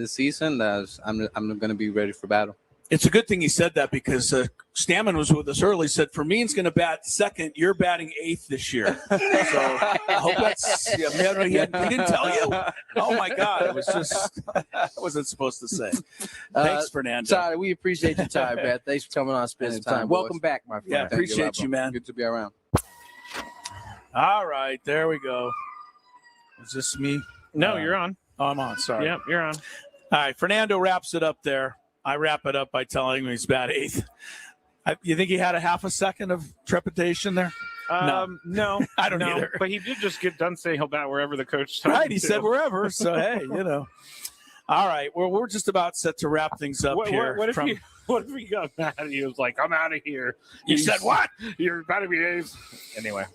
season, I'm going to be ready for battle. It's a good thing he said that, because Stammen was with us early. Said Fermin's going to bat second. You're batting eighth this year. So I hope that's. He didn't tell you. Oh my God! It was just. I wasn't supposed to say. Thanks, Fernando. Sorry, we appreciate your time, man. Thanks for coming on, spending time. Welcome back, my friend. Yeah, appreciate you, man. Good to be around. All right, there we go. Is this me? No, you're on. Oh, I'm on. Sorry. Yep, you're on. All right, Fernando wraps it up there. I wrap it up by telling him he's bat eighth. You think he had a half a second of trepidation there? No, I don't either. But he did just get done saying he'll bat wherever the coach told Right, him he to. said wherever. So hey, All right, well, we're just about set to wrap things up here. What if he got mad and he was like, "I'm out of here"? You said what? You're about to be eighth. Anyway,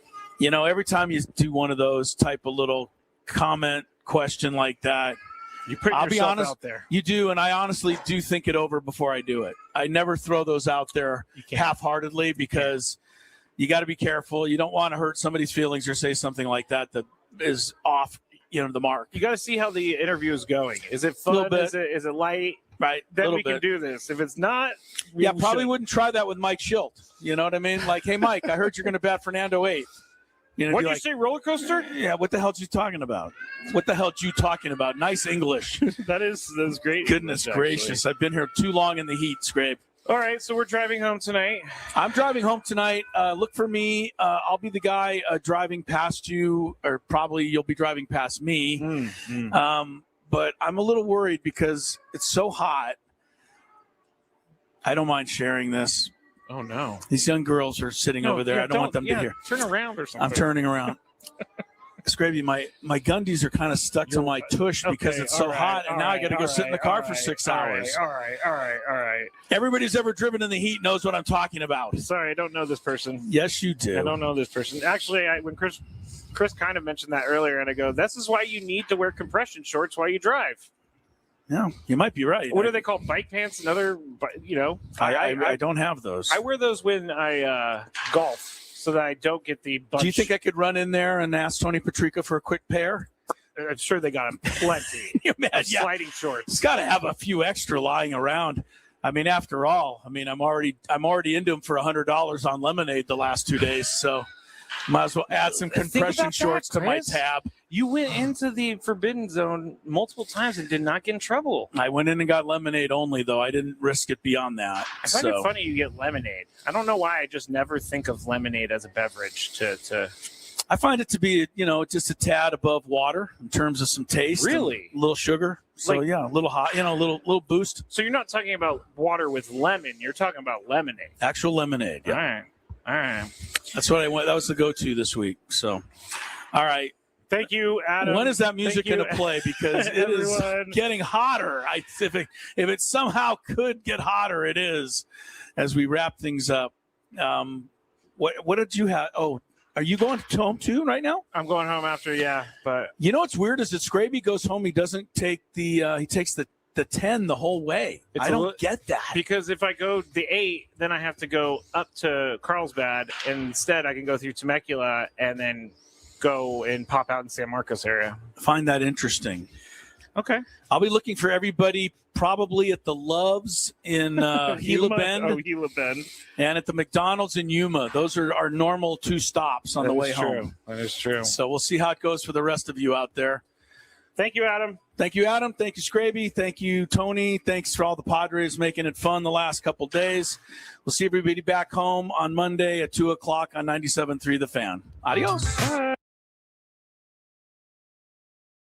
every time you do one of those type of little comment question like that, I'll be honest, out there. You do, and I honestly do think it over before I do it. I never throw those out there half-heartedly, because you got to be careful. You don't want to hurt somebody's feelings or say something like that is off, the mark. You got to see how the interview is going. Is it fun? Is it light? Right. Then we can do this. If it's not, probably wouldn't try that with Mike Schilt. You know what I mean? Like, hey, Mike, I heard you're going to bat Fernando eighth. What did you say, roller coaster? Yeah, what the hell you talking about? What the hell you talking about? Nice English. that is great. Goodness gracious. I've been here too long in the heat, Scrape. All right, so we're driving home tonight. I'm driving home tonight. Look for me. I'll be the guy driving past you, or probably you'll be driving past me. But I'm a little worried because it's so hot. I don't mind sharing this. Oh, no. These young girls are sitting over there. I don't want them to hear. Turn around or something. I'm turning around. Scrappy, my Gundies are kind of stuck to my tush because it's so hot, and now I got to go sit in the car for 6 hours. All right. Everybody's ever driven in the heat knows what I'm talking about. Sorry, I don't know this person. Yes, you do. I don't know this person. Actually, when Chris kind of mentioned that earlier, and I go, this is why you need to wear compression shorts while you drive. No, you might be right. What do they call bike pants? Another, I don't have those. I wear those when I golf so that I don't get the bunch. Do you think I could run in there and ask Tony Patrica for a quick pair? I'm sure they got him plenty. of sliding shorts. He's got to have a few extra lying around. I mean, after all, I'm already into him for $100 on lemonade the last 2 days. So might as well add some compression shorts to my tab. You went into the forbidden zone multiple times and did not get in trouble. I went in and got lemonade only, though. I didn't risk it beyond that. I find it funny you get lemonade. I don't know why. I just never think of lemonade as a beverage to I find it to be, just a tad above water in terms of some taste. Really? A little sugar. So, a little hot, a little boost. So you're not talking about water with lemon. You're talking about lemonade. Actual lemonade. Yeah. All right. That's what I went. That was the go-to this week. So, all right. Thank you, Adam. When is that music going to play? Because it is getting hotter. If it somehow could get hotter, it is. As we wrap things up, what did you have? Oh, are you going home too right now? I'm going home after, but what's weird is that Scraby goes home. He doesn't take he takes the 10 the whole way. I don't get that. Because if I go the 8, then I have to go up to Carlsbad. And instead, I can go through Temecula and then go and pop out in San Marcos area. Find that interesting. Okay. I'll be looking for everybody probably at the Loves in Gila Bend. Oh, Gila Bend. And at the McDonald's in Yuma. Those are our normal 2 stops on the way home. That is true. So we'll see how it goes for the rest of you out there. Thank you, Adam. Thank you, Adam. Thank you, Scraby. Thank you, Tony. Thanks for all the Padres making it fun the last couple days. We'll see everybody back home on Monday at 2 o'clock on 97.3 The Fan. Adios. Bye.